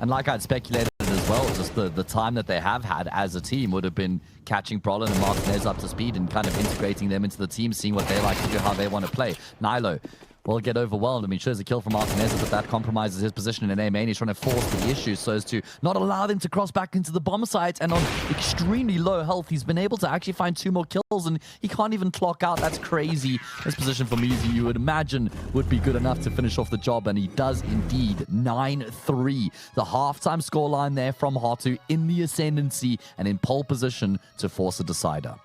[SPEAKER 2] And like I'd speculated as well, just the time that they have had as a team would have been catching Brolin and Martinez up to speed and kind of integrating them into the team, seeing what they like to do, how they want to play. Nilo will get overwhelmed. I mean, sure, there's a kill from Martinez, but that compromises his position in A main. He's trying to force the issue so as to not allow them to cross back into the bomb site. And on extremely low health, he's been able to actually find 2 more kills, and he can't even clock out. That's crazy. This position for mizu, you would imagine, would be good enough to finish off the job, and he does indeed. 9-3. The halftime scoreline there from HOTU in the ascendancy and in pole position to force a decider.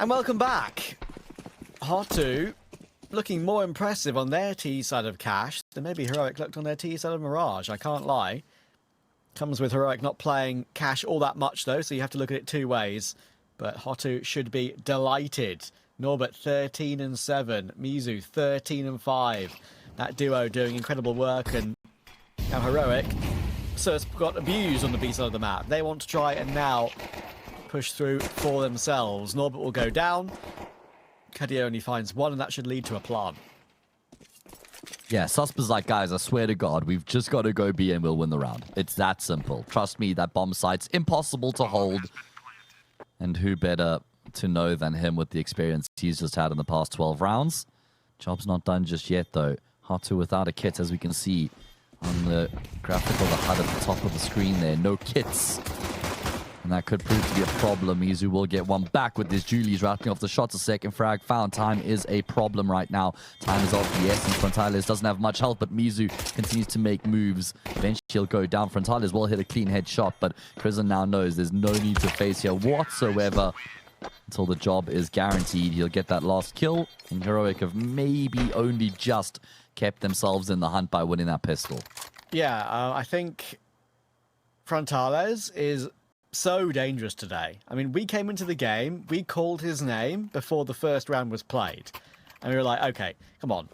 [SPEAKER 1] And welcome back. HOTU looking more impressive on their T side of Cash than maybe Heroic looked on their T side of Mirage. I can't lie. Comes with Heroic not playing Cash all that much though, so you have to look at it two ways. But HOTU should be delighted. Norbert 13-7, mizu 13-5. That duo doing incredible work, and now Heroic so it's got abused on the B side of the map. They want to try and now push through for themselves. Norbert will go down. Cuddy only finds one, and that should lead to a plant.
[SPEAKER 2] Yeah, Susper's like, guys, I swear to God, we've just got to go B and we'll win the round. It's that simple. Trust me, that bomb site's impossible to hold. And who better to know than him with the experience he's just had in the past 12 rounds? Job's not done just yet, though. HOTU without a kit, as we can see on the graphic of the HUD at the top of the screen there. No kits. And that could prove to be a problem. mizu will get one back with this. Julie's rattling off the shots. A second frag found. Time is a problem right now. Time is of the essence. Frontalis doesn't have much health, but mizu continues to make moves. Eventually he'll go down. Frontalis will hit a clean headshot, but Prison now knows there's no need to face here whatsoever until the job is guaranteed. He'll get that last kill. And Heroic have maybe only just kept themselves in the hunt by winning that pistol.
[SPEAKER 1] Yeah, I think Frontales is so dangerous today. I mean, we came into the game, we called his name before the first round was played. And we were like, okay, come on.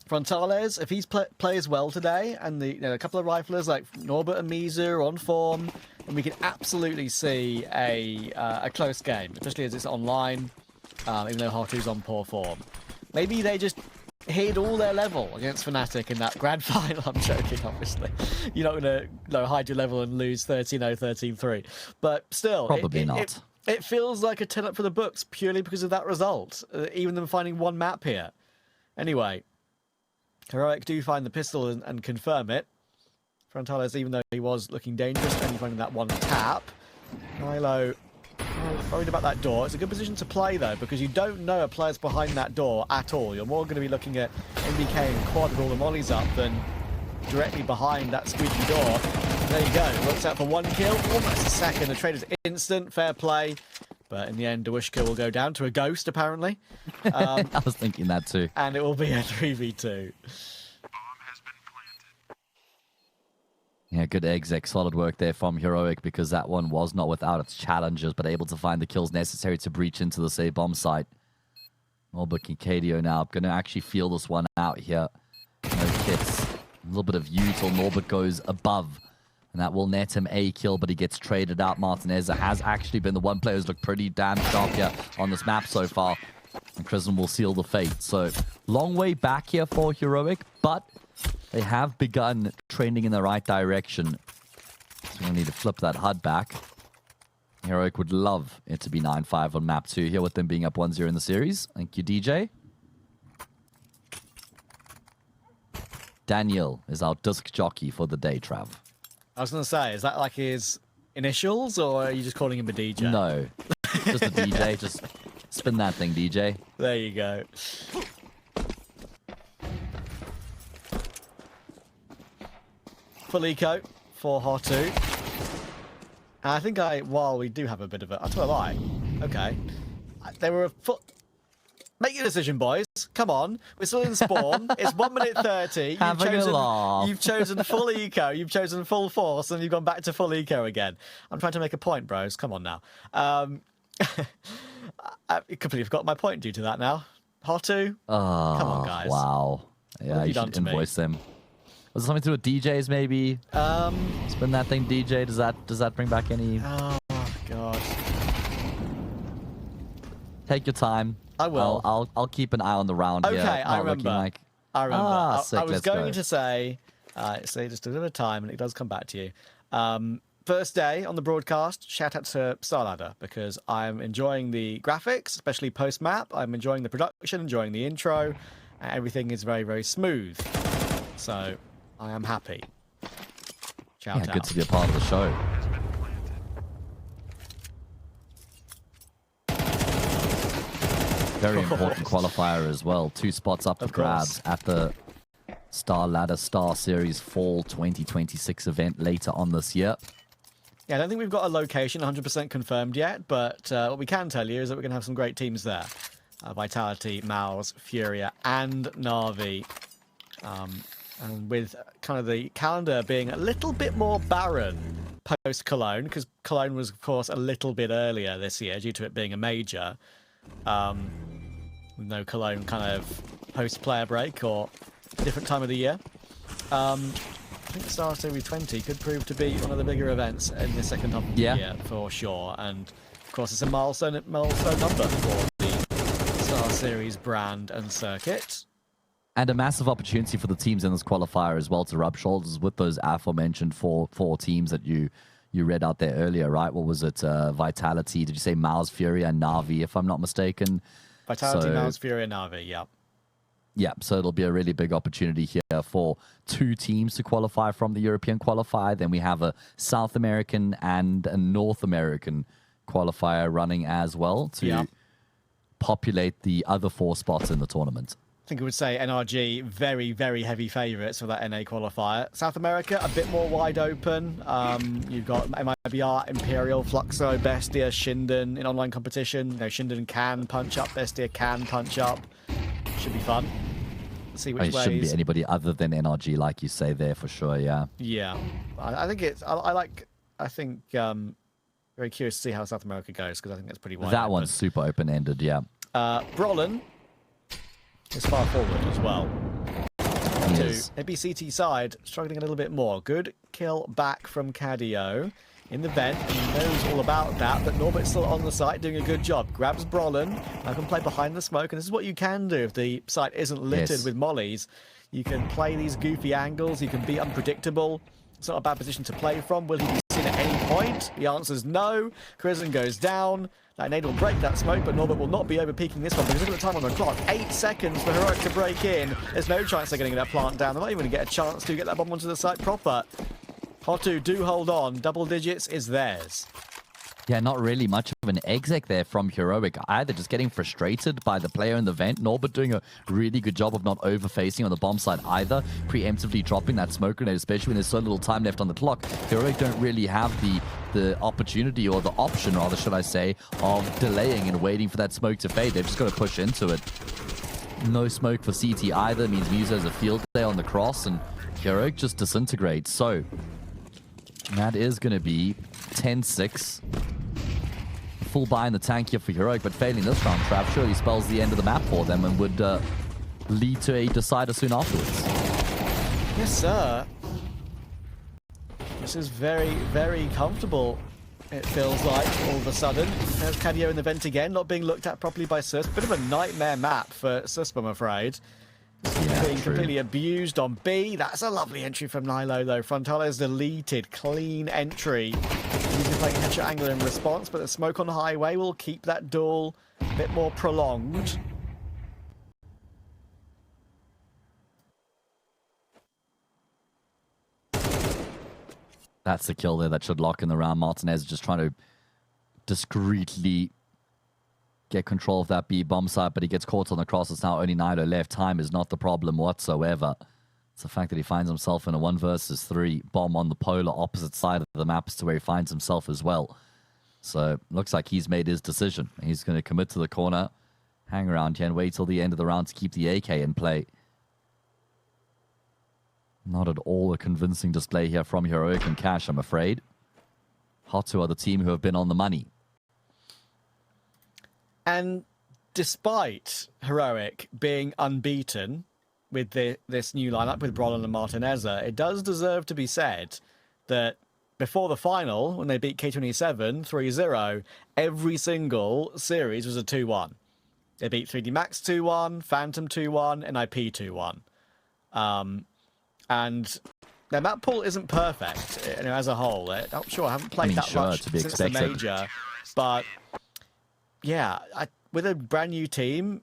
[SPEAKER 1] Frontales, if he plays well today, and a couple of riflers like Norbert and mizu are on form, then we can absolutely see a close game, especially as it's online, even though HOTU's on poor form. Maybe they just hid all their level against Fnatic in that grand final. I'm joking, obviously. You're not going to hide your level and lose 13-0, 13-3. But still,
[SPEAKER 2] Probably not.
[SPEAKER 1] It feels like a turn up for the books purely because of that result. Even them finding one map here. Anyway, Heroic do find the pistol and confirm it. Frontales, even though he was looking dangerous, only finding that one tap. Milo worried about that door. It's a good position to play, though, because you don't know a player's behind that door at all. You're more going to be looking at MBK and Quad with all the mollies up than directly behind that squeaky door. And there you go. Looks out for one kill. Almost a second. The trade is instant. Fair play. But in the end, Dawishka will go down to a ghost, apparently.
[SPEAKER 2] I was thinking that too.
[SPEAKER 1] And it will be a 3v2.
[SPEAKER 2] Yeah, good exec, solid work there from Heroic, because that one was not without its challenges, but able to find the kills necessary to breach into the safe bomb site. Norbert Kincadio now going to actually feel this one out here. No kits. A little bit of U till Norbert goes above. And that will net him a kill, but he gets traded out. Martinez has actually been the one player who's looked pretty damn sharp here on this map so far. And Prison will seal the fate. So, long way back here for Heroic, but they have begun trending in the right direction. So we'll need to flip that HUD back. Heroic would love it to be 9-5 on map 2 here with them being up 1-0 in the series. Thank you, DJ. Daniel is our disc jockey for the day, Trav.
[SPEAKER 1] I was going to say, is that like his initials, or are you just calling him a DJ?
[SPEAKER 2] No, just a DJ. Just spin that thing, DJ.
[SPEAKER 1] There you go. Full eco for HOTU. And I think while we do have a bit of a... I'll tell a lie. Okay. They were a foot... Make your decision, boys. Come on. We're still in spawn. It's 1 minute 30. You've chosen full eco. You've chosen full force, and you've gone back to full eco again. I'm trying to make a point, bros. Come on now. I completely forgot my point due to that now. HOTU?
[SPEAKER 2] Oh,
[SPEAKER 1] come on, guys.
[SPEAKER 2] Wow. Yeah, you should invoice them. Was it something to do with DJs, maybe? Spin that thing, DJ. Does that bring back any...
[SPEAKER 1] Oh, God.
[SPEAKER 2] Take your time.
[SPEAKER 1] I will.
[SPEAKER 2] I'll keep an eye on the round here.
[SPEAKER 1] Okay, I remember. I remember.
[SPEAKER 2] Sick,
[SPEAKER 1] I was going
[SPEAKER 2] go.
[SPEAKER 1] to say just a bit of time, and it does come back to you. First day on the broadcast, shout out to StarLadder, because I'm enjoying the graphics, especially post-map. I'm enjoying the production, enjoying the intro. Everything is very, very smooth. So I am happy. Shout out.
[SPEAKER 2] Good to be a part of the show. Very important qualifier as well. 2 spots up for grabs at the StarLadder StarSeries Fall 2026 event later on this year.
[SPEAKER 1] Yeah, I don't think we've got a location 100% confirmed yet, but what we can tell you is that we're going to have some great teams there. Vitality, Mouse, Furia, and Na'Vi. And with kind of the calendar being a little bit more barren post-Cologne, because Cologne was, of course, a little bit earlier this year due to it being a major. With no Cologne kind of post-player break or different time of the year. I think Star Series 20 could prove to be one of the bigger events in the second half of the year, for sure. And, of course, it's a milestone number for the Star Series brand and circuit.
[SPEAKER 2] And a massive opportunity for the teams in this qualifier as well to rub shoulders with those aforementioned four teams that you read out there earlier, right? What was it? Vitality, did you say Mouse, Fury, and Na'Vi, if I'm not mistaken?
[SPEAKER 1] Vitality, Mouse, Fury, and Na'Vi, yeah.
[SPEAKER 2] Yeah, so it'll be a really big opportunity here for 2 teams to qualify from the European qualifier. Then we have a South American and a North American qualifier running as well to populate the other 4 spots in the tournament.
[SPEAKER 1] I think I would say NRG, very, very heavy favourites for that NA qualifier. South America, a bit more wide open. You've got MIBR, Imperial, Fluxo, Bestia, Shinden in online competition. You know, Shinden can punch up, Bestia can punch up. Should be fun. See which ways. It
[SPEAKER 2] shouldn't be anybody other than NRG, like you say there, for sure, yeah.
[SPEAKER 1] Yeah. I think it's... I think... very curious to see how South America goes, because I think that's pretty wide open.
[SPEAKER 2] One's super open-ended, yeah.
[SPEAKER 1] Brolin is far forward as well.
[SPEAKER 2] Yes.
[SPEAKER 1] ABCT side, struggling a little bit more. Good kill back from Cadio in the vent. He knows all about that, but Norbert's still on the site doing a good job. Grabs Brolin. I can play behind the smoke, and this is what you can do if the site isn't littered with mollies. You can play these goofy angles. You can be unpredictable. It's not a bad position to play from. Will he be seen at any point? The answer is no. Crimson goes down. That nade will break that smoke, but Norbert will not be over-peaking this one because look at the time on the clock. 8 seconds for Heroic to break in. There's no chance they're getting that plant down. They're not even going to get a chance to get that bomb onto the site proper. HOTU do hold on. Double digits is theirs.
[SPEAKER 2] Yeah, not really much of an exec there from Heroic either. Just getting frustrated by the player in the vent. Norbert doing a really good job of not over-facing on the bomb side either. Preemptively dropping that smoke grenade, especially when there's so little time left on the clock. Heroic don't really have the opportunity, or the option, rather, should I say, of delaying and waiting for that smoke to fade. They've just got to push into it. No smoke for CT either. It means mizu has a field there on the cross, and Heroic just disintegrates. So that is going to be 10-6. Full buy in the tank here for Heroic, but failing this round trap surely spells the end of the map for them and would lead to a decider soon afterwards.
[SPEAKER 1] Yes, sir. This is very, very comfortable, it feels like, all of a sudden. There's Cadio in the vent again, not being looked at properly by Sus. Bit of a nightmare map for Susp, I'm afraid. Being completely abused on B. That's a lovely entry from Nilo, though. Frontales deleted. Clean entry. He's playing headshot angle in response, but the smoke on the highway will keep that duel a bit more prolonged.
[SPEAKER 2] That's the kill there that should lock in the round. Martinez just trying to discreetly get control of that B bomb site, but he gets caught on the cross. It's now only Nilo left. Time is not the problem whatsoever. It's the fact that he finds himself in a 1 versus 3 bomb on the polar opposite side of the map as to where he finds himself as well. So looks like he's made his decision. He's going to commit to the corner, hang around here and wait till the end of the round to keep the AK in play. Not at all a convincing display here from Heroic and Cash, I'm afraid. HOTU are the team who have been on the money.
[SPEAKER 1] And despite Heroic being unbeaten with this new lineup with Brolin and Martineza, it does deserve to be said that before the final, when they beat K27 3-0, every single series was a 2-1. They beat 3D Max 2-1, Phantom 2-1, NIP 2-1. And their map pool isn't perfect, you know, as a whole. I'm sure I haven't played that much since the major, but yeah, with a brand new team,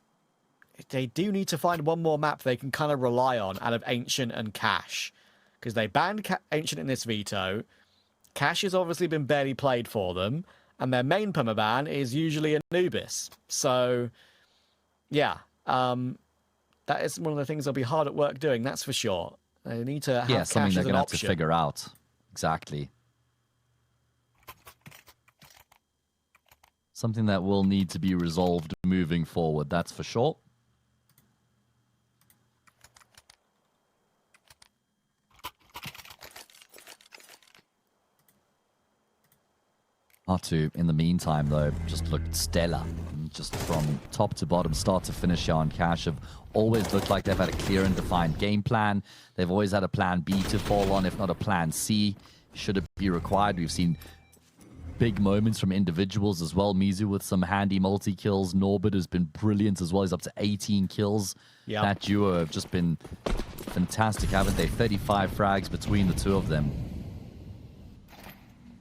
[SPEAKER 1] they do need to find one more map they can kind of rely on out of Ancient and Cash, because they banned Ancient in this veto. Cash has obviously been barely played for them, and their main permaban is usually Anubis. So, yeah, that is one of the things they'll be hard at work doing, that's for sure. They need to have
[SPEAKER 2] something
[SPEAKER 1] Cash
[SPEAKER 2] they're
[SPEAKER 1] as an
[SPEAKER 2] going to have to
[SPEAKER 1] option.
[SPEAKER 2] figure out. Exactly. Something that will need to be resolved moving forward, that's for sure. HOTU, in the meantime, though, just looked stellar. Just from top to bottom, start to finish here on Cash, have always looked like they've had a clear and defined game plan. They've always had a plan B to fall on, if not a plan C, should it be required. We've seen big moments from individuals as well. Mizu with some handy multi-kills. Norbert has been brilliant as well. He's up to 18 kills. Yep. That duo have just been fantastic, haven't they? 35 frags between the two of them.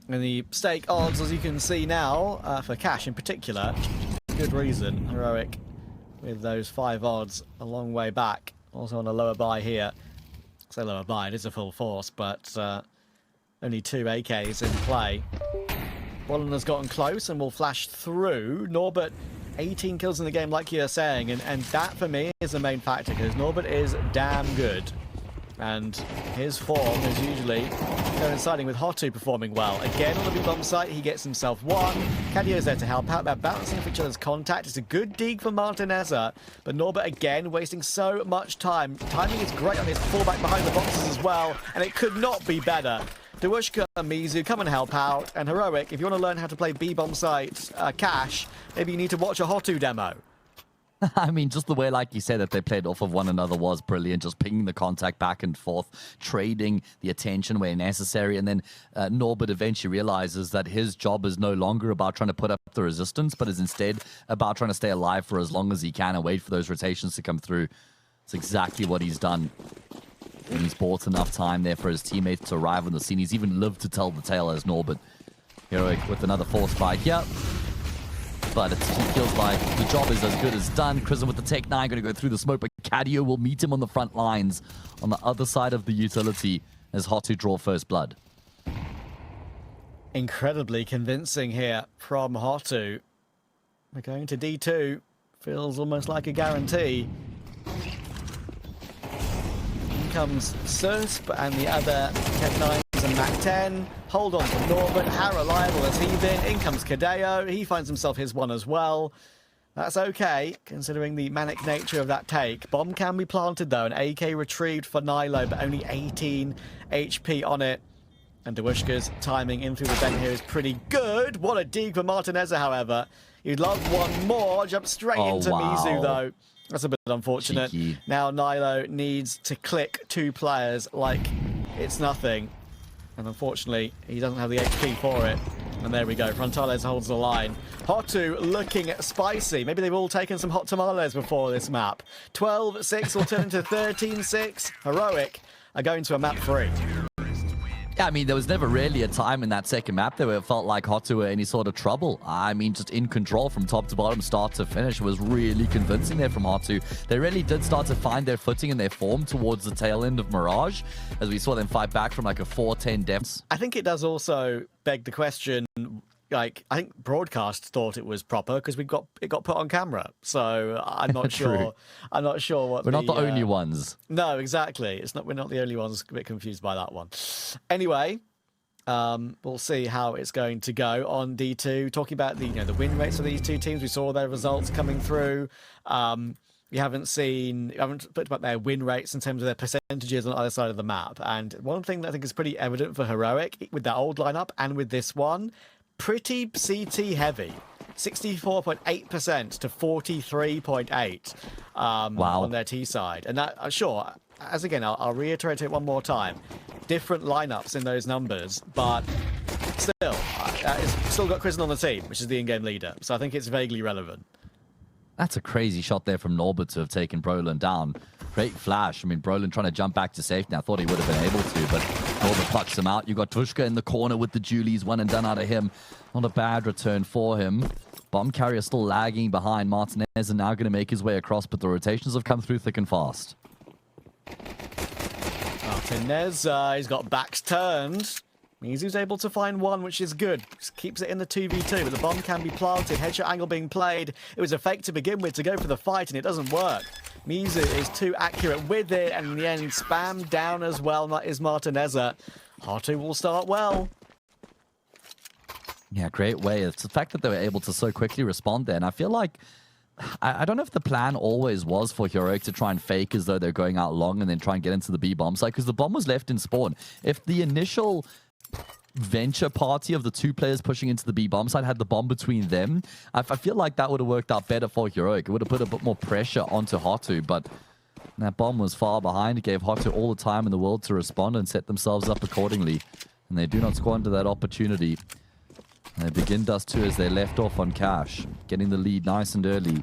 [SPEAKER 1] And the stake odds, as you can see now, for Cash in particular, good reason. Heroic with those 5 odds a long way back. Also on a lower buy here. I say lower buy, it is a full force, but only 2 AKs in play. Wallen has gotten close and will flash through. Norbert, 18 kills in the game, like you're saying, and that for me is the main factor, because Norbert is damn good. And his form is usually coinciding with HOTU performing well. Again, on the B-bomb site, he gets himself 1. Cadio's there to help out. They're bouncing off each other's contact. It's a good dig for Martinezza, but Norbert again wasting so much time. Timing is great on his fallback behind the boxes as well, and it could not be better. Dewushka and Mizu, come and help out. And Heroic, if you want to learn how to play B-bomb site Cash, maybe you need to watch a HOTU demo.
[SPEAKER 2] I mean, just the way, like you said, that they played off of one another was brilliant. Just pinging the contact back and forth, trading the attention where necessary. And then Norbert eventually realizes that his job is no longer about trying to put up the resistance, but is instead about trying to stay alive for as long as he can and wait for those rotations to come through. It's exactly what he's done. And he's bought enough time there for his teammates to arrive on the scene. He's even lived to tell the tale as Norbert. Heroic with another force spike. Yep. But it feels like the job is as good as done. Chrism with the Tech 9 going to go through the smoke, but Cadio will meet him on the front lines on the other side of the utility as HOTU draw first blood.
[SPEAKER 1] Incredibly convincing here from HOTU. We're going to D2. Feels almost like a guarantee. In comes Susp and the other Tech 9s and Mac 10. Hold on to Norbert. How reliable has he been? In comes Cadeo. He finds himself his one as well. That's okay, considering the manic nature of that take. Bomb can be planted, though. An AK retrieved for Nilo, but only 18 HP on it. And Dewushka's timing in through the vent here is pretty good. What a dig for Martinezza, however. You'd love one more. Jump straight into Mizu, though. That's a bit unfortunate.
[SPEAKER 2] Cheeky.
[SPEAKER 1] Now Nilo needs to click 2 players like it's nothing. And unfortunately, he doesn't have the HP for it. And there we go. Frontales holds the line. HOTU looking spicy. Maybe they've all taken some hot tamales before this map. 12-6 will turn into 13-6. Heroic are going to a map 3.
[SPEAKER 2] Yeah, I mean, there was never really a time in that second map where it felt like HOTU were any sort of trouble. I mean, just in control from top to bottom, start to finish, was really convincing there from HOTU. They really did start to find their footing and their form towards the tail end of Mirage, as we saw them fight back from like a 4-10 deaths.
[SPEAKER 1] I think it does also beg the question, like, I think broadcast thought it was proper because it got put on camera. So I'm not sure. I'm not sure what.
[SPEAKER 2] We're not the only ones.
[SPEAKER 1] No, exactly. We're not the only ones a bit confused by that one. Anyway, we'll see how it's going to go on D2. Talking about the win rates of these two teams, we saw their results coming through. We haven't put about their win rates in terms of their percentages on the other side of the map. And one thing that I think is pretty evident for Heroic with that old lineup and with this one, pretty CT heavy. 64.8% to 43.8
[SPEAKER 2] wow.
[SPEAKER 1] on their T side. And that, sure, as again, I'll reiterate it one more time. Different lineups in those numbers, but still, it's still got Chrism on the team, which is the in-game leader. So I think it's vaguely relevant.
[SPEAKER 2] That's a crazy shot there from Norbert to have taken Brolin down. Great flash. I mean, Brolin trying to jump back to safety. I thought he would have been able to, but Norbert plucks him out. You got Dewushka in the corner with the Julies. One and done out of him. Not a bad return for him. Bomb carrier still lagging behind. Martinez and now going to make his way across, but the rotations have come through thick and fast.
[SPEAKER 1] Martinez, he's got backs turned. Mizu's able to find one, which is good. Just keeps it in the 2v2, but the bomb can be planted. Headshot angle being played. It was a fake to begin with to go for the fight, and it doesn't work. Mizu is too accurate with it, and in the end, spammed down as well. That is Martinezza. HOTU will start well.
[SPEAKER 2] Yeah, great way. It's the fact that they were able to so quickly respond there. And I feel like, I don't know if the plan always was for Heroic to try and fake as though they're going out long and then try and get into the B bomb site, because the bomb was left in spawn. If the initial venture party of the two players pushing into the B bomb site had the bomb between them, I feel like that would have worked out better for Heroic. It would have put a bit more pressure onto HOTU, but that bomb was far behind. It gave HOTU all the time in the world to respond and set themselves up accordingly. And they do not squander that opportunity. And they begin Dust2 as they left off on cash, getting the lead nice and early.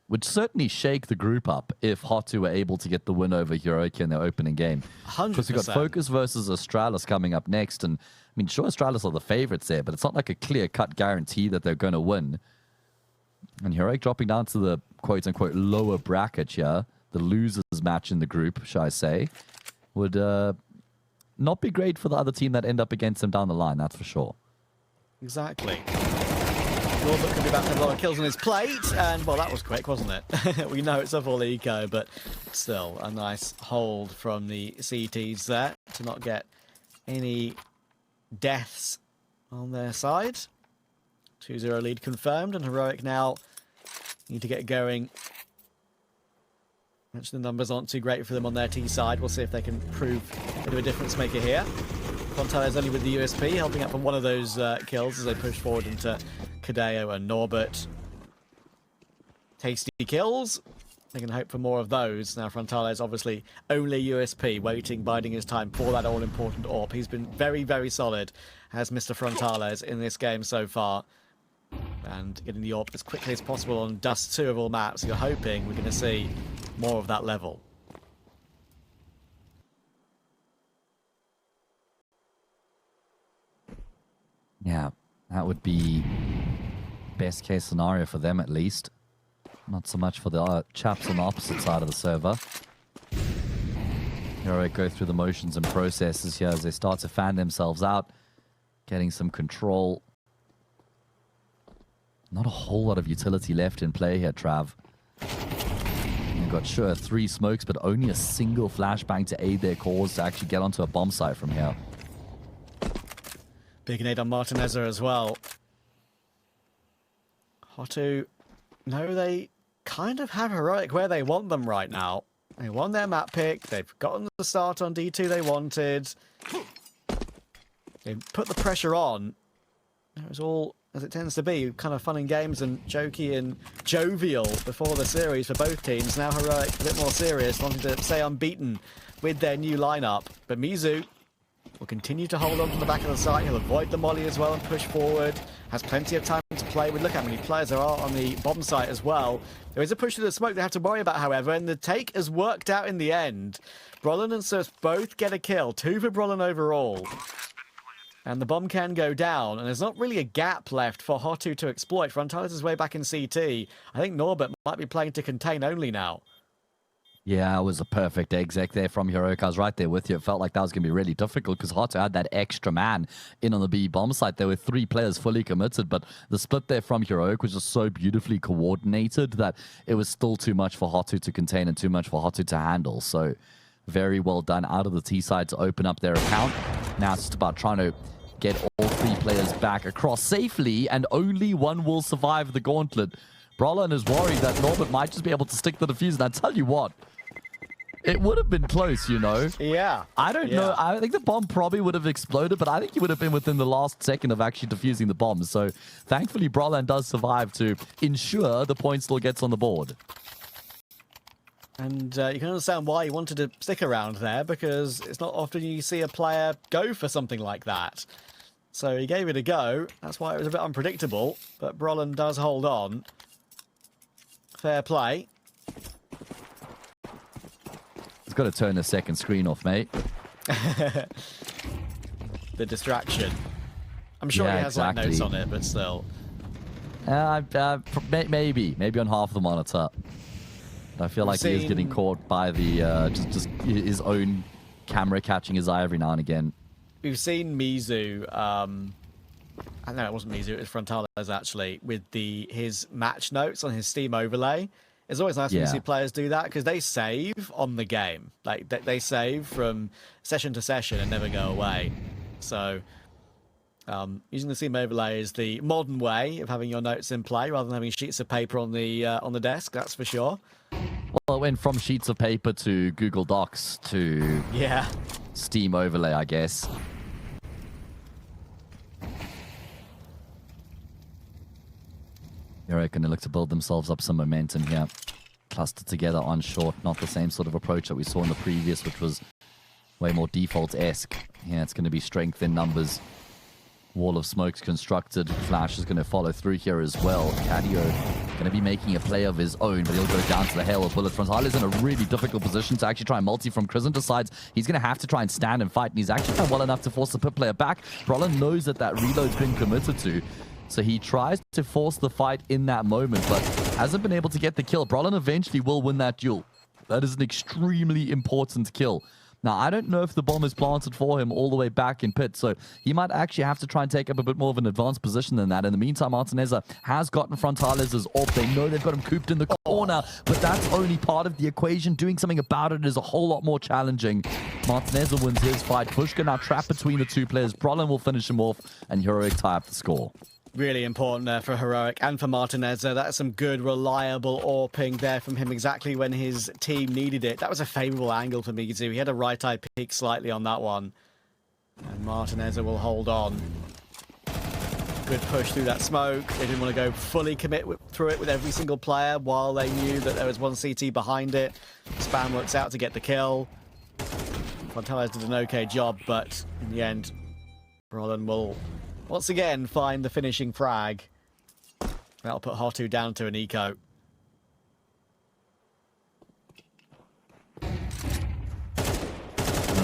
[SPEAKER 2] Would certainly shake the group up if HOTU were able to get the win over Heroic in their opening game.
[SPEAKER 1] 100%.
[SPEAKER 2] Because we've got FOKUS versus Astralis coming up next. And I mean, sure, Astralis are the favorites there, but it's not like a clear-cut guarantee that they're going to win. And Heroic dropping down to the quote-unquote lower bracket here, the losers match in the group, shall I say, would not be great for the other team that end up against them down the line, that's for sure.
[SPEAKER 1] Exactly. Norbert could be back with a lot of kills on his plate, and, well, that was quick, wasn't it? We know it's a full eco, but still a nice hold from the CTs there to not get any deaths on their side. 2-0 lead confirmed, and Heroic now need to get going. Mentioned the numbers aren't too great for them on their T side. We'll see if they can prove a bit of a difference maker here. Fontale's only with the USP, helping out from one of those kills as they push forward into Kadeo and Norbert. Tasty kills. They can hope for more of those. Now Frontale's obviously only USP, waiting, biding his time for that all-important AWP. He's been very, very solid, as Mr. Frontales in this game so far. And getting the AWP as quickly as possible on Dust2 of all maps. You're hoping we're going to see more of that level.
[SPEAKER 2] Yeah, that would be best case scenario for them at least. Not so much for the chaps on the opposite side of the server. Heroic go through the motions and processes here as they start to fan themselves out, getting some control. Not a whole lot of utility left in play here, Trav. They've got, sure, 3 smokes, but only a single flashbang to aid their cause to actually get onto a bomb site from here.
[SPEAKER 1] Big nade on Martinezza as well. HOTU, no, they kind of have Heroic where they want them right now. They won their map pick. They've gotten the start on D2 they wanted. They put the pressure on. It was all, as it tends to be, kind of fun and games and jokey and jovial before the series for both teams. Now Heroic a bit more serious, wanting to stay unbeaten with their new lineup. But mizu will continue to hold on from the back of the site. He'll avoid the molly as well and push forward. Has plenty of time to play with. Look how many players there are on the bomb site as well. There is a push to the smoke they have to worry about, however, and the take has worked out in the end. Brolin and Surf both get a kill. 2 for Brolin overall. And the bomb can go down, and there's not really a gap left for HOTU to exploit. Frontales is way back in CT. I think Norbert might be playing to contain only now.
[SPEAKER 2] Yeah, it was a perfect exec there from Heroic. I was right there with you. It felt like that was going to be really difficult because HOTU had that extra man in on the B bomb site. There were 3 players fully committed, but the split there from Heroic was just so beautifully coordinated that it was still too much for HOTU to contain and too much for HOTU to handle. So very well done out of the T side to open up their account. Now it's just about trying to get all 3 players back across safely, and only one will survive the gauntlet. Brolin is worried that Norbert might just be able to stick the defuse, and I tell you what, it would have been close, you know?
[SPEAKER 1] Yeah.
[SPEAKER 2] I don't know. I think the bomb probably would have exploded, but I think he would have been within the last second of actually defusing the bomb. So thankfully, Brolin does survive to ensure the point still gets on the board.
[SPEAKER 1] And you can understand why he wanted to stick around there, because it's not often you see a player go for something like that. So he gave it a go. That's why it was a bit unpredictable, but Brolin does hold on. Fair play.
[SPEAKER 2] He's got to turn the second screen off, mate.
[SPEAKER 1] The distraction. I'm sure he has like notes on it, but still.
[SPEAKER 2] Maybe on half the monitor. I feel like he is getting caught by the just his own camera catching his eye every now and again.
[SPEAKER 1] We've seen mizu. No, it wasn't mizu. It was Frontales actually with his match notes on his Steam overlay. It's always nice when you
[SPEAKER 2] Yeah.
[SPEAKER 1] see players do that because they save on the game. Like they save from session to session and never go away. So using the seam overlay is the modern way of having your notes in play rather than having sheets of paper on the desk. That's for sure.
[SPEAKER 2] Well, it went from sheets of paper to Google Docs to
[SPEAKER 1] Yeah.
[SPEAKER 2] Steam overlay, I guess. They're going to look to build themselves up some momentum here. Clustered together on short, not the same sort of approach that we saw in the previous, which was way more default-esque. Yeah, it's going to be strength in numbers. Wall of smoke's constructed. Flash is going to follow through here as well. Cadio going to be making a play of his own, but he'll go down to the hail of bullets. Frontalis in a really difficult position to actually try and multi from Crism. Decides he's going to have to try and stand and fight, and he's actually done well enough to force the pit player back. Brolin knows that that reload's been committed to, so he tries to force the fight in that moment, but hasn't been able to get the kill. Brolin eventually will win that duel. That is an extremely important kill. Now, I don't know if the bomb is planted for him all the way back in pit, so he might actually have to try and take up a bit more of an advanced position than that. In the meantime, Martineza has gotten Frontales' AWP. They know they've got him cooped in the corner, but that's only part of the equation. Doing something about it is a whole lot more challenging. Martineza wins his fight. Pushka now trapped between the two players. Brolin will finish him off, and Heroic tie up the score.
[SPEAKER 1] Really important there for Heroic and for Martineza. That's some good, reliable AWPing there from him exactly when his team needed it. That was a favourable angle for mizu. He had a right eye peek slightly on that one. And Martineza will hold on. Good push through that smoke. They didn't want to go fully commit through it with every single player while they knew that there was one CT behind it. Spam works out to get the kill. Fontales did an okay job, but in the end, Brolin will once again find the finishing frag. That'll put HOTU down to an eco.
[SPEAKER 2] An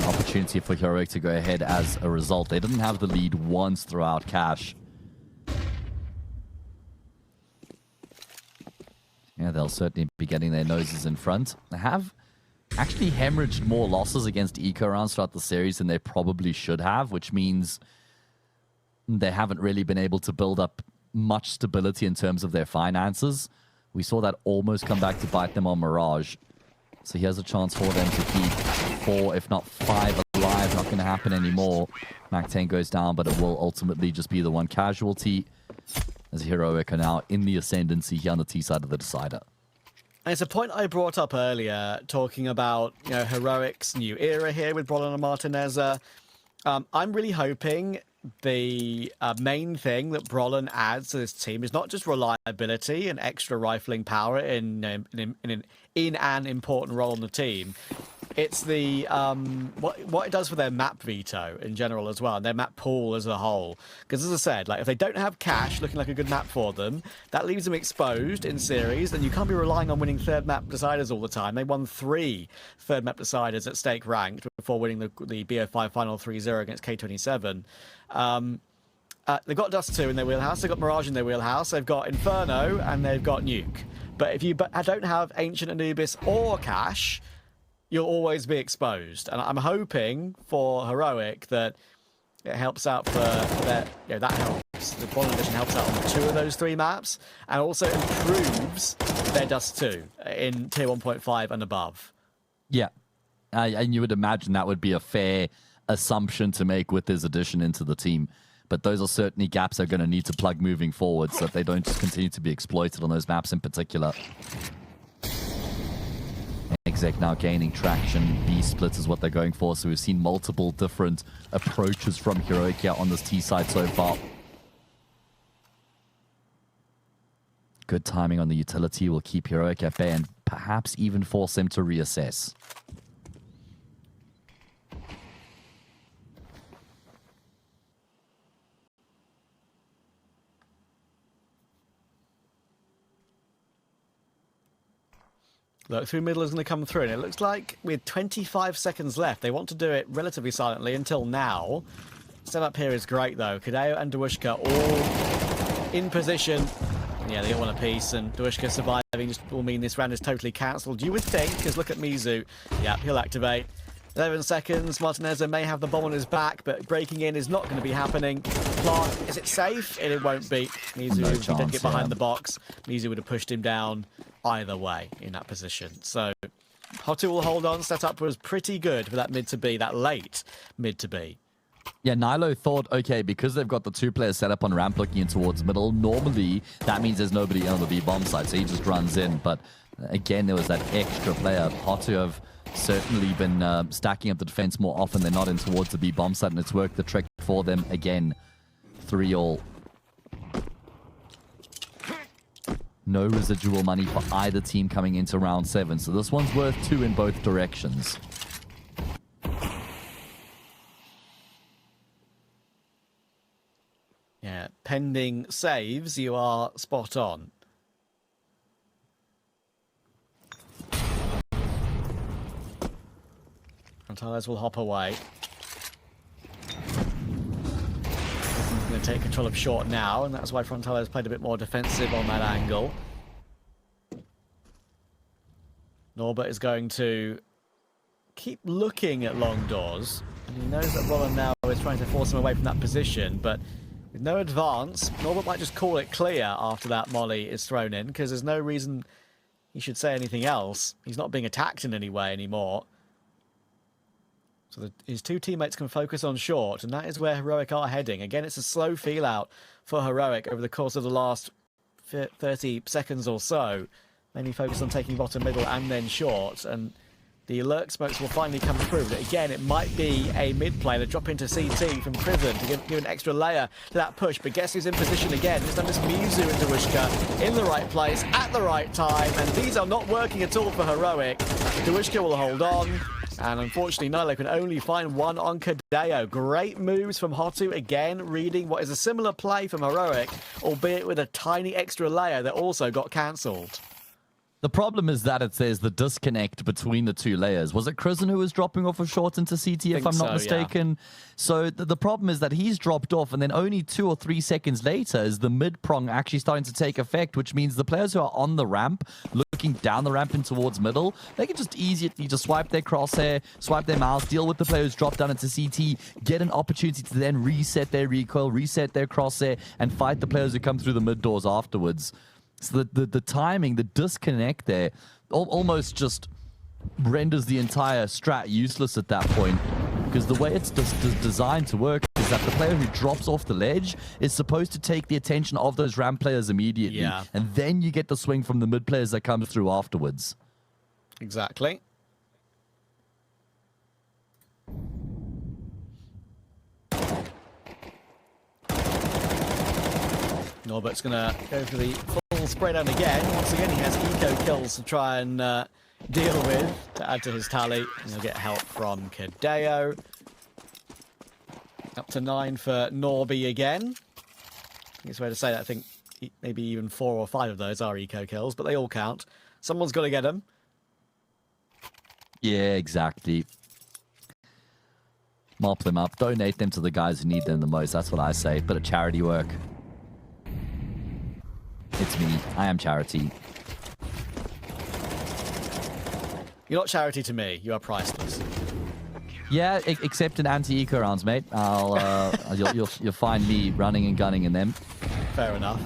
[SPEAKER 2] opportunity for Heroic to go ahead as a result. They didn't have the lead once throughout Cash. Yeah, they'll certainly be getting their noses in front. They have actually hemorrhaged more losses against eco rounds throughout the series than they probably should have, which means they haven't really been able to build up much stability in terms of their finances. We saw that almost come back to bite them on Mirage. So here's a chance for them to keep 4, if not 5 alive. Not going to happen anymore. Mac-10 goes down, but it will ultimately just be the one casualty, as Heroic are now in the ascendancy here on the T side of the decider.
[SPEAKER 1] And it's a point I brought up earlier, talking about Heroic's new era here with Brolin and Martineza. I'm really hoping the main thing that Brolin adds to this team is not just reliability and extra rifling power in an important role on the team. It's the what it does for their map veto in general as well, and their map pool as a whole. Because as I said, like if they don't have Cash looking like a good map for them, that leaves them exposed in series. Then you can't be relying on winning third map deciders all the time. They won 3 third map deciders at stake ranked before winning the BO5 final 3-0 against K27. They've got Dust2 in their wheelhouse. They've got Mirage in their wheelhouse. They've got Inferno and they've got Nuke. But if you don't have Ancient Anubis or Cash, you'll always be exposed. And I'm hoping for Heroic that it helps out for that. That helps. The Bond Edition helps out on 2 of those 3 maps, and also improves their Dust2 in tier 1.5 and above.
[SPEAKER 2] Yeah, and you would imagine that would be a fair assumption to make with this addition into the team. But those are certainly gaps they're going to need to plug moving forward so that they don't just continue to be exploited on those maps in particular. Exec now gaining traction. B-split is what they're going for. So we've seen multiple different approaches from Heroic here on this T side so far. Good timing on the utility will keep Heroic at bay and perhaps even force him to reassess.
[SPEAKER 1] Look, through middle is going to come through, and it looks like with 25 seconds left, they want to do it relatively silently until now. Setup here is great, though. Kadeo and Dwushka all in position. Yeah, they all want a piece, and Dwushka surviving just will mean this round is totally cancelled. You would think, because look at mizu. Yeah, he'll activate. 11 seconds. Martinez may have the bomb on his back, but breaking in is not going to be happening. Plant, is it safe? It won't be. Mizu,
[SPEAKER 2] No
[SPEAKER 1] if he didn't
[SPEAKER 2] chance,
[SPEAKER 1] get behind
[SPEAKER 2] yeah.
[SPEAKER 1] the box, Mizu would have pushed him down either way in that position. So HOTU will hold on. Setup was pretty good for that mid to be, that late mid to be.
[SPEAKER 2] Yeah, Nilo thought, okay, because they've got the two players set up on ramp looking in towards middle, normally that means there's nobody on the B bomb side, so he just runs in. But again, there was that extra player. HOTU have certainly been stacking up the defense more often than not in towards the B bomb side, and it's worked the trick for them again. 3-all. No residual money for either team coming into round 7, so this one's worth 2 in both directions.
[SPEAKER 1] Yeah, pending saves, you are spot on. Frontales will hop away. He's going to take control of short now, and that's why Frontales played a bit more defensive on that angle. Norbert is going to keep looking at long doors, and he knows that Roland now is trying to force him away from that position, but with no advance, Norbert might just call it clear after that molly is thrown in, because there's no reason he should say anything else. He's not being attacked in any way anymore. So his two teammates can focus on short, and that is where Heroic are heading. Again, it's a slow feel out for Heroic over the course of the last 30 seconds or so. Mainly focused on taking bottom, middle, and then short, and the alert smokes will finally come through. But again, it might be a mid player to drop into CT from Prison to give an extra layer to that push. But guess who's in position again? This time it's Mizu and Dawishka in the right place at the right time. And these are not working at all for Heroic. Dawishka will hold on. And unfortunately, Nilo can only find one on Kadeo. Great moves from HOTU, again, reading what is a similar play from Heroic, albeit with a tiny extra layer that also got cancelled.
[SPEAKER 2] The problem is that there's the disconnect between the two layers. Was it Krisen who was dropping off of short into CT, if I'm not mistaken? Yeah. So the problem is that he's dropped off, and then only 2 or 3 seconds later is the mid-prong actually starting to take effect, which means the players who are on the ramp, looking down the ramp and towards middle, they can just easily just swipe their crosshair, swipe their mouse, deal with the players drop down into CT, get an opportunity to then reset their recoil, reset their crosshair, and fight the players who come through the mid doors afterwards. So the timing, the disconnect there, almost just renders the entire strat useless at that point. Because the way it's designed to work is that the player who drops off the ledge is supposed to take the attention of those ramp players immediately. Yeah. And then you get the swing from the mid players that comes through afterwards.
[SPEAKER 1] Exactly. Norbert's going to go for the full spray down again. Once again, he has eco kills to try and deal with to add to his tally. And he'll get help from Kadeo. Up to 9 for Norby again. I think it's fair to say that I think maybe even 4 or 5 of those are eco kills, but they all count. Someone's got to get them.
[SPEAKER 2] Yeah, exactly. Mop them up. Donate them to the guys who need them the most. That's what I say. Bit of charity work. It's me. I am charity.
[SPEAKER 1] You're not charity to me. You are priceless.
[SPEAKER 2] Yeah, except in anti-eco rounds, mate. You'll find me running and gunning in them.
[SPEAKER 1] Fair enough.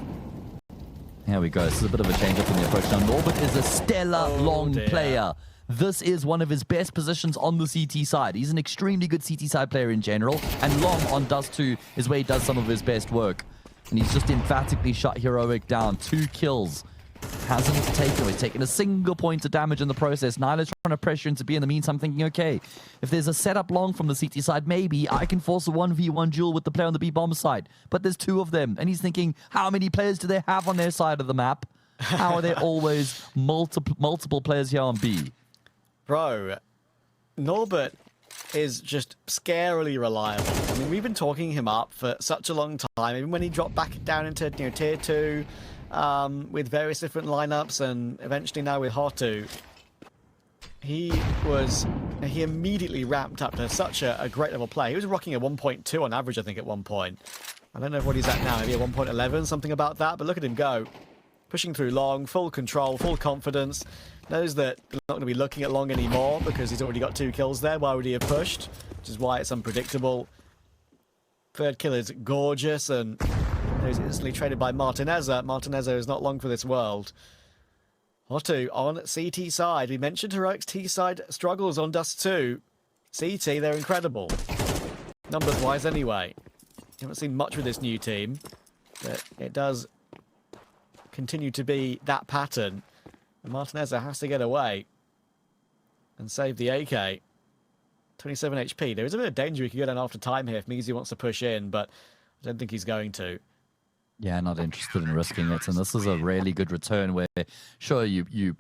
[SPEAKER 2] Here we go. This is a bit of a change-up in the approach. Now, Norbert is a stellar long player. This is one of his best positions on the CT side. He's an extremely good CT side player in general, and long on Dust2 is where he does some of his best work. And he's just emphatically shut Heroic down. 2 kills. Hasn't taken away. Taken a single point of damage in the process. Nyla's trying to pressure into B in the meantime, thinking, okay, if there's a setup long from the CT side, maybe I can force a 1v1 duel with the player on the B bomb side. But there's 2 of them. And he's thinking, how many players do they have on their side of the map? How are there always multiple players here on B?
[SPEAKER 1] Bro, Norbert is just scarily reliable. I mean, we've been talking him up for such a long time. Even when he dropped back down into tier 2 with various different lineups, and eventually now with HOTU, he immediately ramped up to such a great level play. He was rocking a 1.2 on average, I think, at one point. I don't know what he's at now, maybe a 1.11, something about that, but look at him go. Pushing through long, full control, full confidence. Knows that he's not going to be looking at long anymore because he's already got 2 kills there. Why would he have pushed? Which is why it's unpredictable. Third kill is gorgeous, and he's instantly traded by Martinezza. Martinezza is not long for this world. HOTU on CT side. We mentioned Heroic's T side struggles on Dust2. CT, they're incredible. Numbers-wise anyway. You haven't seen much with this new team, but it does continue to be that pattern. And Martinezza has to get away and save the AK. 27 HP. There is a bit of danger he could go down after time here if mizu wants to push in, but I don't think he's going to.
[SPEAKER 2] Yeah, not interested in risking it. And this is a really good return where, sure, you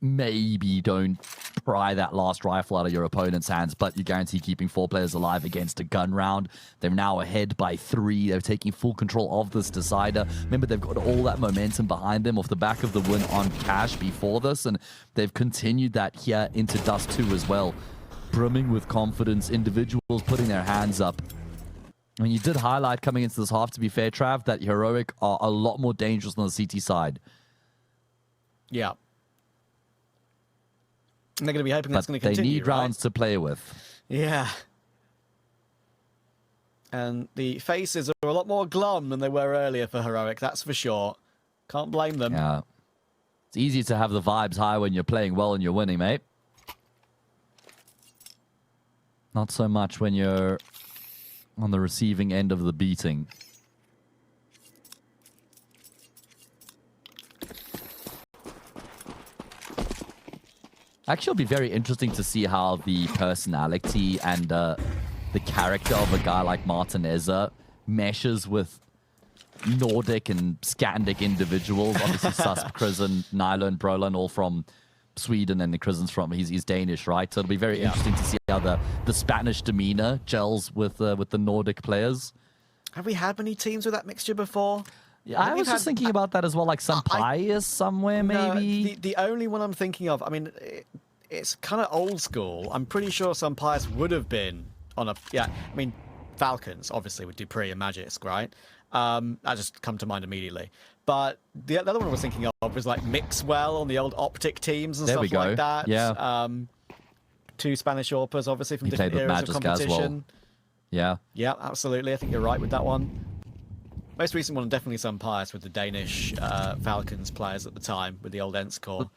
[SPEAKER 2] maybe don't pry that last rifle out of your opponent's hands, but you guarantee keeping 4 players alive against a gun round. They're now ahead by 3. They're taking full control of this decider. Remember, they've got all that momentum behind them off the back of the win on Cash before this, and they've continued that here into Dust2 as well. Brimming with confidence, individuals putting their hands up. I mean, you did highlight coming into this half, to be fair, Trav, that Heroic are a lot more dangerous on the CT side.
[SPEAKER 1] Yeah. And they're going to be hoping that's going to continue,
[SPEAKER 2] they need rounds to play with.
[SPEAKER 1] Yeah. And the faces are a lot more glum than they were earlier for Heroic, that's for sure. Can't blame them.
[SPEAKER 2] Yeah. It's easy to have the vibes high when you're playing well and you're winning, mate. Not so much when you're on the receiving end of the beating. Actually, it'll be very interesting to see how the personality and the character of a guy like Martinezza meshes with Nordic and Scandic individuals. Obviously, Susp, Krisen, Nyla, and Brolan all from Sweden, and the Krisen's from he's Danish, right? So it'll be very interesting to see how the Spanish demeanor gels with the Nordic players.
[SPEAKER 1] Have we had many teams with that mixture before?
[SPEAKER 2] Yeah, I was just thinking about that as well, like some Pius somewhere, maybe.
[SPEAKER 1] No, the only one I'm thinking of, I mean, it's kind of old school. I'm pretty sure some Pius would have been on a, I mean, Falcons, obviously, with Dupree and Magisk, right? That just come to mind immediately. But the other one I was thinking of was like Mixwell on the old Optic teams and stuff like that.
[SPEAKER 2] Yeah.
[SPEAKER 1] 2 Spanish Orpas, obviously, from different
[SPEAKER 2] played with
[SPEAKER 1] eras of
[SPEAKER 2] Magisk as
[SPEAKER 1] competition.
[SPEAKER 2] well. Yeah.
[SPEAKER 1] Yeah, absolutely. I think you're right with that one. Most recent one, definitely some Pius with the Danish Falcons players at the time with the old Ents core.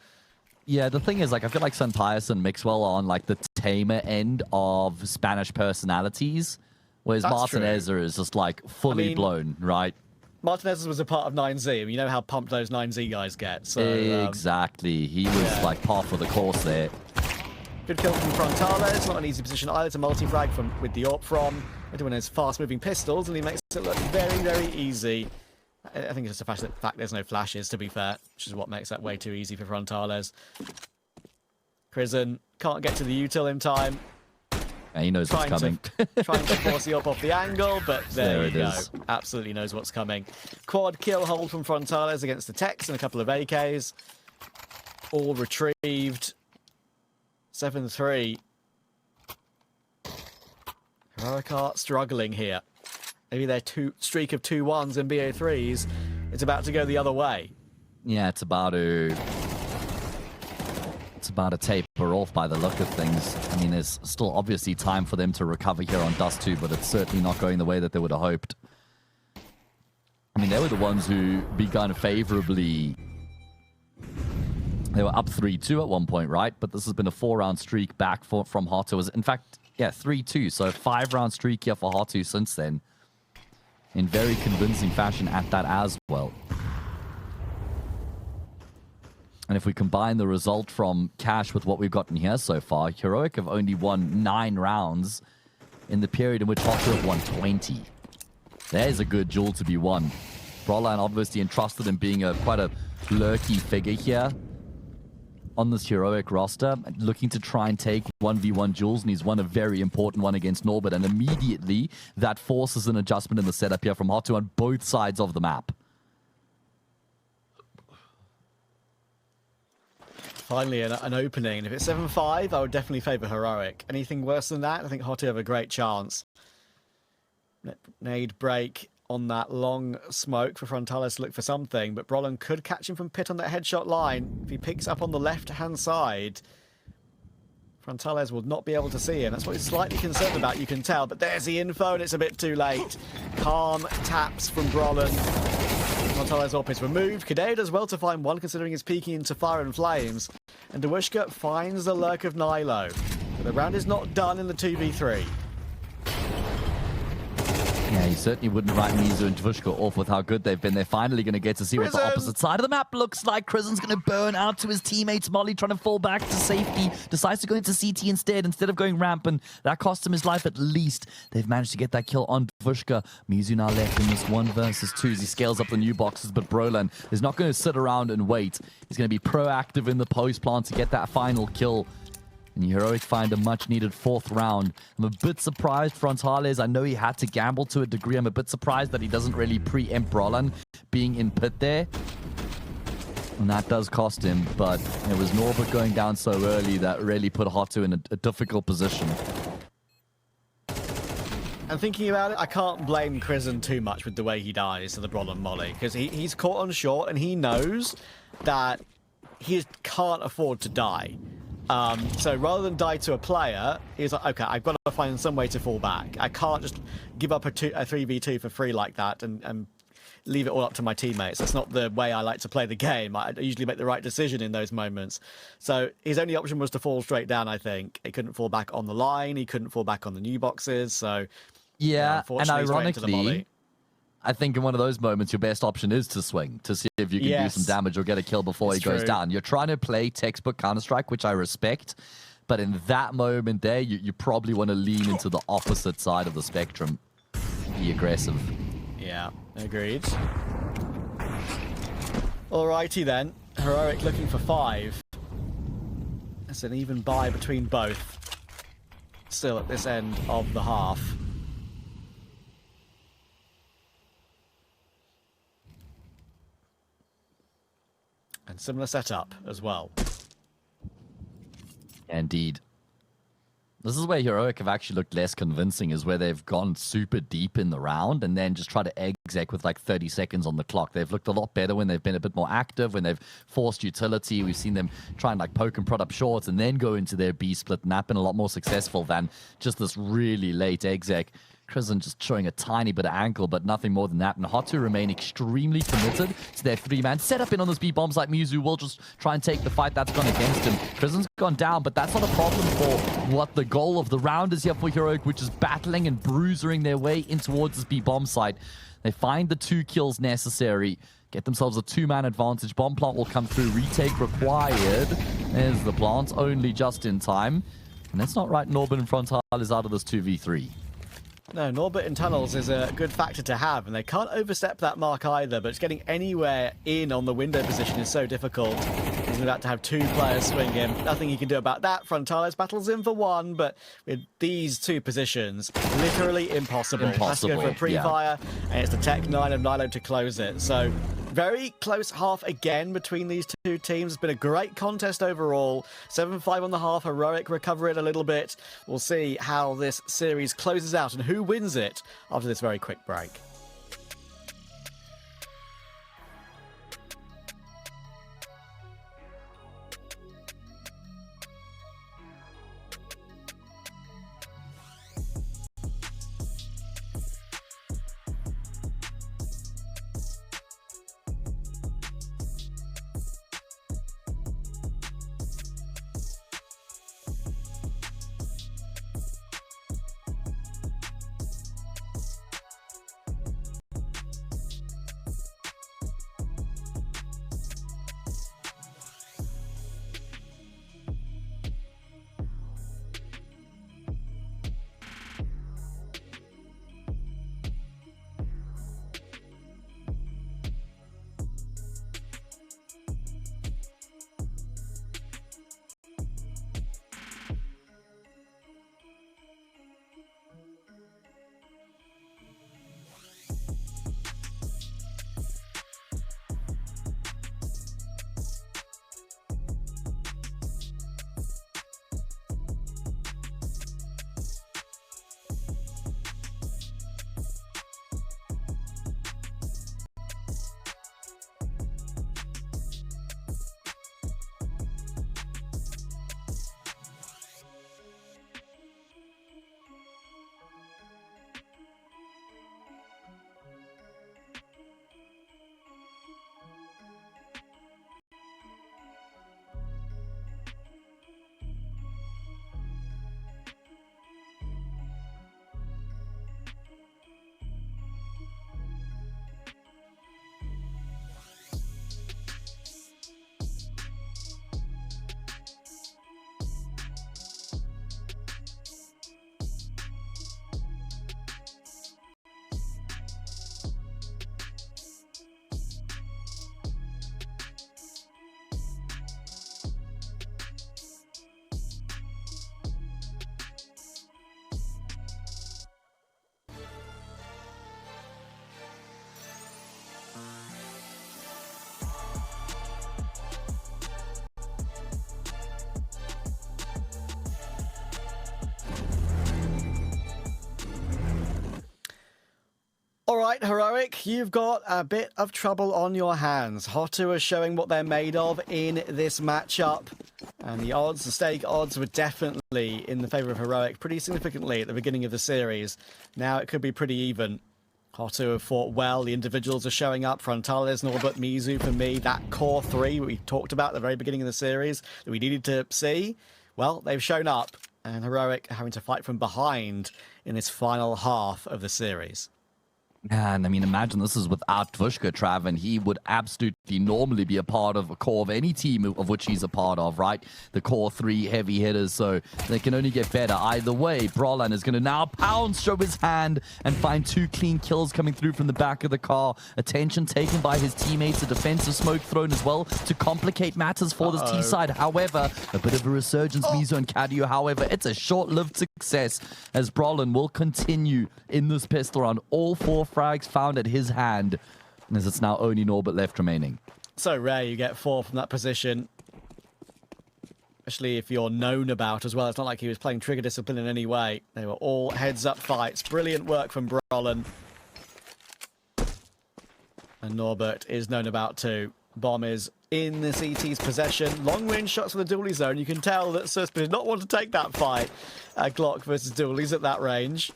[SPEAKER 2] Yeah, the thing is, like, I feel like Sun Pius and Mixwell are on, like, the tamer end of Spanish personalities, whereas Martinezza is just, like, fully blown, right?
[SPEAKER 1] Martinez was a part of 9Z, and you know how pumped those 9Z guys get. So
[SPEAKER 2] exactly. He was, like, par for the course there.
[SPEAKER 1] Good kill from Frontales. Not an easy position either to multi-frag with the AWP from. Everyone has fast-moving pistols, and he makes it look very, very easy. I think it's just the fact there's no flashes, to be fair, which is what makes that way too easy for Frontales. Krisen can't get to the util in time.
[SPEAKER 2] Yeah, he knows what's coming.
[SPEAKER 1] Trying to force the up off the angle, but there you go.
[SPEAKER 2] Is.
[SPEAKER 1] Absolutely knows what's coming. Quad kill hold from Frontales against the Techs and a couple of AKs. All retrieved. 7-3. Heroic are struggling here. Maybe their streak of 2-1s and BO3s is about to go the other way.
[SPEAKER 2] Yeah, it's about to taper off by the look of things. I mean, there's still obviously time for them to recover here on Dust2, but it's certainly not going the way that they would have hoped. I mean, they were the ones who begun favorably. They were up 3-2 at one point, right? But this has been a 4-round streak back from HOTU. In fact, yeah, 3-2. So a 5-round streak here for HOTU since then. In very convincing fashion at that as well. And if we combine the result from Cash with what we've gotten here so far, Heroic have only won 9 rounds in the period in which HOTU have won 20. There's a good duel to be won. Brolan obviously entrusted in being quite a lurky figure here on this Heroic roster, looking to try and take 1v1 duels, and he's won a very important one against Norbert, and immediately that forces an adjustment in the setup here from HOTU on both sides of the map.
[SPEAKER 1] Finally, an opening, and if it's 7-5, I would definitely favour Heroic. Anything worse than that, I think HOTU have a great chance. Nade break on that long smoke for Frontalis to look for something, but Brolin could catch him from pit on that headshot line. If he picks up on the left-hand side, Frontales will not be able to see him. That's what he's slightly concerned about, you can tell. But there's the info, and it's a bit too late. Calm taps from Brolin. Frontales AWP is removed. Kadeo does well to find one, considering he's peeking into fire and flames. And Dewushka finds the lurk of Nilo. But the round is not done in the 2v3.
[SPEAKER 2] Yeah, you certainly wouldn't write Mizu and Dewushka off with how good they've been. They're finally going to get to see what the opposite side of the map looks like. Krizen's going to burn out to his teammates. Molly trying to fall back to safety. Decides to go into CT instead of going ramp, and that cost him his life at least. They've managed to get that kill on Dewushka. Mizu now left in this 1 versus 2 as he scales up the new boxes, but Brolin is not going to sit around and wait. He's going to be proactive in the post plant to get that final kill. And Heroic find a much-needed 4th round. I'm a bit surprised Frontales. I know he had to gamble to a degree. I'm a bit surprised that he doesn't really preempt Brolin being in pit there. And that does cost him, but it was Norbert going down so early that really put HOTU in a difficult position.
[SPEAKER 1] And thinking about it, I can't blame Krizen too much with the way he dies to the Brolin molly, because he's caught on short and he knows that he can't afford to die. So rather than die to a player, he's like, okay, I've got to find some way to fall back. I can't just give up a 3v2 for free like that and leave it all up to my teammates. That's not the way I like to play the game. I usually make the right decision in those moments. So his only option was to fall straight down, I think. He couldn't fall back on the line. He couldn't fall back on the new boxes. So
[SPEAKER 2] yeah, and
[SPEAKER 1] ironically,
[SPEAKER 2] molly. I think in one of those moments, your best option is to swing, to see if you can do some damage or get a kill before he goes down. You're trying to play textbook Counter-Strike, which I respect, but in that moment there, you probably want to lean into the opposite side of the spectrum. Be aggressive.
[SPEAKER 1] Yeah, agreed. Alrighty then. Heroic looking for 5. That's an even buy between both. Still at this end of the half. And similar setup as well.
[SPEAKER 2] Indeed. This is where Heroic have actually looked less convincing, is where they've gone super deep in the round and then just try to exec with like 30 seconds on the clock. They've looked a lot better when they've been a bit more active, when they've forced utility. We've seen them try and like poke and prod up shorts and then go into their B split, and that's been a lot more successful than just this really late exec. Krizen just showing a tiny bit of ankle, but nothing more than that. And HOTU remain extremely committed to their 3-man setup in on those B-bombs. Like Mizu will just try and take the fight that's gone against him. Krizen's gone down, but that's not a problem for what the goal of the round is here for Heroic, which is battling and bruising their way in towards this B-bomb site. They find the 2 kills necessary, get themselves a 2-man advantage. Bomb plant will come through, retake required. There's the plant, only just in time. And that's not right, Norbert and Frontal is out of this 2v3.
[SPEAKER 1] No, Norbert in tunnels is a good factor to have, and they can't overstep that mark either, but just getting anywhere in on the window position is so difficult. He's about to have 2 players swing him. Nothing he can do about that. Frontales battles in for 1, but with these 2 positions, literally impossible. Has to go for a pre-fire, and it's the Tech 9 of Nilo to close it. So very close half again between these 2 teams. It's been a great contest overall. 7-5 on the half. Heroic recover it a little bit. We'll see how this series closes out and who wins it after this very quick break. All right, Heroic, you've got a bit of trouble on your hands. HOTU are showing what they're made of in this matchup. And the odds, the stake odds, were definitely in the favour of Heroic pretty significantly at the beginning of the series. Now it could be pretty even. HOTU have fought well. The individuals are showing up. Frontales, Norbert, Mizu, for me, that core three we talked about at the very beginning of the series that we needed to see. Well, they've shown up. And Heroic are having to fight from behind in this final half of the series.
[SPEAKER 2] And I mean, imagine this is without Dvushka, Trav, and he would absolutely normally be a part of a core of any team of which he's a part of, right? The core three heavy hitters, so they can only get better. Either way, Brolin is going to now pounce, show his hand, and find 2 clean kills coming through from the back of the car. Attention taken by his teammates, a defensive smoke thrown as well to complicate matters for this T side. However, a bit of a resurgence, mizu and KOTU. However, it's a short-lived success as Brolin will continue in this pistol round. All 4 frags found at his hand, as it's now only Norbert left remaining.
[SPEAKER 1] So rare you get 4 from that position, especially if you're known about as well. It's not like he was playing trigger discipline in any way. They were all heads-up fights. Brilliant work from Brolin. And Norbert is known about too. Bomb is in the CT's possession. Long-range shots from the dually zone. You can tell that Susp did not want to take that fight. Glock versus dualies at that range.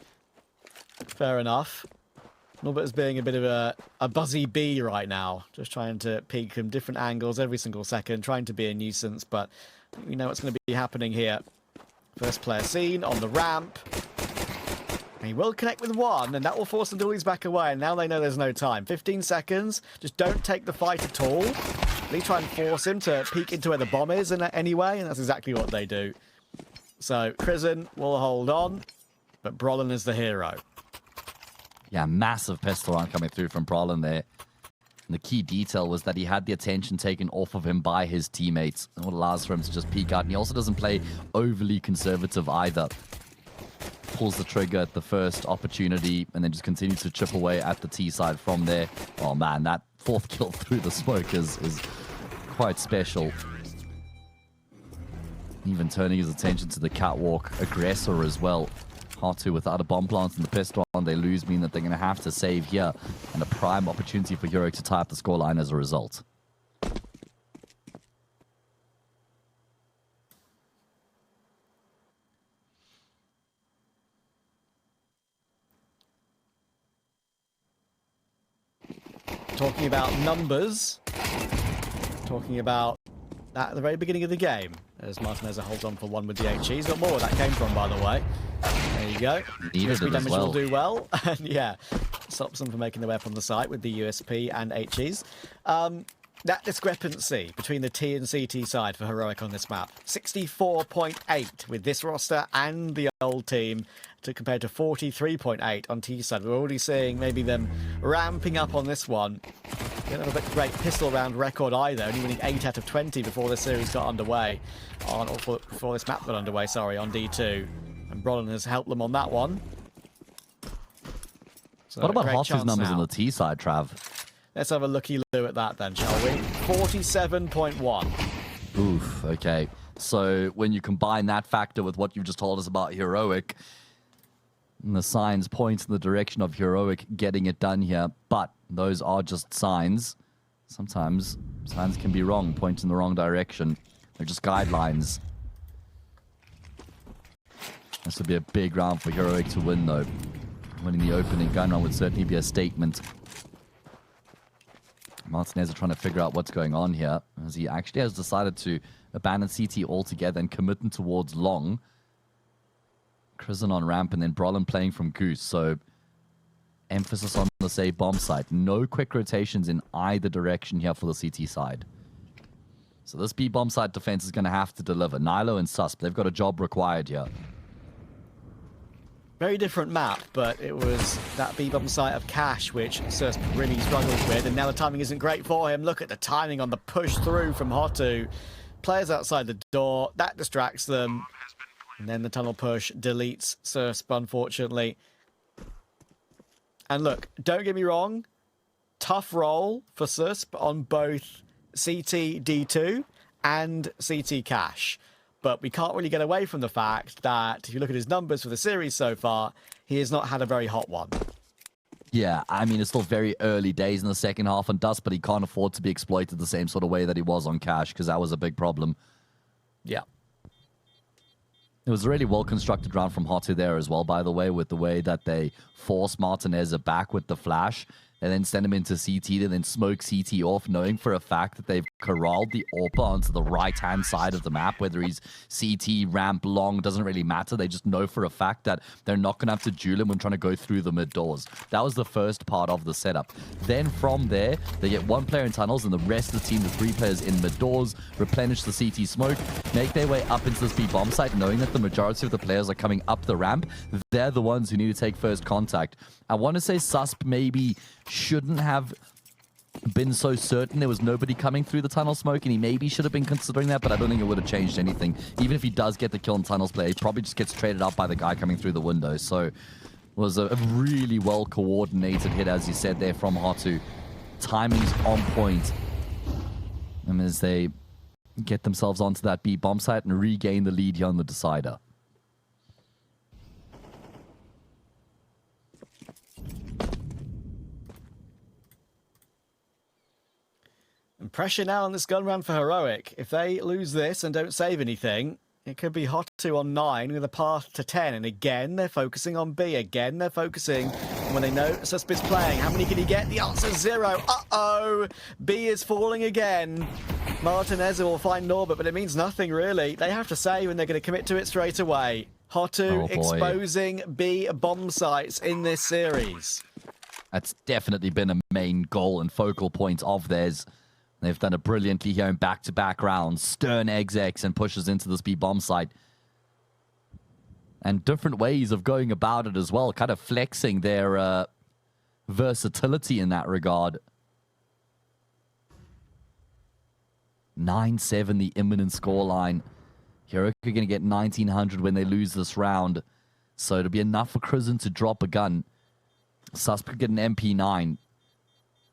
[SPEAKER 1] Fair enough. Norbert is being a bit of a buzzy bee right now, just trying to peek from different angles every single second, trying to be a nuisance, but we know what's going to be happening here. First player seen on the ramp. And he will connect with 1, and that will force the dualies back away, and now they know there's no time. 15 seconds, just don't take the fight at all. They try and force him to peek into where the bomb is in anyway, and that's exactly what they do. So, Prison will hold on, but Brolin is the hero.
[SPEAKER 2] Yeah, massive pistol round coming through from Brolin there. And the key detail was that he had the attention taken off of him by his teammates. And what allows for him to just peek out. And he also doesn't play overly conservative either. Pulls the trigger at the first opportunity and then just continues to chip away at the T side from there. Oh man, that 4th kill through the smoke is quite special. Even turning his attention to the catwalk aggressor as well. HOTU without a bomb plant in the pistol on, they lose, mean that they're going to have to save here. And a prime opportunity for Heroic to tie up the scoreline as a result.
[SPEAKER 1] Talking about numbers, talking about that at the very beginning of the game, as Martinez holds on for 1 with the HE. He's got more where that came from, by the way. There you go. USP damage will do well. And yeah, stops them from making their way up on the site with the USP and HEs. That discrepancy between the T and CT side for Heroic on this map, 64.8 with this roster and the old team, to compare to 43.8 on T side. We're already seeing maybe them ramping up on this one. They don't have a great pistol round record either, only winning 8 out of 20 before the series got underway, before this map got underway, sorry, on D2. And Brolin has helped them on that one. So
[SPEAKER 2] what about HOTU's numbers on the T side, Trav?
[SPEAKER 1] Let's have a looky-loo at that then, shall we? 47.1.
[SPEAKER 2] Oof, okay. So when you combine that factor with what you've just told us about Heroic, and the signs point in the direction of Heroic getting it done here, but those are just signs. Sometimes signs can be wrong, point in the wrong direction. They're just guidelines. This would be a big round for Heroic to win, though. Winning the opening gun round would certainly be a statement. Martinez are trying to figure out what's going on here, as he actually has decided to abandon CT altogether and commit them towards long. Prison on ramp, and then Brolin playing from Goose, so emphasis on the say bomb site. No quick rotations in either direction here for the CT side. So this B bomb site defense is going to have to deliver. Nilo and Susp, they've got a job required here.
[SPEAKER 1] Very different map, but it was that B-bomb site of Cash which Susp really struggled with, and now the timing isn't great for him. Look at the timing on the push through from HOTU. Players outside the door, that distracts them. And then the tunnel push deletes Susp, unfortunately. And look, don't get me wrong, tough role for Susp on both CT D2 and CT Cash. But we can't really get away from the fact that if you look at his numbers for the series so far, he has not had a very hot one.
[SPEAKER 2] Yeah, I mean, it's still very early days in the second half on Dust, but he can't afford to be exploited the same sort of way that he was on Cash, because that was a big problem.
[SPEAKER 1] Yeah.
[SPEAKER 2] It was a really well-constructed round from HOTU there as well, by the way, with the way that they force Martinez back with the flash, and then send him into CT, and then smoke CT off, knowing for a fact that they've corralled the AWPer onto the right-hand side of the map, whether he's CT, ramp, long, doesn't really matter. They just know for a fact that they're not going to have to duel him when trying to go through the mid doors. That was the first part of the setup. Then from there, they get one player in tunnels, and the rest of the team, the 3 players in mid doors, replenish the CT smoke, make their way up into this B bomb site, knowing that the majority of the players are coming up the ramp. They're the ones who need to take first contact. I want to say Susp maybe shouldn't have been so certain there was nobody coming through the tunnel smoke, and he maybe should have been considering that, but I don't think it would have changed anything. Even if he does get the kill in tunnels play, he probably just gets traded up by the guy coming through the window. So it was a really well-coordinated hit, as you said there, from HOTU. Timing's on point. And as they get themselves onto that B bomb site and regain the lead here on the decider.
[SPEAKER 1] And pressure now on this gun round for Heroic. If they lose this and don't save anything, it could be HOTU on 9 with a path to 10. And again, they're focusing on B. Again, they're focusing when they know Susp is playing. How many can he get? The answer is 0. Uh-oh! B is falling again. Martinez will find Norbert, but it means nothing, really. They have to save, and they're going to commit to it straight away. HOTU exposing B bomb sites in this series.
[SPEAKER 2] That's definitely been a main goal and focal point of theirs. They've done it brilliantly here in back-to-back rounds. Stern execs and pushes into this B-bomb site. And different ways of going about it as well, kind of flexing their versatility in that regard. 9-7, the imminent scoreline. Heroic are going to get 1900 when they lose this round. So it'll be enough for Crizzen to drop a gun. Susp could get an MP9.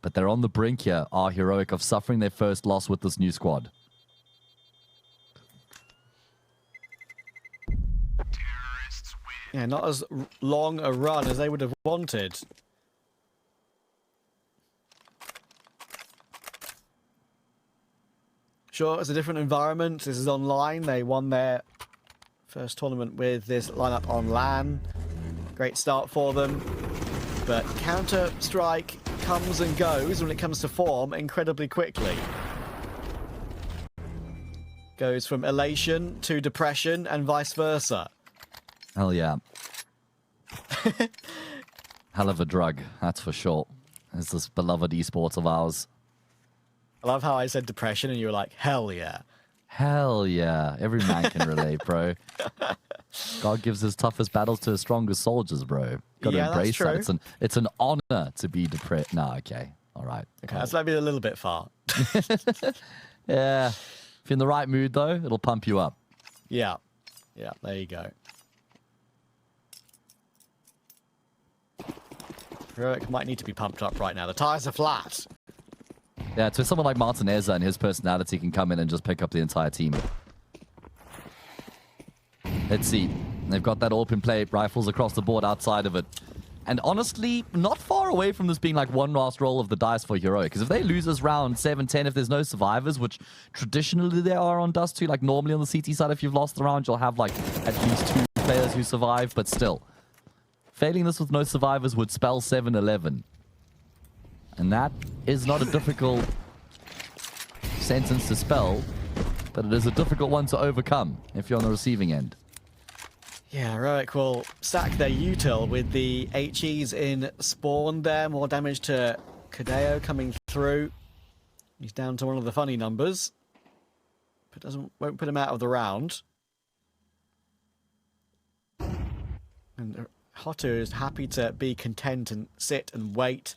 [SPEAKER 2] But they're on the brink here, are Heroic, of suffering their first loss with this new squad.
[SPEAKER 3] Terrorists win.
[SPEAKER 1] Yeah, not as long a run as they would have wanted. Sure, it's a different environment. This is online. They won their first tournament with this lineup on LAN. Great start for them. But Counter-Strike comes and goes when it comes to form incredibly quickly. Goes from elation to depression and vice versa.
[SPEAKER 2] Hell yeah. Hell of a drug, that's for sure. It's this beloved esports of ours.
[SPEAKER 1] I love how I said depression and you were like, hell yeah.
[SPEAKER 2] Hell yeah. Every man can relate, bro. God gives his toughest battles to his strongest soldiers, bro. Got to embrace that. It's an honor to be depressed. No, okay. All right.
[SPEAKER 1] Okay, that's maybe a little bit far.
[SPEAKER 2] Yeah. If you're in the right mood, though, it'll pump you up.
[SPEAKER 1] Yeah. Yeah, there you go. Heroic might need to be pumped up right now. The tires are flat.
[SPEAKER 2] Yeah, so someone like Martinez and his personality can come in and just pick up the entire team. Let's see. They've got that open play, rifles across the board outside of it. And honestly, not far away from this being like one last roll of the dice for Heroic. Because if they lose this round 7-10, if there's no survivors, which traditionally there are on Dust 2, like normally on the CT side, if you've lost the round, you'll have like at least 2 players who survive, but still. Failing this with no survivors would spell 7-11. And that is not a difficult sentence to spell, but it is a difficult one to overcome if you're on the receiving end.
[SPEAKER 1] Yeah, Heroic will sack their util with the HEs in spawn there. More damage to Kadeo coming through. He's down to one of the funny numbers, but won't put him out of the round. And HOTU is happy to be content and sit and wait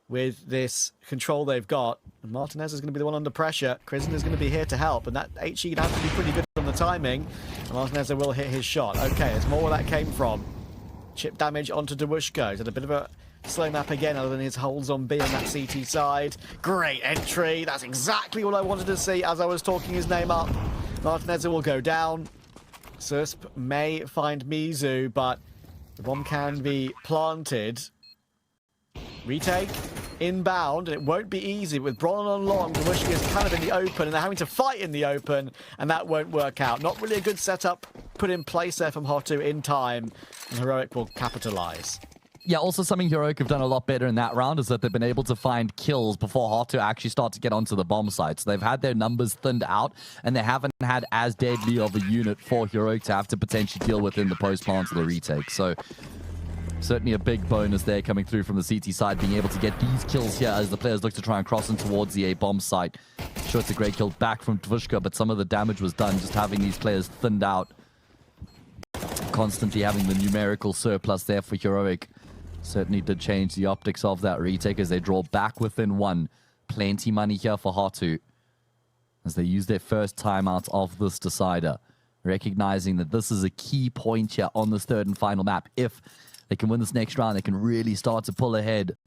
[SPEAKER 1] with this control they've got. And Martinez is going to be the one under pressure. Crizzen is going to be here to help, and that HE would have to be pretty good on the timing. And Martinez will hit his shot. Okay, there's more where that came from. Chip damage onto Dewushko. He's had a bit of a slow map again, other than his holds on B on that CT side. Great entry. That's exactly what I wanted to see as I was talking his name up. Martinez will go down. Susp may find mizu, but the bomb can be planted. Retake inbound, and it won't be easy with Bron on long. Dawushka is kind of in the open, and they're having to fight in the open, and that won't work out. Not really a good setup put in place there from HOTU in time, and Heroic will capitalize.
[SPEAKER 2] Yeah, also something Heroic have done a lot better in that round is that they've been able to find kills before HOTU actually start to get onto the bomb site. So they've had their numbers thinned out, and they haven't had as deadly of a unit for Heroic to have to potentially deal with in the post-plant or the retake. So certainly a big bonus there coming through from the CT side, being able to get these kills here as the players look to try and cross in towards the A bomb site. Sure, it's a great kill back from Dawushka, but some of the damage was done just having these players thinned out. Constantly having the numerical surplus there for Heroic. Certainly did change the optics of that retake as they draw back within one. Plenty money here for HOTU as they use their first timeout of this decider. Recognizing that this is a key point here on this third and final map. If they can win this next round, they can really start to pull ahead,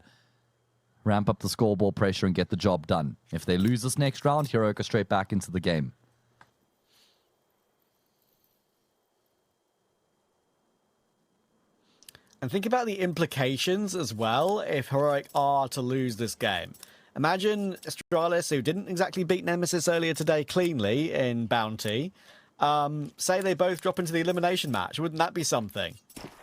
[SPEAKER 2] ramp up the scoreboard pressure, and get the job done. If they lose this next round, Heroic are straight back into the game.
[SPEAKER 1] And think about the implications as well if Heroic are to lose this game. Imagine Astralis, who didn't exactly beat Nemesis earlier today cleanly in Bounty. Say they both drop into the elimination match. Wouldn't that be something?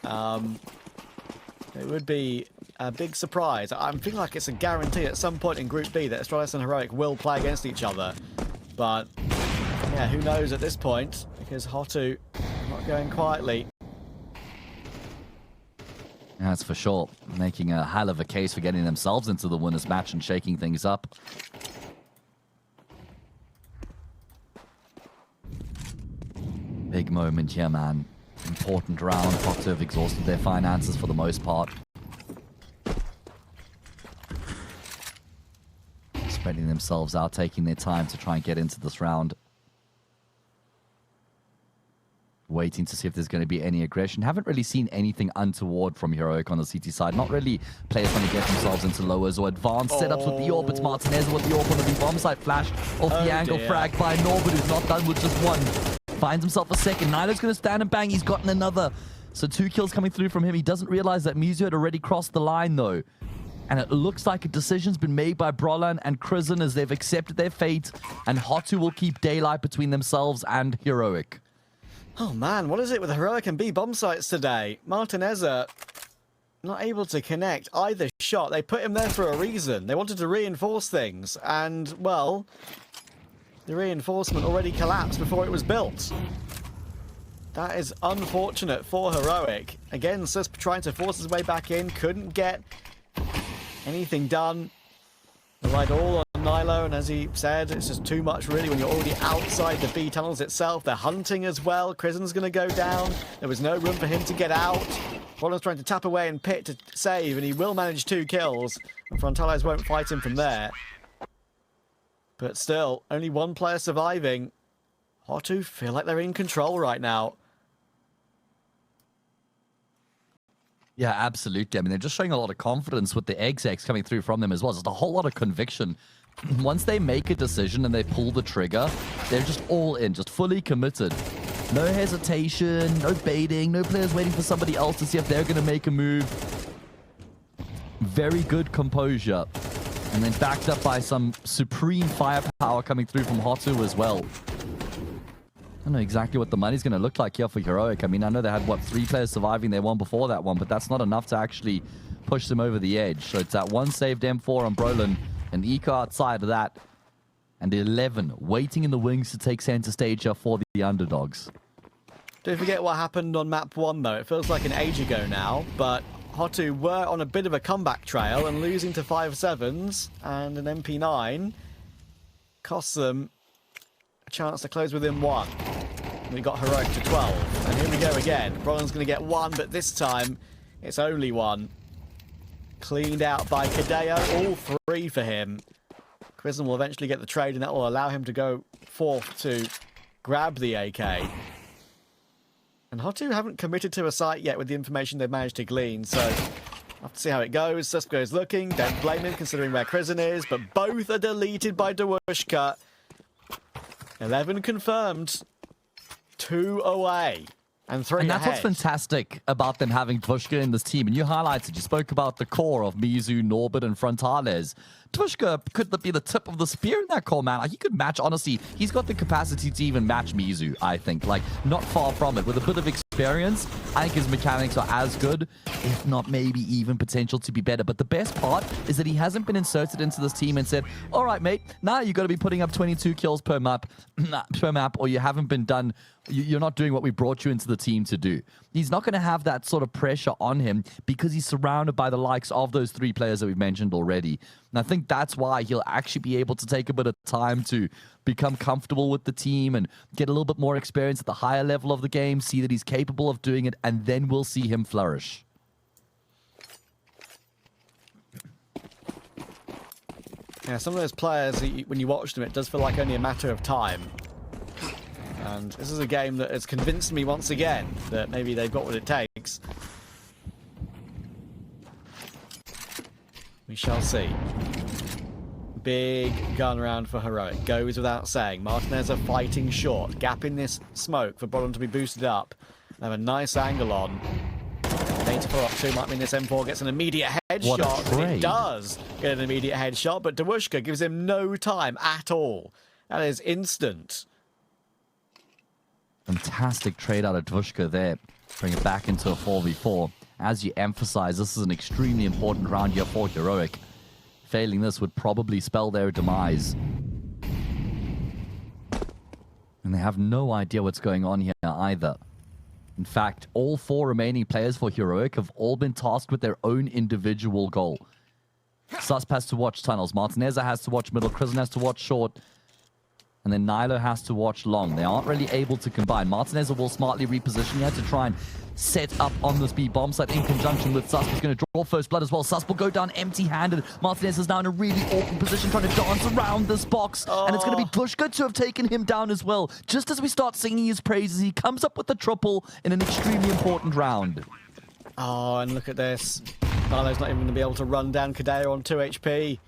[SPEAKER 1] It would be a big surprise. I'm feeling like it's a guarantee at some point in Group B that Astralis and Heroic will play against each other. But, yeah, who knows at this point, because HOTU not going quietly.
[SPEAKER 2] That's for sure. Making a hell of a case for getting themselves into the winners match and shaking things up. Big moment here, man. Important round. HOTU have exhausted their finances for the most part. Spreading themselves out, taking their time to try and get into this round. Waiting to see if there's going to be any aggression. Haven't really seen anything untoward from Heroic on the CT side. Not really players trying to get themselves into lowers or advanced setups with the orbits. Martinez with the orb on the bomb site flash off the angle frag by Norbert, who's not done with just one. Finds himself a second. Nylo's going to stand and bang. He's gotten another. So 2 kills coming through from him. He doesn't realize that mizu had already crossed the line, though. And it looks like a decision's been made by Brolan and Krizen as they've accepted their fate. And HOTU will keep daylight between themselves and Heroic.
[SPEAKER 1] Oh man, what is it with Heroic and B bomb sites today? Martinez not able to connect either shot. They put him there for a reason. They wanted to reinforce things, and, well, the reinforcement already collapsed before it was built. That is unfortunate for Heroic. Again, Susp trying to force his way back in, couldn't get anything done. Relied all on Nylo, and as he said, it's just too much really when you're already outside the B tunnels itself. They're hunting as well. Krizen's going to go down. There was no room for him to get out. Roland's trying to tap away and pit to save, and he will manage 2 kills. And Frontales won't fight him from there. But still, only 1 player surviving. HOTU feel like they're in control right now.
[SPEAKER 2] Yeah, absolutely. I mean, they're just showing a lot of confidence with the execs coming through from them as well. Just a whole lot of conviction. Once they make a decision and they pull the trigger, they're just all in, just fully committed. No hesitation, no baiting, no players waiting for somebody else to see if they're going to make a move. Very good composure. And then backed up by some supreme firepower coming through from HOTU as well. I don't know exactly what the money's going to look like here for Heroic. I mean, I know they had, what, 3 players surviving their one before that one, but that's not enough to actually push them over the edge. So it's that 1 saved M4 on Brolan, an eco outside of that, and 11 waiting in the wings to take center stage here for the underdogs.
[SPEAKER 1] Don't forget what happened on map 1, though. It feels like an age ago now, but HOTU were on a bit of a comeback trail, and losing to 5-7s and an MP9 costs them a chance to close within 1. We got Heroic to 12. And here we go again. Brolan's going to get 1, but this time it's only 1. Cleaned out by Kadeo. All 3 for him. Krizen will eventually get the trade, and that will allow him to go forth to grab the AK. And HOTU haven't committed to a site yet with the information they've managed to glean, so we'll have to see how it goes. Susp goes looking. Don't blame him considering where Krizen is, but both are deleted by Dawushka. 11 confirmed. 2 away And 3
[SPEAKER 2] And that's
[SPEAKER 1] ahead.
[SPEAKER 2] what's fantastic about them having Dvushka in this team. And you highlighted, you spoke about the core of Mizu, Norbert, and Frontales. Dvushka could be the tip of the spear in that core, man. Like, he could match, honestly, he's got the capacity to even match Mizu, I think. Like, not far from it. With a bit of experience, I think his mechanics are as good, if not maybe even potential to be better. But the best part is that he hasn't been inserted into this team and said, all right, mate, now you got to be putting up 22 kills per map, or you haven't been done. You're not doing what we brought you into the team to do. He's not going to have that sort of pressure on him because he's surrounded by the likes of those 3 players that we've mentioned already. And I think that's why he'll actually be able to take a bit of time to become comfortable with the team and get a little bit more experience at the higher level of the game, see that he's capable of doing it, and then we'll see him flourish.
[SPEAKER 1] Yeah, some of those players, when you watch them, it does feel like only a matter of time. And this is a game that has convinced me once again that maybe they've got what it takes. We shall see. Big gun round for Heroic. Goes without saying. Martinez are fighting short. Gap in this smoke for Bottom to be boosted up. They have a nice angle on. Data for up 2 might mean this M4 gets an immediate
[SPEAKER 2] What a
[SPEAKER 1] headshot.
[SPEAKER 2] trade.
[SPEAKER 1] It does get an immediate headshot, but Dvushka gives him no time at all. That is instant.
[SPEAKER 2] Fantastic trade out of Dvushka there. Bring it back into a 4v4. As you emphasize, this is an extremely important round here for Heroic. Failing this would probably spell their demise. And they have no idea what's going on here either. In fact, all 4 remaining players for Heroic have all been tasked with their own individual goal. Susp has to watch tunnels. Martinez has to watch middle. Kristen has to watch short. And then Nilo has to watch long. They aren't really able to combine. Martinez will smartly reposition here to try and set up on this B bomb site in conjunction with Susp. He's going to draw first blood as well. Susp will go down empty-handed. Martinez is now in a really awkward position trying to dance around this box. And it's going to be Dvushka to have taken him down as well. Just as we start singing his praises, he comes up with a triple in an extremely important round.
[SPEAKER 1] Oh, and look at this. Nilo's not even going to be able to run down Kadeo on 2 HP.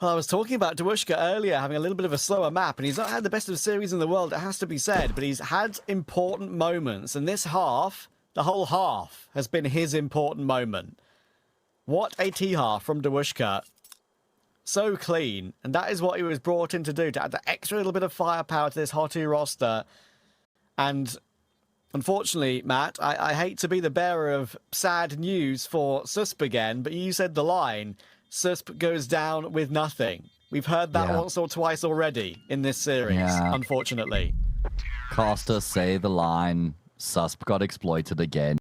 [SPEAKER 1] Well, I was talking about Dvushka earlier having a little bit of a slower map, and he's not had the best of series in the world, it has to be said, but he's had important moments, and this half, the whole half, has been his important moment. What a T-half from Dvushka. So clean, and that is what he was brought in to do, to add the extra little bit of firepower to this HOTU roster. And unfortunately, Matt, I hate to be the bearer of sad news for Susp again, but you said the line, Susp goes down with nothing. We've heard that once or twice already in this series, unfortunately.
[SPEAKER 2] Costa say the line, Susp got exploited again.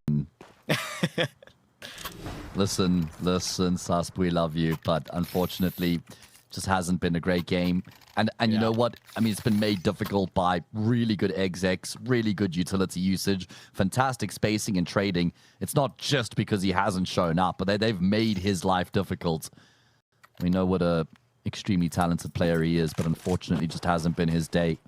[SPEAKER 2] Listen, Susp, we love you, but unfortunately, just hasn't been a great game. And you know what? I mean, it's been made difficult by really good execs, really good utility usage, fantastic spacing and trading. It's not just because he hasn't shown up, but they've made his life difficult. We know what a extremely talented player he is, but unfortunately just hasn't been his day.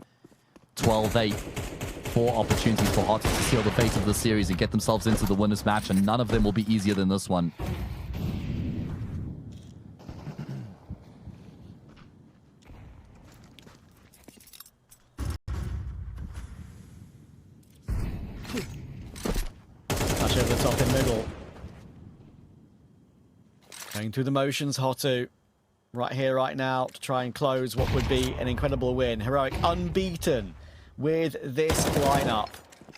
[SPEAKER 2] 12-8. 4 opportunities for HOTU to seal the fate of the series and get themselves into the winners match, and none of them will be easier than this one.
[SPEAKER 1] Touch over the top in middle. Going through the motions, HOTU. Right here, right now, to try and close what would be an incredible win. Heroic unbeaten with this lineup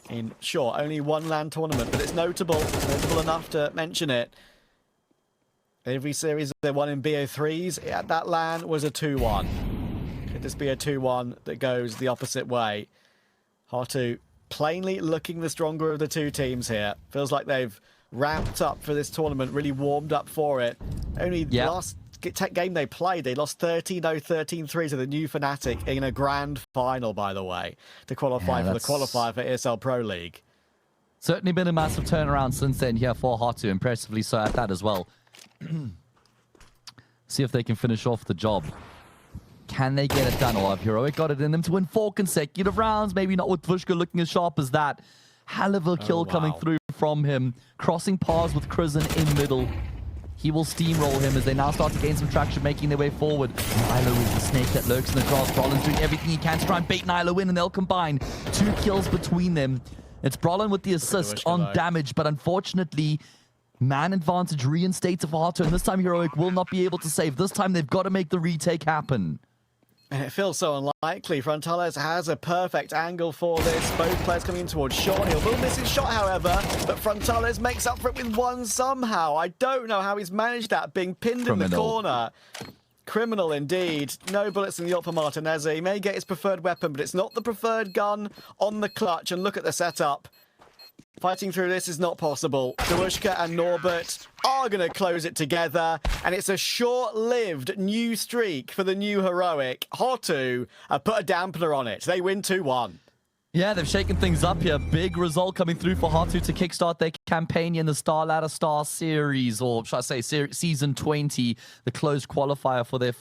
[SPEAKER 1] in, sure, only 1 LAN tournament, but it's notable enough to mention it. Every series they won in BO3s at that LAN was a 2-1. Could this be a 2-1 that goes the opposite way? HOTU plainly looking the stronger of the 2 teams here. Feels like they've ramped up for this tournament, really warmed up for it. Only last game they played, they lost 13-0, 13-3 to the new Fnatic in a grand final, by the way, to qualify for the qualifier for ESL Pro League.
[SPEAKER 2] Certainly been a massive turnaround since then here for HOTU, impressively so at that as well. See if they can finish off the job. Can they get it done? Or have Heroic got it in them to win 4 consecutive rounds? Maybe not with Dvushka looking as sharp as that. Hell of a kill coming through from him. Crossing paths with Krisen in middle. He will steamroll him as they now start to gain some traction, making their way forward. Nilo is the snake that lurks in the grass. Brollin's doing everything he can to try and bait Nilo in, and they'll combine 2 kills between them. It's Brolin with the assist on damage, but unfortunately, man advantage reinstated for HOTU, and this time Heroic will not be able to save. This time they've got to make the retake happen.
[SPEAKER 1] And it feels so unlikely. Frontales has a perfect angle for this. Both players coming in towards shot. He'll miss his shot, however, but Frontales makes up for it with one somehow. I don't know how he's managed that, being pinned in the corner. Criminal indeed. No bullets in the ult for Martinez. He may get his preferred weapon, but it's not the preferred gun on the clutch. And look at the setup. Fighting through this is not possible. Darushka and Norbert are going to close it together, and it's a short-lived new streak for the new Heroic. HOTU put a dampener on it. They win 2-1.
[SPEAKER 2] Yeah, they've shaken things up here. Big result coming through for HOTU to kickstart their campaign in the StarLadder StarSeries, or should I say Season 20, the closed qualifier for their